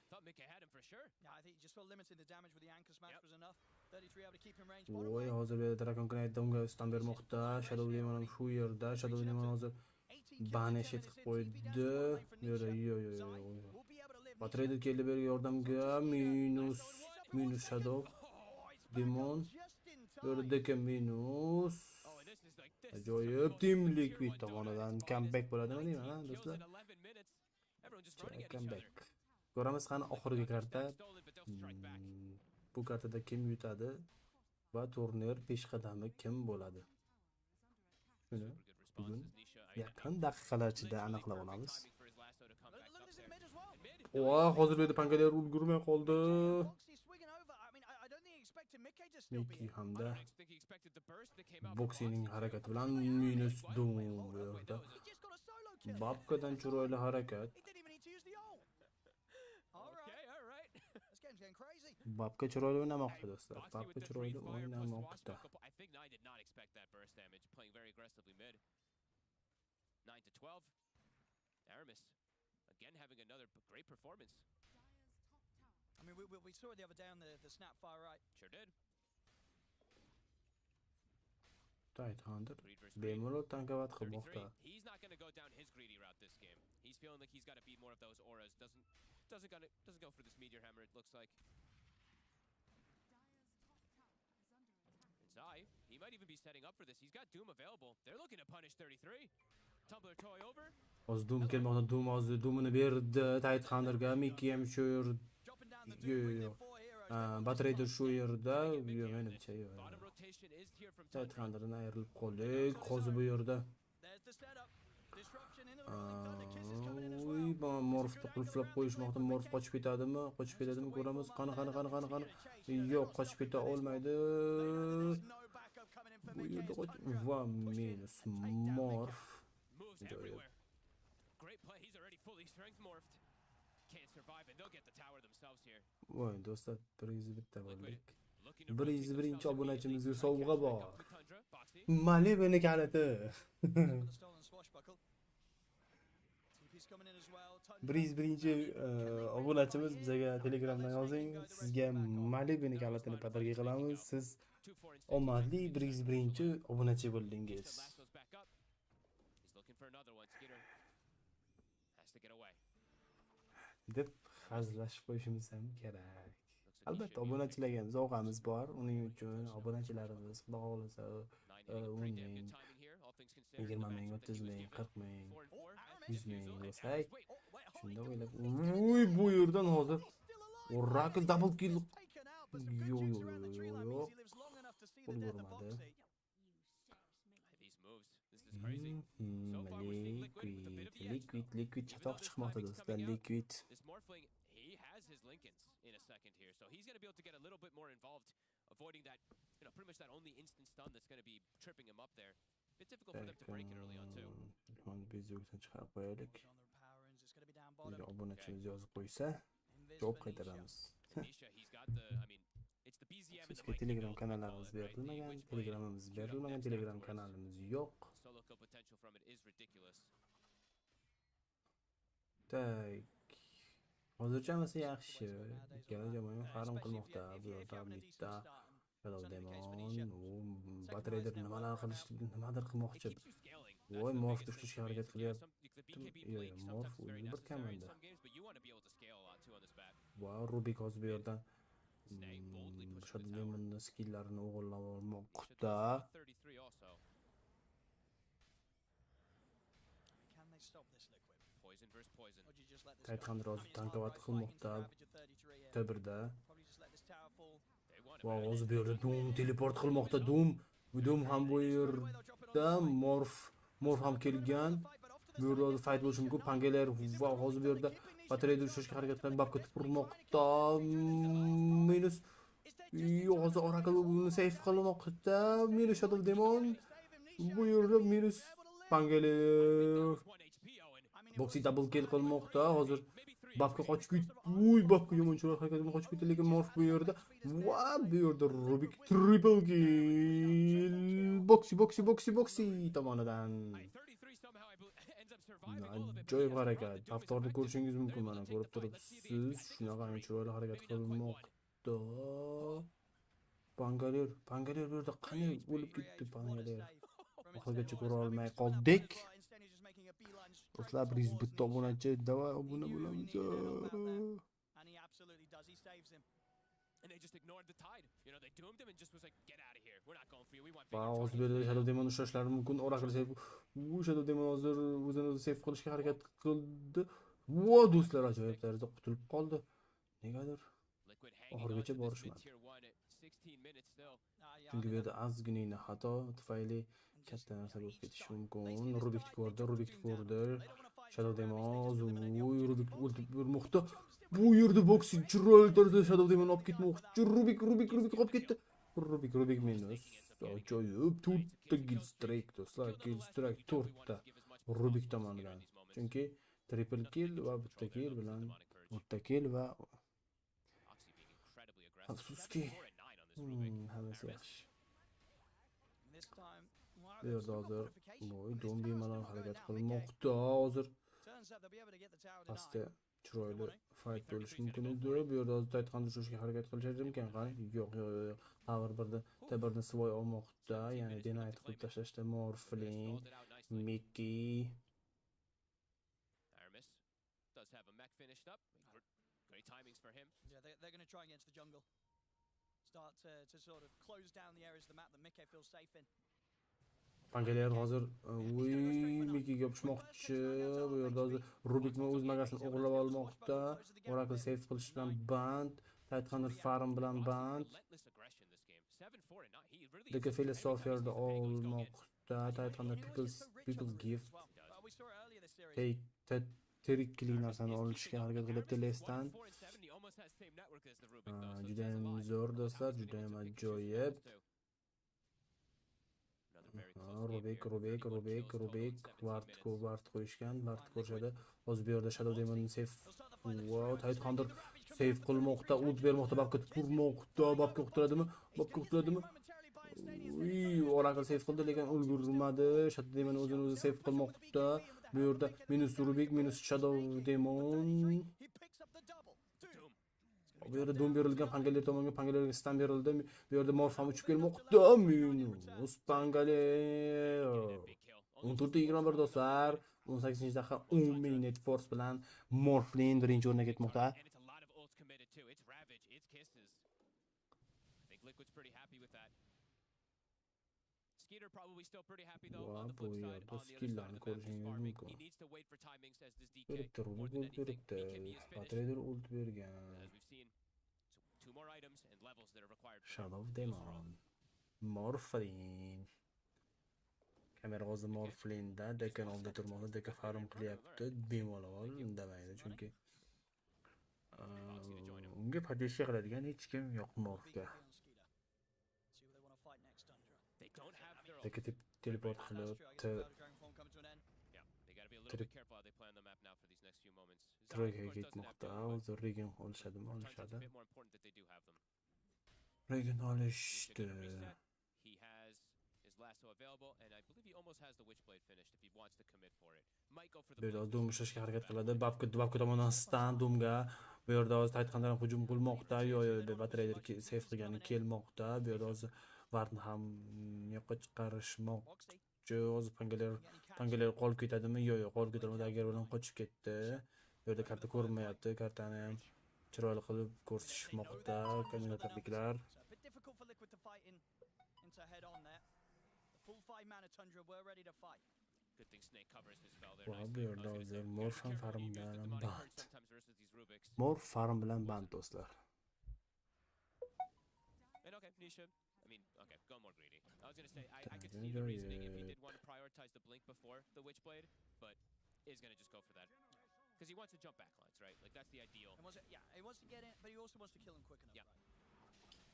Thought Mickey had him for sure. Yeah, I think he just felt limited. The damage with the anchor smash was enough. 33 able to keep him range. Voy, hozir bu Dragon Knight'da unga stam bermoqda. Shadow Demon ham shu yerda. Shadow Demon hozir banish etib qo'ydi. Patrader keldi bu yerga yordamga. Minus Shadow Demon. Bu yerda minus. Ajoyib, Team Liquid tomonidan comeback bo'ladimi deyman, do'stlar. Comeback. Ko'ramiz qani oxirgi karta. Bu kartada kim yutadi va turnir peshqadami kim bo'ladi? Shuni bugun yaqin daqiqalar ichida aniqlab olamiz. Hozir bu yerda Bangaler ulgurmay qoldi. Miki hamda boksining harakati bilan minus dum bu yerda. Babkadan chiroyli harakat. Babka chiroyli o'ynamoqda do'stlar. Babka chiroyli o'ynamoqda. I think 9 did not expect that burst damage, playing very aggressively mid. 9 to 12. Aramis, again having another great performance. I mean, we saw it the other day on the snap far right. Sure did. Tight Hunter. Bemalol tankavat qilmoqda. He's not going to go down his greedy route this game. He's feeling like he's got to beat more of those auras. Doesn't go for this meteor hammer, it looks like. Zai, he might even be setting up for this. He's got Doom available. They're looking to punish 33. Tumbler toy over. Hozir Doom kelmoqda. Doom hozir Doom'ini berdi Tight Hunter'ga. Miki ham shu yerda. Yo'q. Batrayder shu yerda. Yo'q, menimcha yo'q. Tight Hunter'dan ayrilib qoldik. Hozir bu yerda. Oy, morfni qulflab qo'yishmoqda. Morf qochib ketadimi? Qochib ketadimi? Ko'ramiz. Qani. Yo'q, qochib keta olmaydi. Bu yerda va minus morf. Great play. He's already fully strength morphed. Can't survive and they'll get the tower themselves here. Voy, do'stlar, bitta bo'ldik. Birinchi obunachimizga sovg'a bor. Malibini kaliti. Birinchi obunachimiz bizga Telegramdan yozing. Sizga Malibini kalitini patarga qilamiz. Siz omadli birinchi obunachi bo'ldingiz. Deb hazillashib qo'yishimiz ham kerak. Albatta obunachilarga ham zavqamiz bor. Uning uchun obunachilarimiz xudo xolasa 10 ming, 20 ming, 30 ming, 40 ming, 100 ming bo'lsak, shunda o'ylab, uy bu yerdan hozir Oracle double kill. Yo'q. Bo'lmadi. Liquid chatoq chiqmoqda do'stlar, liquid. He has his Lincolns in a second here, so he's going to be able to get a little bit more involved, avoiding that, pretty much that only instant stun that's going to be tripping him up there. Bit difficult for them to break it early on too. Bezogdan chiqarib qo'yaylik. Nega obunachimiz yozib qo'ysa, javob qaytaramiz. Sizga Telegram kanallarimiz berilmagan, Telegramimiz berilmagan, Telegram kanalimiz yo'q. Tak. Hozircha hammasi yaxshi. Ikkala jamoa farim qilmoqda. Bu yerda bitta Demon, Batrayder nimadir qilmoqchi. Voy, morf tushishga harakat qilyapti. Yo'q, morf bir kamanda. Wow, Rubik hozir bu yerdan Demonning skilllarini o'g'irlab olmoqda. Tight Hunter hozir tankavat qilmoqda. T1da. Va hozir bu yerda Doom teleport qilmoqda. Doom ham bu yerda, morf ham kelgan. Bu yerda fight bo'lishi mumkin. Pangeler va hozir bu yerda Batrayder ushashga harakat qilib babga tupurmoqda. Minus. Hozir Oracle uni save qilmoqda. Minus Shadow Demon. Bu yerda minus Pangeler. Boxy double kill qilmoqda. Hozir babga qochib ketdi. Babga yomon chiroq harakatini qochib ketdi, lekin morf bu yerda. Va bu yerda Rubik triple kill. Boxy tomonidan. Ajoyib harakat. Avtorni ko'rishingiz mumkin, mana ko'rib turibsiz. Shunaqa chiroyli harakat qilmoqda. Pangeler bu yerda qanday o'lib ketdi Pangeler. Oxirigacha ko'ra olmay qoldik. Do'stlar, biz bitta obunachi, davay obuna bo'lamiz. Va hozir bu yerda Shadow Demon ushlashlari mumkin. Oracle save. Shadow Demon hozir o'zini save qilishga harakat qildi. Va do'stlar, ajoyib tarzda qutulib qoldi. Negadir oxirigacha borishmadi. Chunki bu yerda ozgina xato tufayli katta narsa bo'lib ketishi mumkin. Rubik ko'rdi. Shadow Demon Rubik o'ldirib bermoqda. Bu yerda boksing chiroyli tarzda Shadow Demon olib ketmoqchi. Rubik olib ketdi. Rubik minus. Ajoyib to'rtta kill strike do'stlar. Kill strike to'rtta Rubik tomonidan. Chunki triple kill va bitta kill bilan o'tta kill va afsuski hammasi yaxshi. Bu yerda hozir Dom bemalol harakat qilmoqda. Hozir pastda chiroyli fight bo'lishi mumkin edi. Bu yerda hozir aytgan tushishga harakat qilishlari mumkin. Qani? Yo'q. Power birni svoy olmoqda, ya'ni denied qilib tashlashda Morphling, Mickey. Does have a mech finished up. Great timings for him. Yeah, they're going to try and get into the jungle. Start to sort of close down the areas of the map that Mickey feels safe in. Pangalar hozir Mickeyga yopishmoqchi. Bu yerda hozir Rubikni o'z magasini o'g'irlab olmoqda. Oracle save qilish bilan band, Titanhunter farm bilan band. Deka Philosopher'da olmoqda. Titanhunter people's gift. Terikli narsani olishga harakat qilyapti Lesdan. Juda ham zo'r do'stlar, juda ham ajoyib. Rubik, Vart qo'yishgan, Vart ko'rishadi. Hozir bu yerda Shadow Demon'ni save. Wow, Titanhunter save qilmoqda, ult bermoqda, babga turmoqda, babga uqtiradimi? Oracle save qildi, lekin ulgurmadi. Shadow Demon o'zini save qilmoqda. Bu yerda minus Rubik, minus Shadow Demon. Bu yerda Doom berilgan Pangaler tomonga, Pangalerga stam berildi. Bu yerda Morpham uchib kelmoqda. Minus Pangaler. 14-21 do'stlar. 18-daqiqa 10 minute force bilan Morphling birinchi o'ringa ketmoqda. Skeeter probably still pretty happy though on the flip side on the other side of the map is farming. He needs to wait for timings as this DK more than anything. BKB is finished. As we've seen, so 2 more items and levels that are required. Shadow Demon. Morphling. Kamera hozir Morphlingda dekan oldi turmoqda, deka farm qilyapti. Bemalol indamaydi chunki unga podeshga qiladigan hech kim yo'q Morphga. Deka teleport qilib Trega ketmoqda. Hozir Regen olishadimi? Olishadi. Regen olishdi. Lasso available and I believe he almost has the Witchblade finished if he wants to commit for it. Might go for the Doom ushlashga harakat qiladi. Babka tomonidan stun Doomga. Bu yerda hozir Titanhunter hujum qilmoqda. Yo'q, Batrader save qilgani kelmoqda. Bu yerda hozir Varni ham yo'qqa chiqarishmoqchi. Hozir Pangaler qolib ketadimi? Yo'q, qolib ketolmadi. Agar bilan qochib ketdi. Bu yerda karta ko'rinmayapti. Kartani ham chiroyli qilib ko'rsatishmoqda kommentatorliklar. Full 5 mana Tundra were ready to fight. Good thing Snake covers his spell there. Bu yerda hozir Morphan farm bilan band. Morph farm bilan band do'stlar. And okay, Nisha. I mean, okay, go more greedy. I was going to say, I could see the reasoning if he did want to prioritize the blink before the Witchblade, but is going to just go for that. Because he wants to jump backlines, right? Like, that's the ideal. He wants to get in, but he also wants to kill him quick enough. Yeah. Right?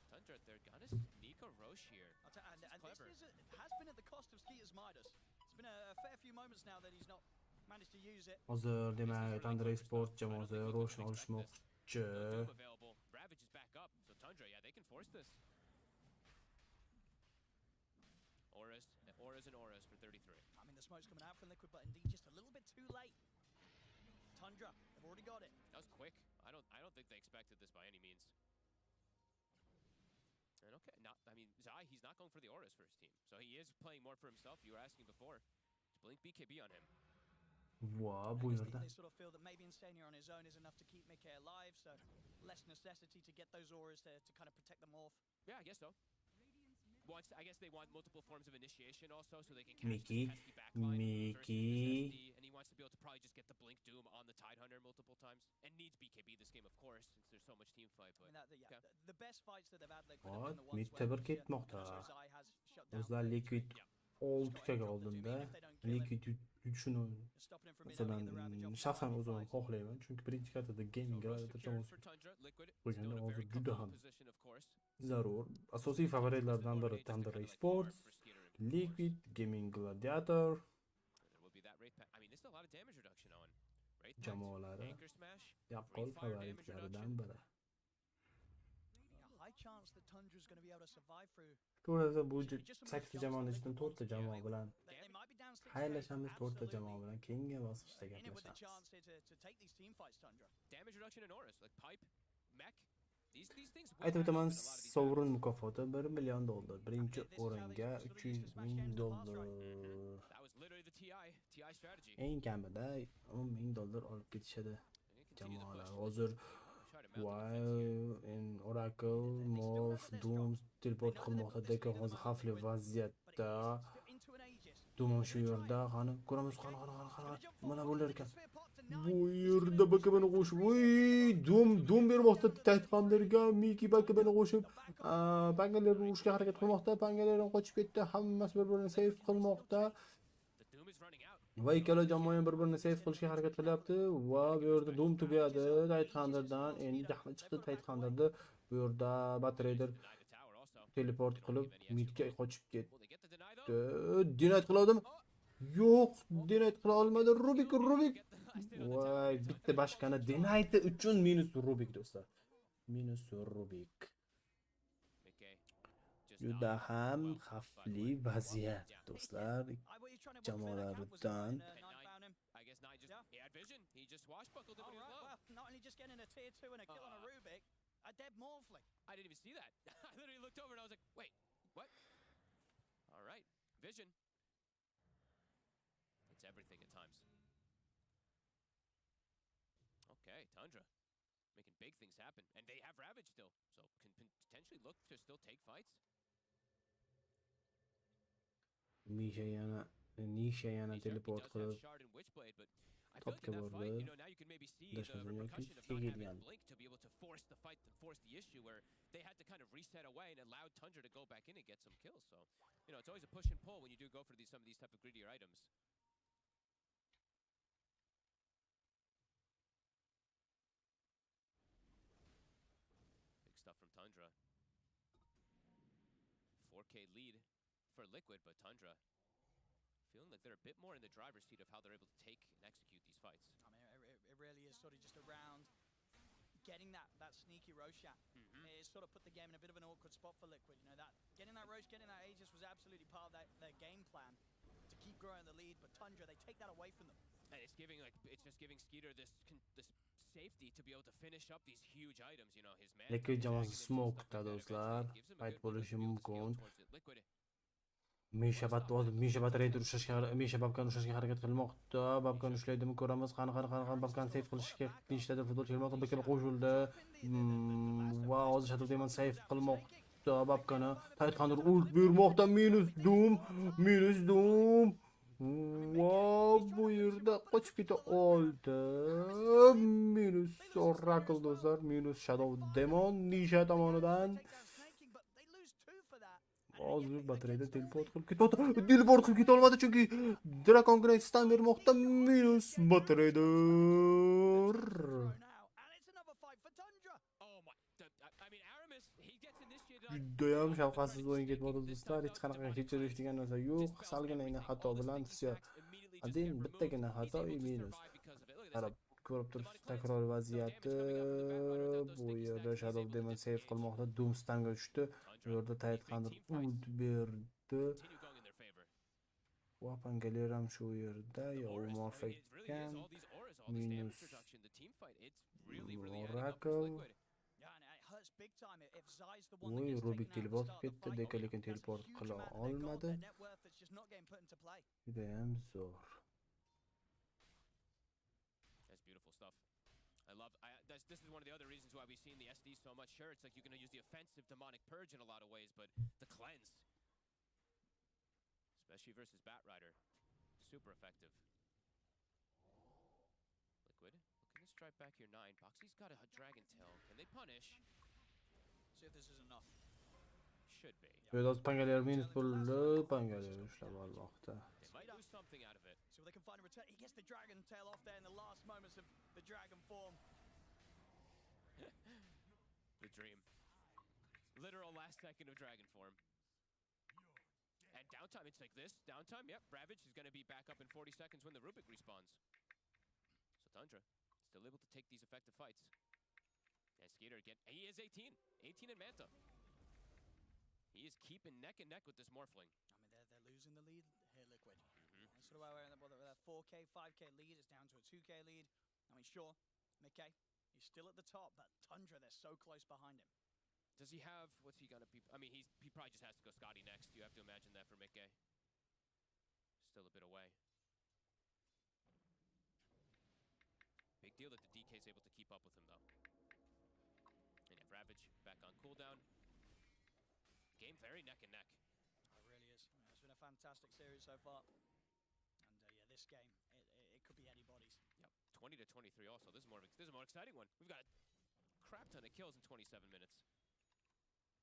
Tundra, they're gonna sneak a Roche here. And this has been at the cost of Skeeter's Midas. It's been a fair few moments now that he's not managed to use it. Hozir demak Tundra Esports jamoasi Roche'ni olishmoqchi. Ravage is back up, so Tundra, yeah, they can force this. Auras and auras for 33. I mean, the smoke's coming out from Liquid, but indeed just a little bit too late. Tundra, they've already got it. That was quick. I don't think they expected this by any means. And okay, I mean, Zai, he's not going for the auras for his team. So he is playing more for himself. You were asking before. To blink BKB on him. Wow, bu yerda. They sort of feel that maybe Insania on his own is enough to keep Mickey alive, so less necessity to get those auras to kind of protect them off. Yeah, I guess so. I guess they want multiple forms of initiation also, so they can catch this pesky backline versus and he wants to be able to probably just get the Blink Doom on the Tidehunter multiple times. And needs BKB this game, of course, since there's so much team fight. But I mean, the best fights that they've had, like, Midtaber ketmoqda. O'zlar Liquid oltikaga oldinda. Liquid shuni masalan shaxsan o'zim xohlayman, chunki birinchi kartada gaming Gladiators jamoasi qo'yganda hozir juda ham zarur. Asosiy favoritlardan biri Tundra Esports, Liquid, Gaming Gladiator, jamoalari yaqqol favoritlaridan biri. To'g'risi bu 8 jamoaning ichidan 4 ta jamoa bilan xayrlashamiz, 4 ta jamoa bilan keyingi bosqichda gaplashamiz. Aytib o'taman, sovrin mukofoti $1 million. Birinchi o'ringa $300,000. Eng kamida $10,000 olib ketishadi jamoalar. Hozir Oracle, Morph, Doom teleport qilmoqda, Deko hozir xavfli vaziyatda. Doom shu yerda, qani ko'ramiz, qani mana bo'lar ekan. Bu yerda BKBni qo'shib, Doom bermoqda Taytqanlarga, Miki BKBni qo'shib, pangalarni urishga harakat qilmoqda, pangalardan qochib ketdi, hammasi bir-birini save qilmoqda. Va ikkala jamoa ham bir-birini save qilishga harakat qilyapti va bu yerda Doom tugadi Taytqanlardan, endi jahli chiqdi Taytqanlarda. Bu yerda Batrader teleport qilib midga qochib ketdi. Dinayt qiladimi? Yo'q, dinayt qila olmadi. Rubik. Voy, bitta boshqani dinayt uchun minus Rubik do'stlar. Minus Rubik. Juda ham xavfli vaziyat do'stlar. Jamoalardan I didn't even see that. I literally looked over and I was like, wait, what? All right, vision. It's everything at times. Okay, Tundra. Making big things happen. And they have Ravage still, so can potentially look to still take fights. Nisha yana teleport qilib topga bordi. Dashmadan yoki tegilgan. To be able to force the fight, force the issue where they had to kind of reset away and allowed Tundra to go back in and get some kills. So, it's always a push and pull when you do go for some of these type of greedier items. Big stuff from Tundra. 4K lead for Liquid, but Tundra feeling like they're a bit more in the driver's seat of how they're able to take and execute these fights. I mean, it really is sort of just around getting that sneaky Roshan. It's sort of put the game in a bit of an awkward spot for Liquid. Getting that Rosh, getting that Aegis was absolutely part of their game plan to keep growing the lead, but Tundra, they take that away from them. And it's just giving Skeeter this safety to be able to finish up these huge items. His man. Liquid jamoasi smoke'da do'stlar. Fight bo'lishi mumkin. Misha Batrader Babkani ushlashga harakat qilmoqda. Babkani ushlaydimi, ko'ramiz. Qani Babkani save qilishga nishtada futbolchi kelmoqda. BKB qo'shildi. Va hozir Shadow Demon save qilmoqda. Babkani Taytqanlar ult bermoqda. Minus Doom. Va bu yerda qochib keta oldi. Minus Oracle do'stlar, minus Shadow Demon Nisha tomonidan. Hozir Batrader teleport qilib keta olmadi chunki Dragon Grace'dan bermoqda. Minus Batrader. Judayam shafqatsiz o'yin ketmoqda do'stlar. Hech qanaqa kechirish degan narsa yo'q. Salgina xato bilan adin bittagina xato minus. Qarab ko'rib turibsiz takror vaziyati. Bu yerda Shadow Demon save qilmoqda. Doomstanga tushdi. Bu yerda Taytqanlar ult berdi. Vapangalar ham shu yerda. Morph ekan. Minus Oracle. Rubik teleport ketdi, Deka lekin teleport qila olmadi. Judayam zo'r. That's beautiful stuff. This is one of the other reasons why we've seen the SD so much. Sure, it's like you're going to use the offensive demonic purge in a lot of ways, but the cleanse, especially versus Batrider, super effective. Liquid, looking to strike back here 9. Boxy's got a dragon tail. Can they punish? See if this is enough. Should be. Biraz pangalar minus bo'ldi, pangalar ushlab olmoqda. They might lose something out of it. See if they can find a return. He gets the dragon tail off there in the last moments of the dragon form. The dream. Literal last second of Dragon form. And downtime, it's like this. Downtime, yep. Ravage is going to be back up in 40 seconds when the Rubik respawns. So Tundra still able to take these effective fights. And Skeeter again. He is 18. 18 in Manta. He is keeping neck and neck with this Morphling. I mean, they're losing the lead here, Liquid. That's sort of why we're in the 4K, 5K lead. It's down to a 2K lead. I mean, sure, Mickey, he's still at the top, but Tundra, they're so close behind him. Does he have, what's he gonna be? I mean, he probably just has to go Scotty next. You have to imagine that for Mickey. Still a bit away. Big deal that the DK's able to keep up with him, though. And yeah, Ravage back on cooldown. Game very neck and neck. It really is. It's been a fantastic series so far. And yeah, this game, it could be anybody's. Yep, 20 to 23 also. This is a more exciting one. We've got a crap ton of kills in 27 minutes.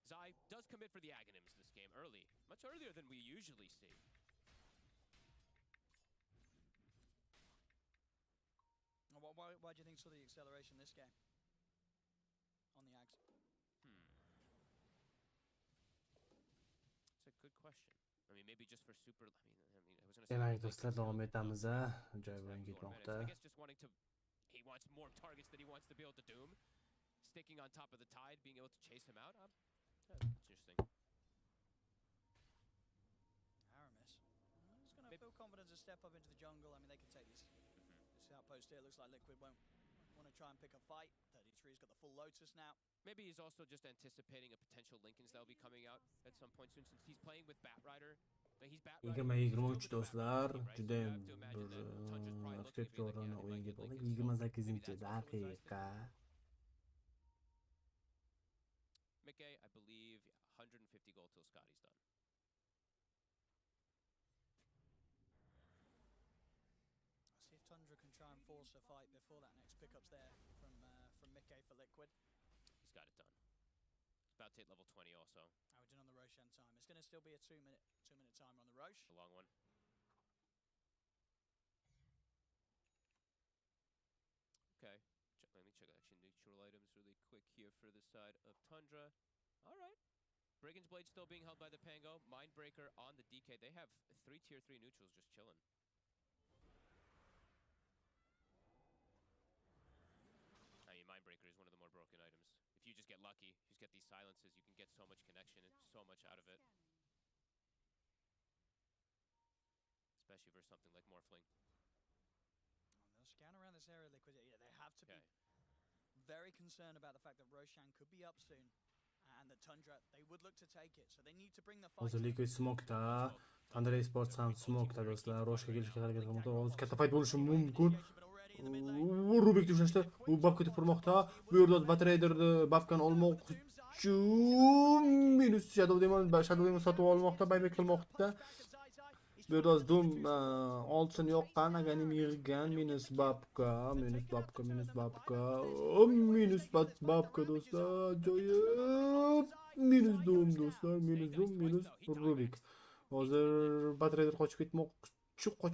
Zai does commit for the Aghanims this game early. Much earlier than we usually see. Why do you think saw the acceleration this game? On the Ags? It's a good question. I mean, maybe just for super. I mean, I was gonna say. Demek do'stlar, davom etamiz, joy bilan I ketmoqda. guess just wanting to. He wants more targets than he wants to be able to doom. Sticking on top of the tide, being able to chase him out. It's interesting. Aramis. He's going to feel confident to step up into the jungle. I mean, they can take this outpost here. Looks like Liquid won't want to try and pick a fight. 33's got the full Lotus now. Maybe he's also just anticipating a potential Linken's that will be coming out at some point soon, since he's playing with Batrider. He's Batrider. 20-23 do'stlar, juda bir arxitekturani o'yinga bo'ldi. 28-daqiqa. Mickey, I believe, 150 gold till Scotty's done. I'll see if Tundra can try and force a fight before that next pickup's there from Mickey for Liquid. He's got it done. It's about to hit level 20 also. Oh, we're doing on the Roshan time. It's going to still be a two-minute timer on the Rosh. A long one. Okay. Let me check actually neutral items really quick here for the side of Tundra. All right. Brigand's Blade still being held by the Pango. Mindbreaker on the DK. They have 3 tier 3 neutrals just chilling. I mean, Mindbreaker is one of the more broken items. If you just get lucky, you just get these silences, you can get so much connection and so much out of it. Especially for something like Morphling. They'll scan around this area, Liquid. Yeah, they have to be very concerned about the fact that Roshan could be up soon. And the Tundra, they would look to take it. So they need to bring the fight. Hozir Liquid smoke'da, Tundra Esports ham smoke'da do'stlar. Roshga kelishga harakat qilmoqda. Hozir katta fight bo'lishi mumkin. Rubik tushashdi. U babka deb turmoqda. Bu yerda Batraderni babkani olmoqchi. Minus Shadow Demon sotib olmoqda, buyback qilmoqda. Bu yerda Doom olsin yoqqan, Aganim yig'gan, minus babka do'stlar. Joyi minus Doom do'stlar, minus Rubik. Hozir Batrader qochib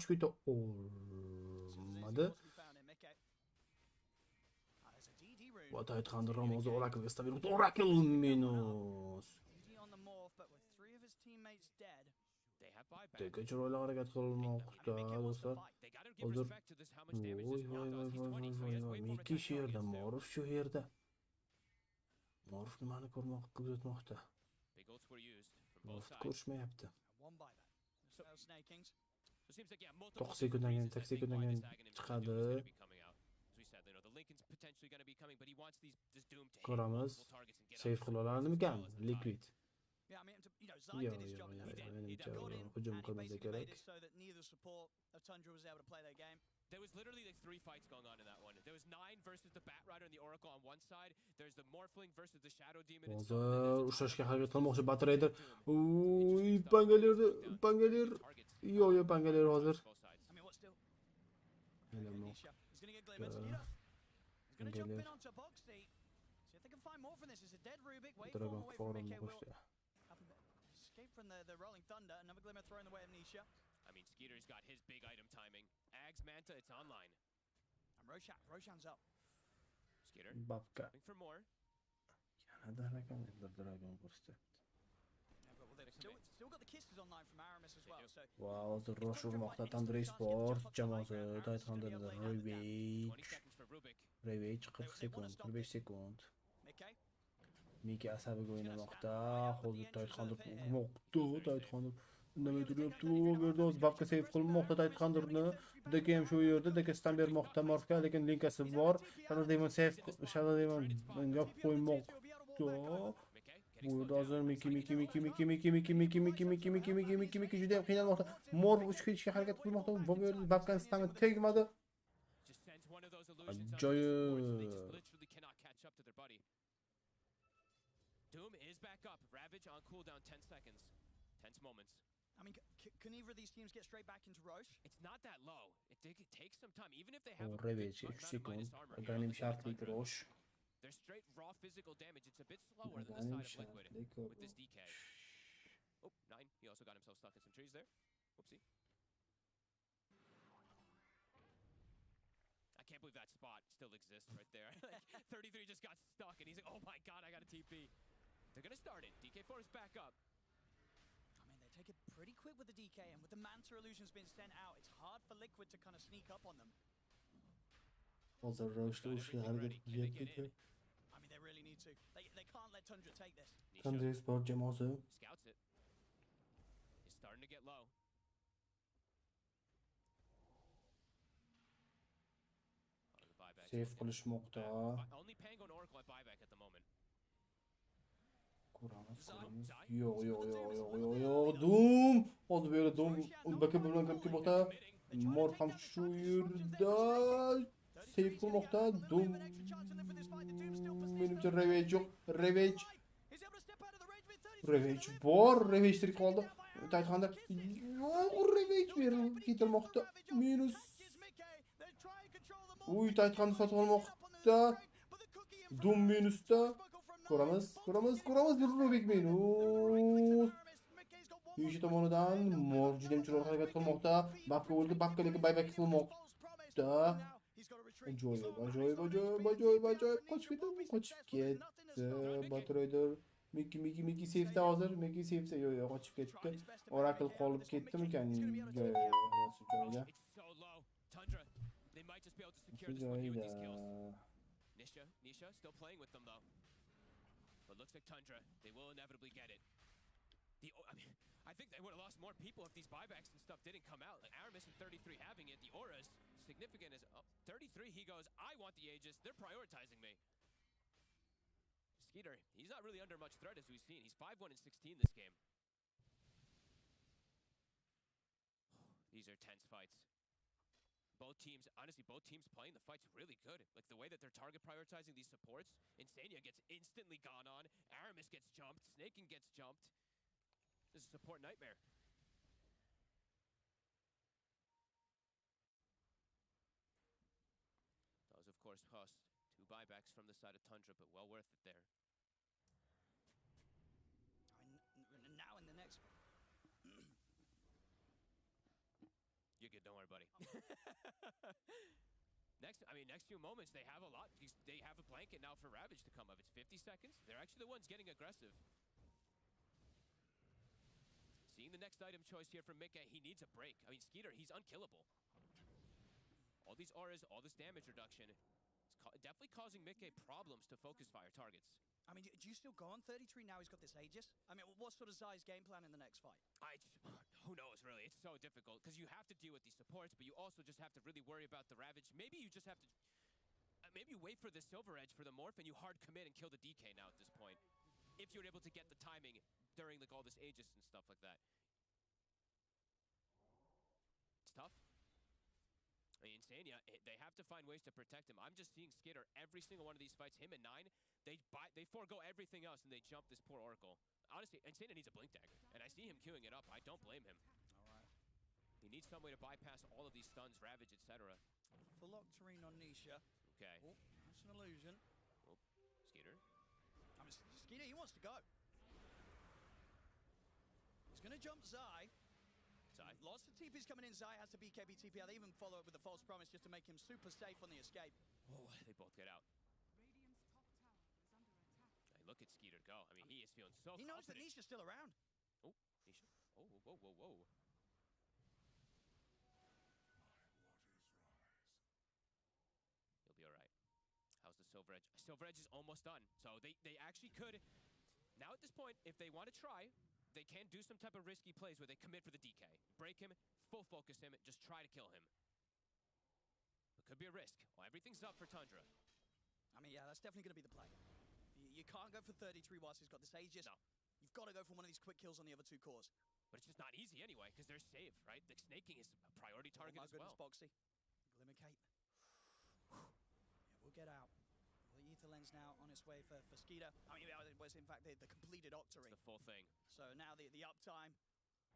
keta olmadi. What aytgandir Ramazon Oracle stabil. Oracle minus. Tekka chiroyli harakat qilmoqda do'stlar. Hozir voy, Miki shu yerda, Morf shu yerda. Morf nimani kuzatmoqda? Morf ko'rishmayapti. 9 sekunddan keyin chiqadi. Ko'ramiz. Save qila oladimikan Liquid? Hujum qilmasa kerak. There was literally like 3 fights going on in that one. There was 9 versus the Batrider and the Oracle on one side. There's the Morphling versus the Shadow Demon. Hozir ushlashga harakat qilmoqchi Batrader. Uy, Pangaler. Yo, Pangaler hozir. He's going to get glimpsed. He's going to jump in onto Boxy. See if they can find more from this. It's a dead Rubik. Wait for him away from Mickey. Escape from the Rolling Thunder. Another Glimmer thrown the way of Nisha. I mean, Skeeter's got his big item timing. Ags Manta, it's online. And Roshan's up. Skeeter. Babka. Looking for more. هذا رقم الدراجون برستت. Still got the kisses online from Aramis as well. So وهذا الرشور مقطع تندرا ايسبورتس جماعة تايت هاندر ريفيج 40 سكوند 40 سكوند ميكي عصابي قوينا مقطع خذ تايت هاندر مقطع تايت هاندر إنما تريبتو بيردوز بابك سيف كل مقطع تايت هاندرنا دك يم شو يرد دك استنبير مقطع ماركا لكن لينك سبار هذا دايما سيف هذا دايما يقوي مقطع بولدوزر ميكي جدا بخينا المقطع مور وش شي حركة في المقطع باب كان استعمل تيج ماذا عجايب Doom is back up. Ravage on cooldown 10 seconds. Tense moments. I mean, can either of these teams get straight back into Roche? It's not that low. It takes some time, even if they have Ravage 3 سكوند قاعدين مشارك ليك روش Their straight raw physical damage, it's a bit slower than the side of Liquid with this DK. Oh, 9. He also got himself stuck in some trees there. Whoopsie. I can't believe that spot still exists right there. Like, 33 just got stuck and he's like, oh my god, I got a TP. They're gonna start it. DK4 is back up. I mean, they take it pretty quick with the DK, and with the Manta illusions being sent out, it's hard for Liquid to kind of sneak up on them. وصل روش وش هرقت جدك I mean, they really need to. They can't let Tundra take this. تندرا سبورت جماعة Scouts it. He's starting to get low. سيف كلش مقطع Only Pango and Oracle at buyback at the moment. يو دوم خذ بير دوم بكب بلانك مقطع مور خمس شو يردا سيف مقطع دوم من الريفيج بور ريفيج تري قالده تايت خاندر الريفيج بير كيت المقطع مينوس وي تايت خاندر سطح المقطع دوم مينوس تا كورامس بالروبيك مينوس يجي تمونودان مور جديم شروع حركات في المقطع بابك ولد بابك لك باي باك في المقطع جوي كوتش كيت باتريدر ميكي سيف تاوزر ميكي سيف يو كوتش كيت اوراكل قولب كيت مكان جوي Nisha still playing with them though. But looks like Tundra, they will inevitably get it. I think they would have lost more people if these buybacks and stuff didn't come out. Like Aramis and 33 having it, the aura is significant as 33 he goes, I want the Aegis, they're prioritizing me. Skeeter, he's not really under much threat as we've seen. He's 5-1 and 16 this game. These are tense fights. Both teams, honestly, both teams playing the fights really good. Like the way that they're target prioritizing these supports. Insania gets instantly gone on. Aramis gets jumped. Snaking gets jumped. This is a support nightmare. Those, of course, cost 2 buybacks from the side of Tundra, but well worth it there. Now in the next... You're good, don't worry, buddy. Next few moments, they have a lot. They have a blanket now for Ravage to come up. It's 50 seconds. They're actually the ones getting aggressive. Seeing the next item choice here from Mika, he needs a break. I mean, Skeeter, he's unkillable. All these auras, all this damage reduction, it's definitely causing Mika problems to focus fire targets. I mean, do you still go on 33 now he's got this Aegis? I mean, what's sort of Zai's game plan in the next fight? Who knows, really? It's so difficult, because you have to deal with these supports, but you also just have to really worry about the Ravage. Maybe you just have to... maybe you wait for the Silver Edge for the Morph, and you hard commit and kill the DK now at this point. If you're able to get the timing during like all this Aegis and stuff like that. It's tough. I mean, Insania, they have to find ways to protect him. I'm just seeing Skitter every single one of these fights. Him and 9, they forego everything else and they jump this poor Oracle. Honestly, Insania needs a Blink Dagger, and I see him queuing it up. I don't blame him. All right. He needs some way to bypass all of these stuns, Ravage, etc. Full Octarine on Nisha. Okay. Oh, that's an illusion. Oh, Skeeter. I mean, Skeeter, he wants to go. He's going to jump Zai. Zai. Lots of TPs coming in. Zai has to BKB TP. They even follow up with a false promise just to make him super safe on the escape. Oh, they both get out. look at Skeeter go. I mean, he is feeling so He knows that confident. Nisha's still around. Oh, Nisha. Oh, whoa, whoa, whoa. He'll be all right. How's the Silver Edge? Silver Edge is almost done. So they actually could, now at this point, if they want to try, they can do some type of risky plays where they commit for the DK. Break him, full focus him, just try to kill him. It could be a risk. Well, everything's up for Tundra. I mean, yeah, that's definitely going to be the play. You can't go for 33 whilst he's got this Aegis. No. You've got to go for one of these quick kills on the other two cores. But it's just not easy anyway, because they're safe, right? The snaking is a priority target as well. Oh my goodness, Boxy. Glimmer Cape. Yeah, we'll get out. The Ether Lens now on its way for Skeeter. I mean, it was in fact the completed Octoring. The full thing. So now the uptime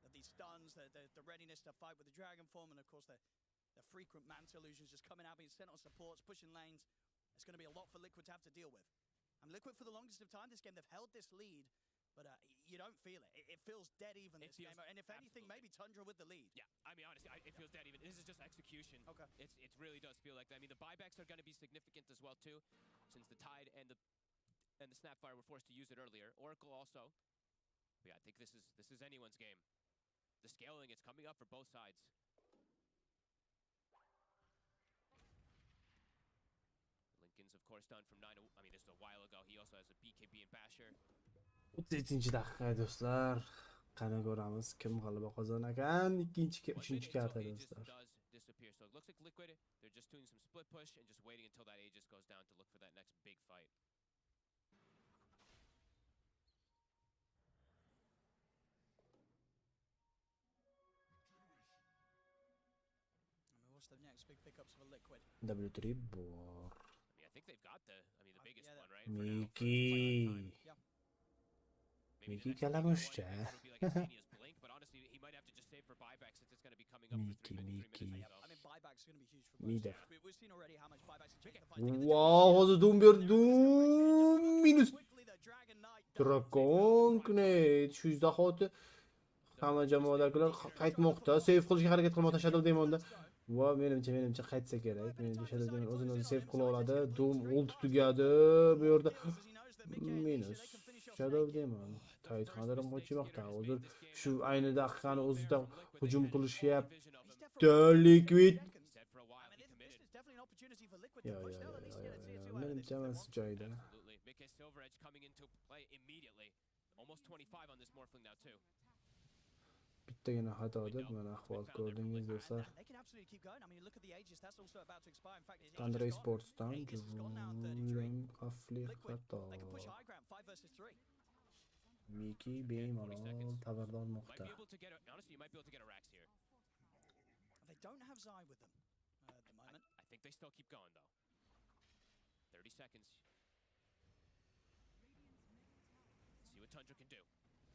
of these stuns, the readiness to fight with the Dragon Form, and of course the frequent Manta illusions just coming out, being sent on supports, pushing lanes. It's going to be a lot for Liquid to have to deal with. And Liquid, for the longest of time this game, they've held this lead, but you don't feel it. It feels dead even this game. And if anything, maybe Tundra with the lead. Yeah, I mean, honestly, it feels dead even. This is just execution. Okay. It really does feel like that. I mean, the buybacks are going to be significant as well, too, since the Tide and the Snapfire were forced to use it earlier. Oracle also. But yeah, I think this is anyone's game. The scaling, it's coming up for both sides. Lincoln's, of course, done from 9. I mean, this is a while ago. He also has a BKB and Basher. 37 daqiqa do'stlar. Qani ko'ramiz kim g'alaba qozonagan. Ikkinchi, uchinchi karta do'stlar. Does disappear. So it looks like Liquid, they're just doing some split push and just waiting until that Aegis goes down to look for that next big fight. I mean, what's the next big pickups for Liquid? W3 bor. I mean, I think they've got the biggest one, right? Miki. Miki kalamushcha. But honestly, he might have to just save for buybacks since it's going to be coming up for 3 minutes. I mean, buybacks are going to be huge for both. We've seen already how much buybacks are changing the fight. Wow, hozir dum berdim. Minus. Dragon Knight. Shu zahoti hamma jamoalarlar qaytmoqda. Save qilishga harakat qilmoqda Shadow Demonda. Va menimcha qaytsa kerak. Menimcha Shadow Demon o'zini save qila oladi. Doom ult tugadi. Bu yerda minus. Shadow Demon. Tayt qandarim qo'chimoqda. Hozir shu ayni daqiqani o'zida hujum qilishyapti. Liquid. Yeah. Menimcha mas joyda. Mickey Silver Edge coming into play immediately. Almost 25 on this Morphling now too. Bittagina xato deb mana ahvol ko'rdingiz do'stlar. Tundra Esports'dan julim xavfli xato. Miki bemalol tabarda olmoqda. Honestly, you might be able to get a Rax here. They don't have Zai with them at the moment. I think they still keep going though. 30 seconds. See what Tundra can do.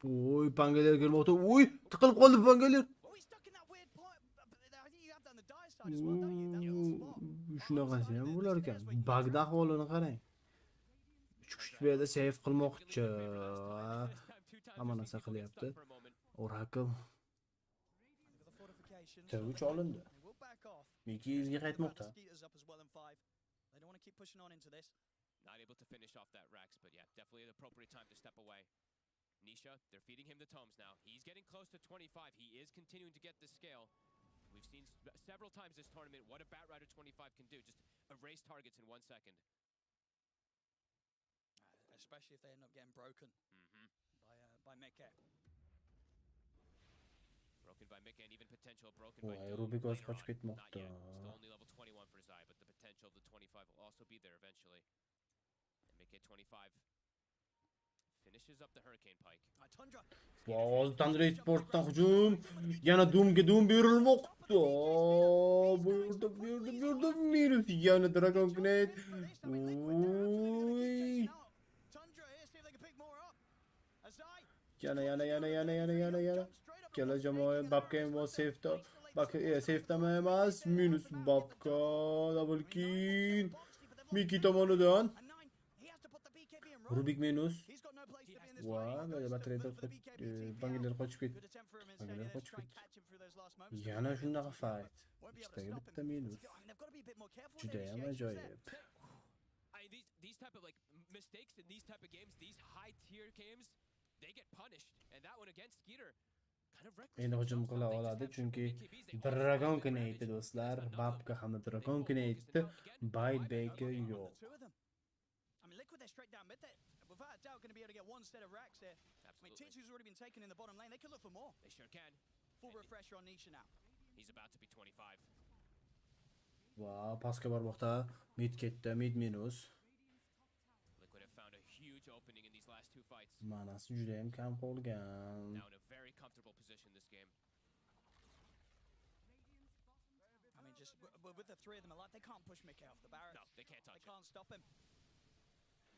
Oy, pangalar kelmoqda. Oy, tiqilib qoldi pangalar. Oh, he's stuck in that weird point. I think you have done the dire side as well, don't you? That little spot. Shunaqasi ham bo'lar ekan. Bagda ahvolini qarang. Bu yerda save qilmoqchi. Hamma narsa qilyapti. Oracle. Tavch olindi. Miki izga qaytmoqda. They don't want to keep pushing on into this. Not able to finish off that Rax, but yeah, definitely the appropriate time to step away. Nisha, they're feeding him the tomes now. He's getting close to 25. He is continuing to get this scale. We've seen several times this tournament what a Bat Rider 25 can do. Just erase targets in 1 second. Especially if they end up getting broken by Mickey. Broken by Mickey and even potential broken by Rubik was qochib Not ketmoqda. yet. Still only level 21 for Zai, but the potential of the 25 will also be there eventually. And Mickey 25 finishes up the Hurricane Pike. Tundra. Wow, Tundra Esports'dan hujum. Yana Doom'ga Doom berilmoqda. Buyurdi. Minus yana Dragon Knight. Oy. Yana. Kela jamoa Babka was safe'da. Safe'da emas. Minus Babka double kill. Miki tomonidan. Rubik minus. Wow, batareyda bangilar qochib ketdi. Yana shunaqa fight. Ikkitaga bitta minus. Juda ham ajoyib. These type of like mistakes in these type of games, these high tier games, they get punished. And that one against Skeeter kind of reckless. Endi hujum qila oladi chunki Dragon Knight'i do'stlar, Babka hamda Dragon Knight'i buyback'i yo'q. I mean, Liquid, they're straight down mid. They're without a doubt going to be able to get one set of racks here. Absolutely. I mean, T2's already been taken in the bottom lane. They can look for more. They sure can. Full refresher on Nisha now. He's about to be 25. Va, pasga bormoqda. Mid ketdi, mid minus. Liquid have found a huge opening in these last two fights. Manasi juda ham kam qolgan. Now in a very comfortable position this game. I mean, just with the three of them alive, they can't push Mickey off the barracks. No, they can't touch They can't stop him.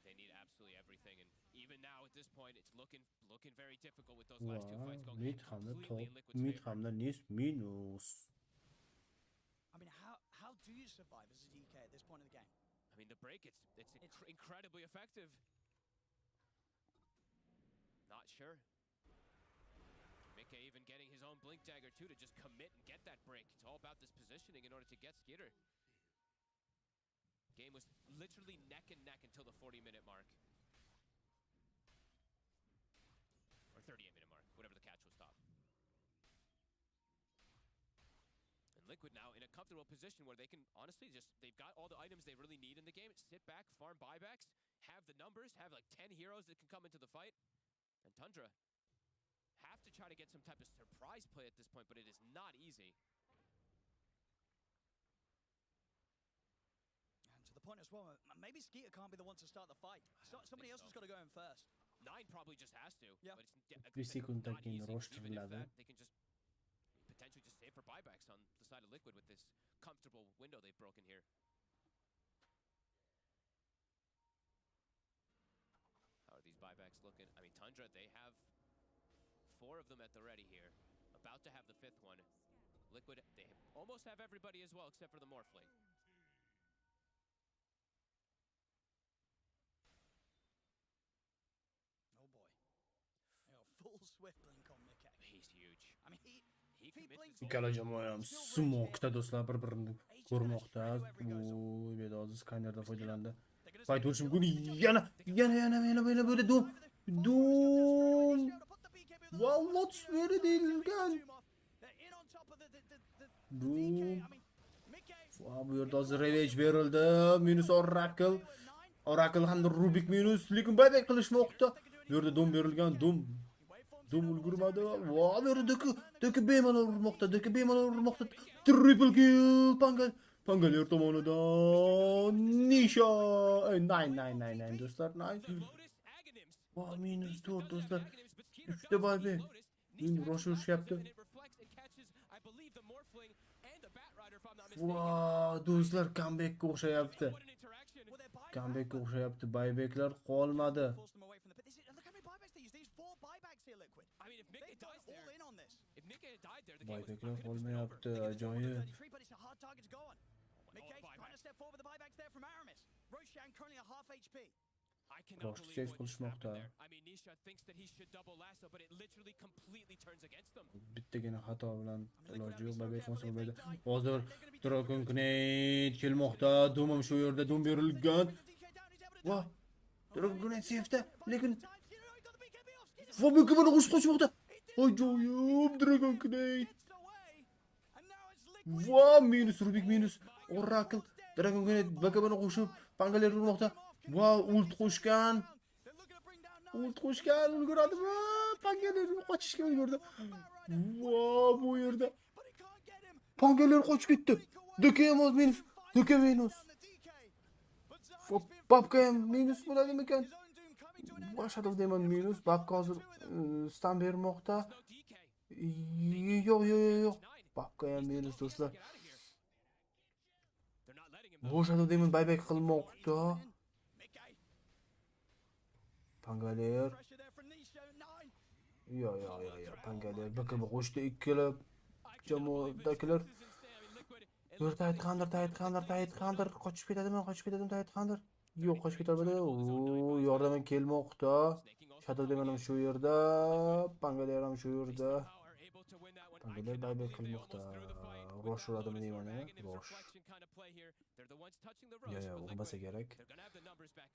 They need absolutely everything, and even now at this point, it's looking very difficult with those last two fights going Mid hamda completely in top, Liquid's mid favor. hamda nis minus. I mean, how do you survive as a DK at this point in the game? I mean, the break, it's incredibly effective. Not sure. Mickey even getting his own blink dagger too to just commit and get that break. It's all about this positioning in order to get Skitter. Game was literally neck and neck until the 40-minute mark. Or 38-minute mark, whatever the catch was stopped. And Liquid now in a comfortable position where they can honestly just, they've got all the items they really need in the game. Sit back, farm buybacks, have the numbers, have like 10 heroes that can come into the fight. And Tundra have to try to get some type of surprise play at this point, but it is not easy. And to the point as well, maybe Skeeter can't be the one to start the fight. Somebody else has got to go in first. Nine probably just has to. Yeah. But it's Bir sekunddan not keyin easy, rosh because even if turiladi. they can just potentially just save for buybacks on the side of Liquid with this comfortable window they've broken here. How are these buybacks looking? I mean, Tundra, they have 4 of them at the ready here. About to have the 5th one. Liquid, they almost have everybody as well except for the Morphling. Oh boy. Full swift blink on Mickey. He's huge. I mean, he blinks. Ikkala jamoa ham smoke'da do'stlar bir-birini ko'rmoqda. Voy, bedozi skanerdan foydalandi. Fight bo'lishi mumkin. Yana böyle dum. Vallahi tusmeri deyilgan. Dum. Va, bu yerda hozir revenge berildi. Minus Oracle. Oracle hamda Rubik minus, lekin buyback qilishmoqda. Bu yerda dum berilgan, dum ulgurmadi. Va, bu yerda doki bemalol urmoqda. Triple kill Pangaler tomonidan Nisha. 9 do'stlar, 9. Va, minus 4 do'stlar. 3ta buyback. Endi rosh urishyapti. Va, do'stlar, comebackga o'xshayapti. Buybacklar qolmadi. Buybacklar qolmayapti, ajoyib. Rosh safe qilishmoqda. Bittagina xato bilan iloji yo'q, buyback bo'lmaydi. Hozir Dragon Knight kelmoqda, Doom ham shu yerda, Doom berilgan. Va, Dragon Knight safe'da, lekin Fobiki buni qo'shmoqda. Ajoyib Dragon Knight. Va, minus Rubik minus Oracle. Dragon Knight bakabani qo'shib, Pangaler urmoqda. Va, ult qo'shgan. Ulguradimi? Pangaler qochishga ulgurdi. Va, bu yerda Pangaler qochib ketdi. DK minus. Babka ham minus bo'ladimi ekan? Shadow Demon minus, Babka hozir stan bermoqda. Yo'q. Babka ham minus do'stlar. Bu Shadow Demon buyback qilmoqda. Pangaler. Yo'q. Pangaler BKB qo'shdi, ikkilab jamoadagilar. Tayt Hunter qochib ketadimi? Tayt Hunter. Yo'q, qochib ketolmadi. O, yordam kelmoqda. Shadow Demon ham shu yerda, Pangaler ham shu yerda. Pangaler buyback qilmoqda. Rosh uradimi deyman, Rosh. Yo'q, bo'lmasa kerak.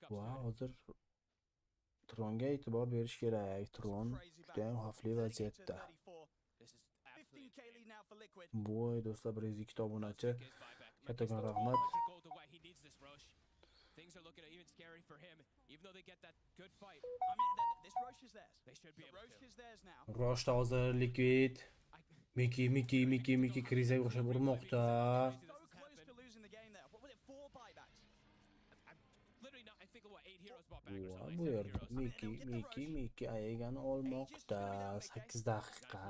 Va hozir Tronga e'tibor berish kerak. Tron juda ham xavfli vaziyatda. Voy do'stlar, 102 obunachi. Kattakon rahmat. Things are looking even scary for him, even though they get that good fight. I mean, this Roche is theirs. They should be able Roche is theirs now. Roshda hozir Liquid. Miki krizaga o'xshab urmoqda. So close to losing the game there. What was it? 4 buybacks. Literally not, I think what 8 heroes bought back or Va something. bu yerda Miki Aegani olmoqda. 8 daqiqa.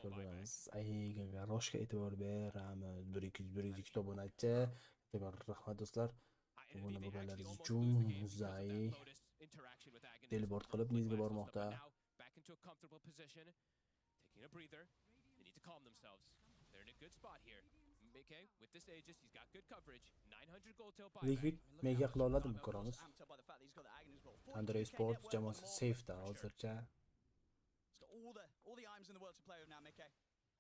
Ko'ramiz. Aegaga Roshga e'tibor beramiz. 102 obunachi. Rahmat do'stlar. Obuna bo'lganlaringiz uchun Zai teleport qilib nizga bormoqda. Back into a comfortable position, taking a breather. They need to calm themselves. They're in a good spot here. Okay, with this Aegis, he's got good coverage. 900 gold till buyback. Liquid mega qila oladimi ko'ramiz. Tundra Esports jamoasi safe'da hozircha. He's got all the items in the world to play with now, Mickey.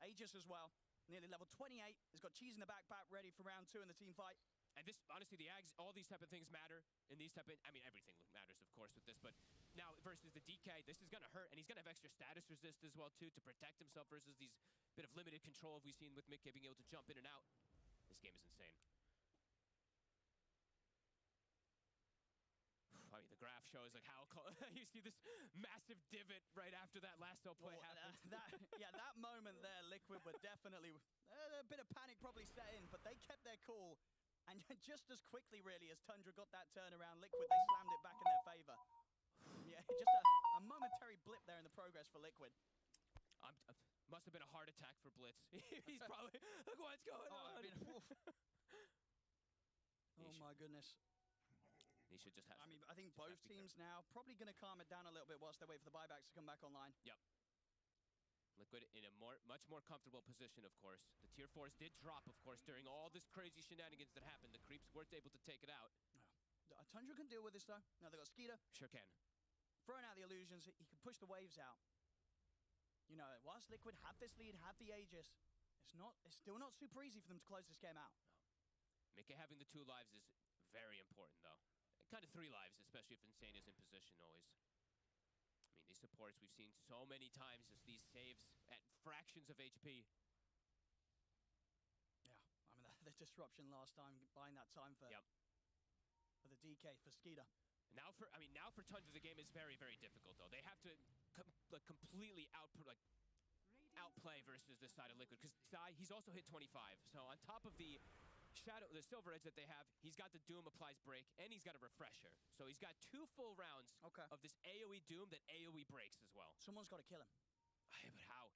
Aegis as well. Nearly level 28. He's got cheese in the backpack ready for round 2 in the team fight. And this, honestly, the Ags, all these type of things matter. In these type of, I mean, everything matters, of course, with this. But now versus the DK, this is going to hurt. And he's going to have extra status resist as well, too, to protect himself versus these bit of limited control we've seen with Mickey being able to jump in and out. This game is insane. I mean, the graph shows like how you see this massive divot right after that last play happened. That moment there, Liquid were definitely a bit of panic probably set in, but they kept their cool, and just as quickly really as Tundra got that turnaround, Liquid they slammed it back in their favor. Yeah, just a momentary blip there in the progress for Liquid. Must have been a heart attack for Blitz. He's probably look what's going on. Oh my goodness. Nisha just has. I mean, I think both teams now probably going to calm it down a little bit whilst they wait for the buybacks to come back online. Yep. Liquid in a much more comfortable position, of course. The tier 4s did drop, of course, during all this crazy shenanigans that happened. The creeps weren't able to take it out. Tundra can deal with this though. Now they got Skeeter. Sure can. Throwing out the illusions, he can push the waves out. You know, whilst Liquid have this lead, have the Aegis, it's still not super easy for them to close this game out. No. Mickey having the 2 lives is very important though. Kind of 3 lives, especially if Insane is in position always. I mean, these supports we've seen so many times as these saves at fractions of HP. Yeah, I mean, the disruption last time, buying that time for the DK, for Skeeter. Now for Tundra, the game is very, very difficult though. They have to completely outplay versus this side of Liquid, because Sai, he's also hit 25. So on top of the Silver Edge that they have, he's got the Doom applies break, and he's got a refresher. So he's got 2 full rounds of this AoE Doom that AoE breaks as well. Someone's got to kill him. But how?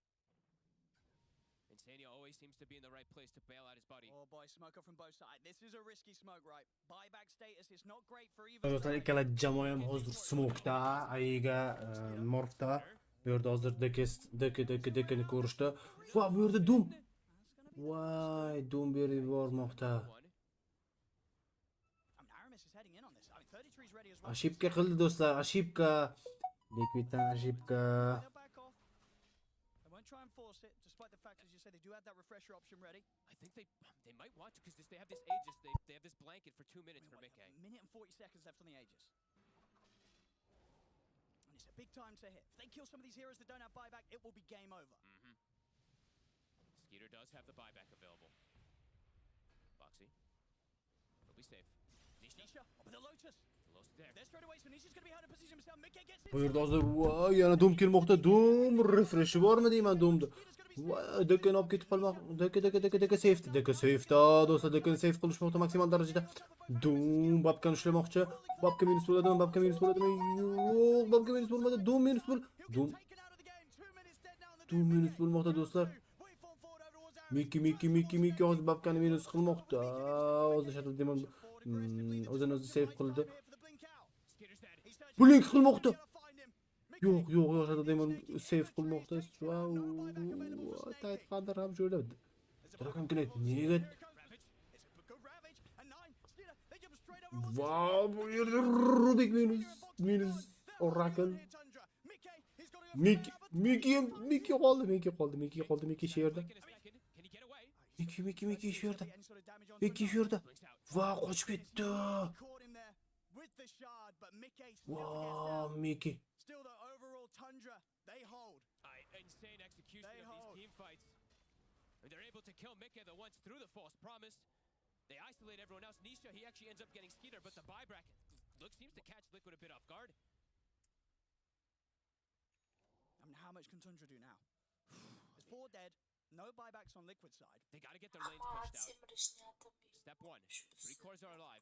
Insania always seems to be in the right place to bail out his buddy. Oh boy, smoker from both sides. This is a risky smoke, right? Buyback status is not great for either. Do'stlar, ikkala jamoa ham hozir smoke'da, Aiga morgda. Bu yerda hozir DKni ko'rishdi. Va bu yerda Doom. Voy, Doom berib yubormoqda. Ashibka qildi do'stlar, ashibka. Liquiddan ashibka. Try and force it, despite the fact, as you say, they do have that refresher option ready. I think they might want to, because they have this Aegis, they have this blanket for 2 minutes for Mickey. A minute and 40 seconds left on the Aegis. And it's a big time to hit. If they kill some of these heroes that don't have buyback, it will be game over. Skeeter does have the buyback available. Boxy. He'll be safe. Nisha, with the Lotus. They're straight away, so Nisha's going to be held in position himself. Mickey gets it. Bu yerda hozir voy, yana Doom kelmoqda. Doom refresh bormi deyman Doomda. Voy, DKni olib ketib qolmoq. DK safety. DK safety. Do'stlar, DKni safe qilishmoqda maksimal darajada. Doom babkani ushlamoqchi. Babka minus bo'ladimi? Babka minus bo'ladimi? Yo'q, babka minus bo'lmadi. Doom minus bo'l. Doom minus bo'lmoqda do'stlar. Mickey hozir babkani minus qilmoqda. Hozir shatib deyman. O'zini safe qildi. Blink qilmoqda. Yo'q, shatib deyman, safe qilmoqda. Wow, tight qadar ham jo'da. Dragon Grenade nega? Wow, bu yerda Rubik minus Oracle. Mickey qoldi shu yerda. Mickey shu yerda. Va, qochib ketdi. Wow, Mickey. Still the overall Tundra, they hold. Insane execution of these team fights. They're able to kill Mickey the once through the false promise. They isolate everyone else. Nisha, he actually ends up getting Skeeter, but the buy bracket seems to catch Liquid a bit off guard. I mean, how much can Tundra do now? There's 4 dead, no buybacks on Liquid side. They got to get their lanes pushed out. Step 1, 3 cores are alive.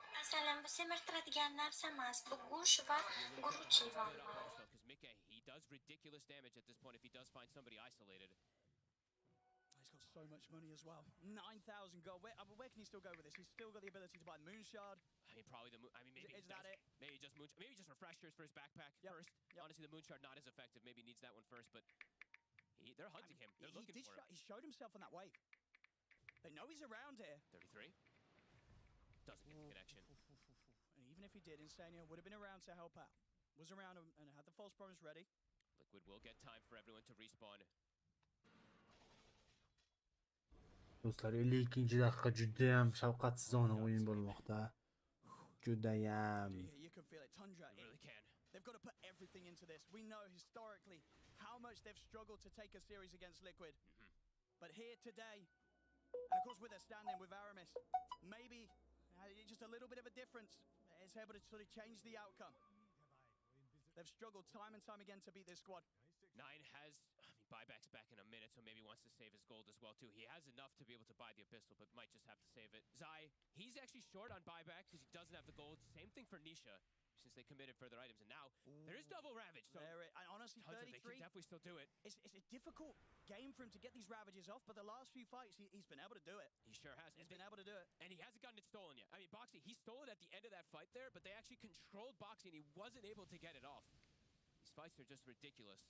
Masalan, bu semirtiradigan narsa emas, bu go'sh va guruch hayvonlar. Because Mickey, he does ridiculous damage at this point if he does find somebody isolated. He's got so much money as well. 9,000 gold. Where can he still go with this? He's still got the ability to buy the Moon Shard. I mean, probably maybe is that it? Maybe just refreshers for his backpack first. Yep. Honestly, the Moon Shard not as effective. Maybe needs that one first, but they're hunting him. They're looking for him. He showed himself on that wave. They know he's around here. 33. Doesn't get the connection. And even if he did, Insania would have been around to help out. Was around and had the false promise ready. Liquid will get time for everyone to respawn. Do'stlar, 52 daqiqa juda ham shafqatsizona o'yin bo'lmoqda. Juda ham. You can feel it. Tundra really can. They've got to put everything into this. We know historically how much they've struggled to take a series against Liquid. But here today, and of course with their stand-in with Aramis, maybe just a little bit of a difference is able to sort of change the outcome. They've struggled time and time again to beat this squad. 9 has, buybacks back in a minute, so maybe wants to save his gold as well, too. He has enough to be able to buy the Abyssal, but might just have to save it. Zai, he's actually short on buyback because he doesn't have the gold. Same thing for Nisha, since they committed further items. And now, there is double Ravage. So and honestly, Tundra, 33, they can definitely still do it. It's a difficult game for him to get these Ravages off, but the last few fights, he's been able to do it. He sure has. He's been able to do it. And he hasn't gotten it stolen yet. I mean, Boxy, he stole it at the end of that fight there, but they actually controlled Boxy, and he wasn't able to get it off. These fights are just ridiculous.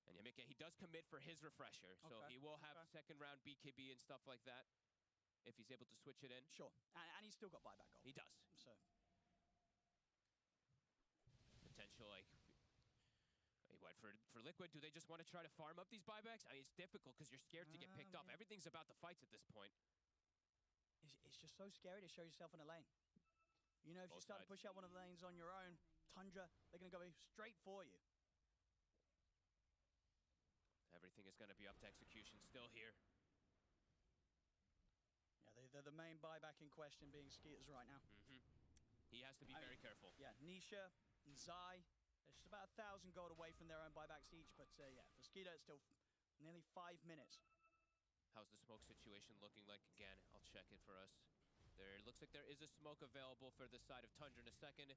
And Yamika, he does commit for his refresher, so he will have second round BKB and stuff like that if he's able to switch it in. Sure, and he's still got buyback gold. He does. So potential, for Liquid, do they just want to try to farm up these buybacks? I mean, it's difficult because you're scared to get picked off. Everything's about the fights at this point. It's just so scary to show yourself in a lane. You know, if you start to push out one of the lanes on your own, Tundra, they're going to go straight for you. Everything is going to be up to Execution still here. Yeah, they're the main buyback in question being Skeeters right now. He has to be very careful. Yeah, Nisha and Zai, they're just about 1,000 gold away from their own buybacks each, but yeah, for Skeeter it's still nearly 5 minutes. How's the smoke situation looking like again? I'll check it for us. There looks like there is a smoke available for the side of Tundra in a second.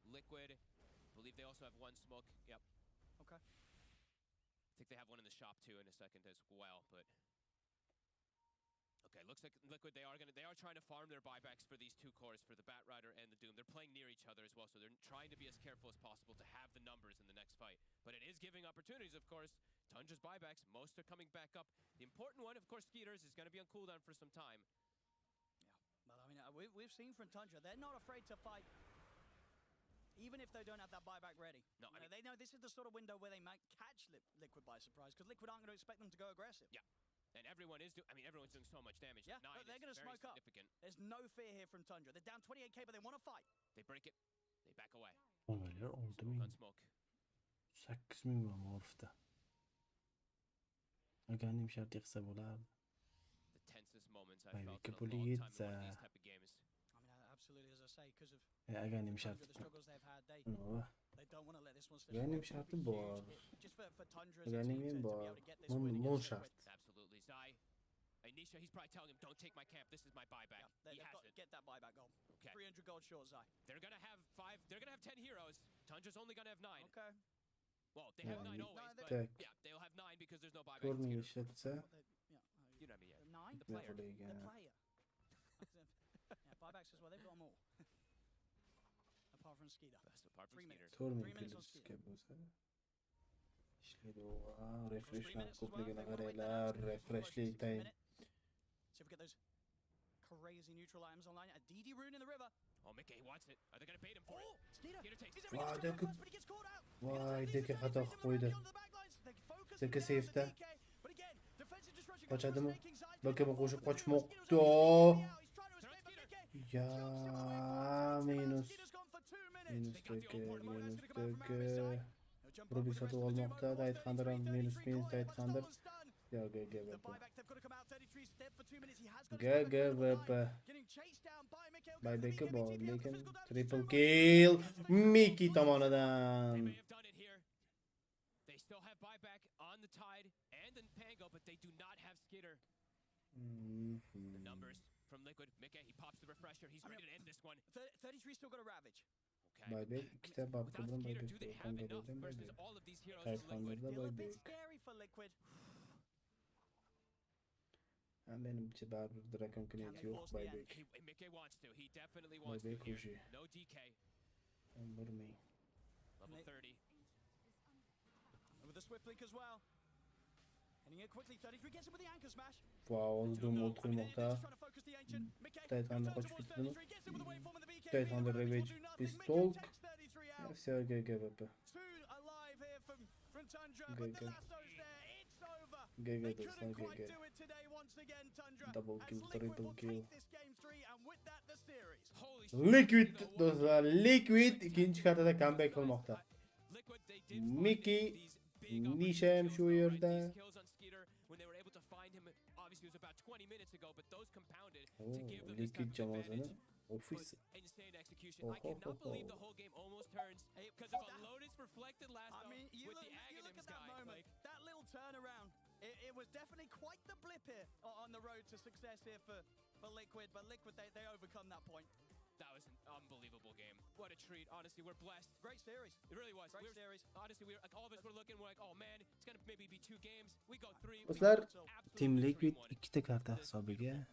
Liquid, I believe they also have one smoke. Yep. Okay. I think they have one in the shop too in a second as well, but okay, looks like Liquid, they are trying to farm their buybacks for these 2 cores, for the Bat Rider and the Doom. They're playing near each other as well, so they're trying to be as careful as possible to have the numbers in the next fight. But it is giving opportunities, of course. Tundra's buybacks, most are coming back up. The important one, of course, Skeeters, is going to be on cooldown for some time. Yeah, but I mean, we've seen from Tundra, they're not afraid to fight, even if they don't have that buyback ready. No, they know this is the sort of window where they might catch Liquid by surprise, because Liquid aren't going to expect them to go aggressive. Yeah. And everyone's doing so much damage. Yeah, but they're going to smoke up. There's no fear here from Tundra. They're down 28k, but they want to fight. They break it. They back away. Onalar 6000. Smoke. 8000 va morfda. Aganim shart yig'sa bo'lardi. The tensest moments I've felt in a long time in one of these type of games. I mean, absolutely, as I say, because of aganim shart. the struggles they've had, they don't want to let this one slip. Aganim sharti bor. Just for Tundra to be able to get this win against Liquid. Absolutely. Zai, Nisha, he's probably telling him, don't take my camp, this is my buyback. Yeah, they've got to get that buyback gold. Okay. 300 gold short, Zai. They're going to have 10 heroes. Tundra's only going to have 9. Okay. Well, they have 9 always, but yeah, they'll have 9 because there's no buyback. You know what I mean, yeah. 9? The player. Yeah, buybacks as well, they've got them all. Apart from Skeeter. Apart from 3 minutes. 4 minutes on Skeeter. Refreshlar ko'pligini qaranglar, refreshli time. See if we get those crazy neutral items online. A DD rune in the river. Oh, Mickey, he wants it. Are they going to bait him for it? Skeeter takes it. Voy, deki xato qilib qo'ydi. Deki safe'da. Qochadimi? Bakın koşup kaçmakta. Ya minus. Minus döke. Ruby satı olmakta. Dayıtkandır minus dayıtkandır. Ya GGVP. Buyback'i bol. Lekin triple kill. Mickey tomonidan. They still have buyback on the Tide and the Pango, but they do not have Skitter. The numbers from Liquid. Mickey, he pops the refresher. He's ready to end this one. 33 still got a Ravage. Buyback. İki de baktım buyback. Kanka dedim buyback. Taytkandır da buyback. Scary for Liquid. Benim için bir Dragon Knight yok buyback. Mickey wants to. He definitely wants to here. No DK. Vurmayın. Level 30. With the swift link as well. Heading in quickly, 33 gets him with the anchor smash. Wow, oldum oturmakta. Taytkan'da kaç bittin? Taytkan'da Ravage pistol. Все GGVP. GG. GG dostlar GG. Double kill, triple kill. Liquid dostlar, Liquid ikinci kartada comeback olmakta. Mickey, Nisha şu yerde. Liquid Jamoalar'ın ofisi. Insane execution. I cannot believe the whole game almost turns because of a Lotus reflected last up with the Aghanim's guy. Moment, that little turnaround, it was definitely quite the blip here on the road to success here for Liquid, but Liquid, they overcome that point. That was an unbelievable game. What a treat. Honestly, we're blessed. Great series. It really was. Great series. Honestly, we were like, all of us were looking, we're like, oh man, it's gonna maybe be 2 games. We go 3. Dostlar, Team Liquid ikkita karta hisobiga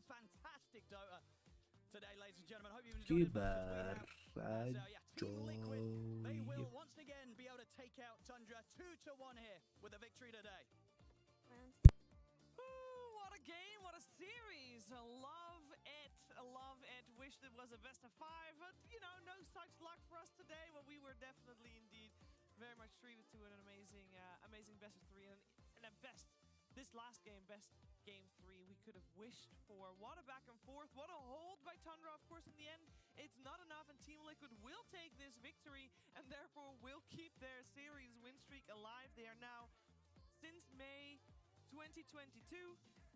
Fantastic DOTA today, ladies and gentlemen. Hope you enjoyed it. They will once again be able to take out Tundra 2-1 here with a victory today. What a game, what a series. Love it, love it. Wish it was a best of 5, but you know, no such luck for us today. But we were definitely indeed very much treated to an amazing best of 3 and a this last game, best game 3 we could have wished for. What a back and forth, what a hold by Tundra. Of course, in the end, it's not enough, and Team Liquid will take this victory and therefore will keep their series win streak alive. They are now, since May 2022,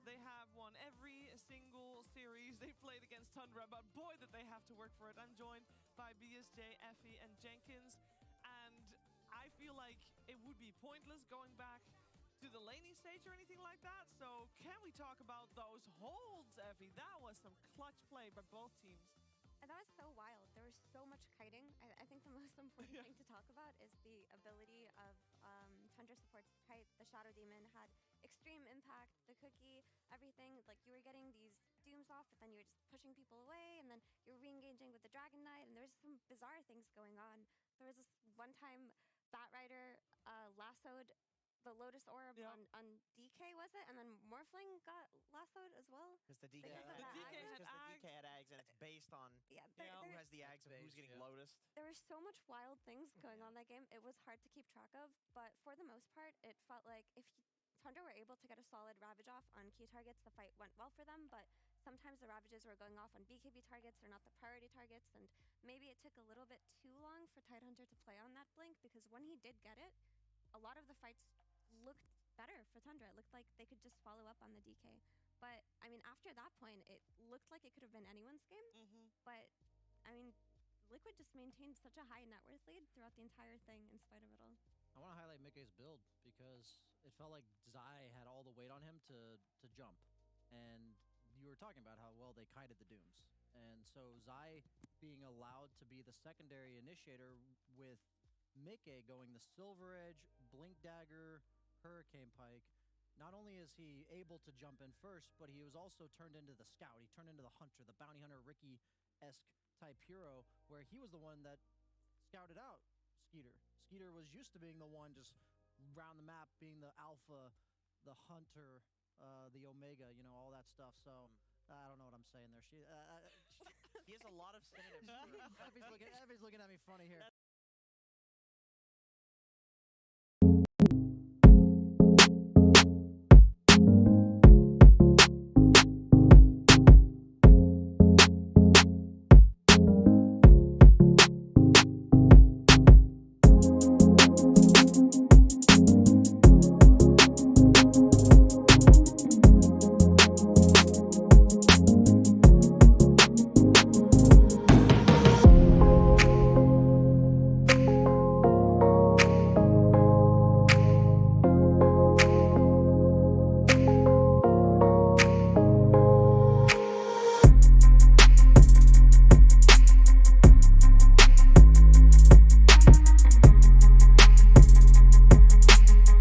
they have won every single series they played against Tundra, but boy, did they have to work for it. I'm joined by BSJ, Effie, and Jenkins, and I feel like it would be pointless going back to the laning stage or anything like that, so can we talk about those holds, Effie? That was some clutch play by both teams. And that was so wild. There was so much kiting. I think the most important thing to talk about is the ability of Tundra supports kite. The Shadow Demon had extreme impact. The cookie, everything. Like, you were getting these dooms off, but then you were just pushing people away, and then you're re-engaging with the Dragon Knight, and there was some bizarre things going on. There was this one time Batrider lassoed the Lotus Orb on DK, was it? And then Morphling got lassoed as well? Because the DK had Ags, and it's based on who has the Ags and who's getting Lotus. There were so much wild things going on that game. It was hard to keep track of, but for the most part, it felt like if Tundra were able to get a solid Ravage off on key targets, the fight went well for them, but sometimes the Ravages were going off on BKB targets or not the priority targets, and maybe it took a little bit too long for Tidehunter to play on that blink, because when he did get it, a lot of the fights looked better for Tundra. It looked like they could just follow up on the DK. But, I mean, after that point, it looked like it could have been anyone's game. But, I mean, Liquid just maintained such a high net worth lead throughout the entire thing in spite of it all. I want to highlight Mickey's build because it felt like Zai had all the weight on him to jump. And you were talking about how well they kited the dooms. And so Zai being allowed to be the secondary initiator with Mickey going the Silver Edge, Blink Dagger, Hurricane Pike. Not only is he able to jump in first, but he was also turned into the scout. He turned into the hunter, the bounty hunter Ricky-esque type hero, where he was the one that scouted out Skeeter. Skeeter was used to being the one just round the map, being the alpha, the hunter, the omega, you know, all that stuff. So I don't know what I'm saying there. He has a lot of synonyms. Effie's looking at me funny here.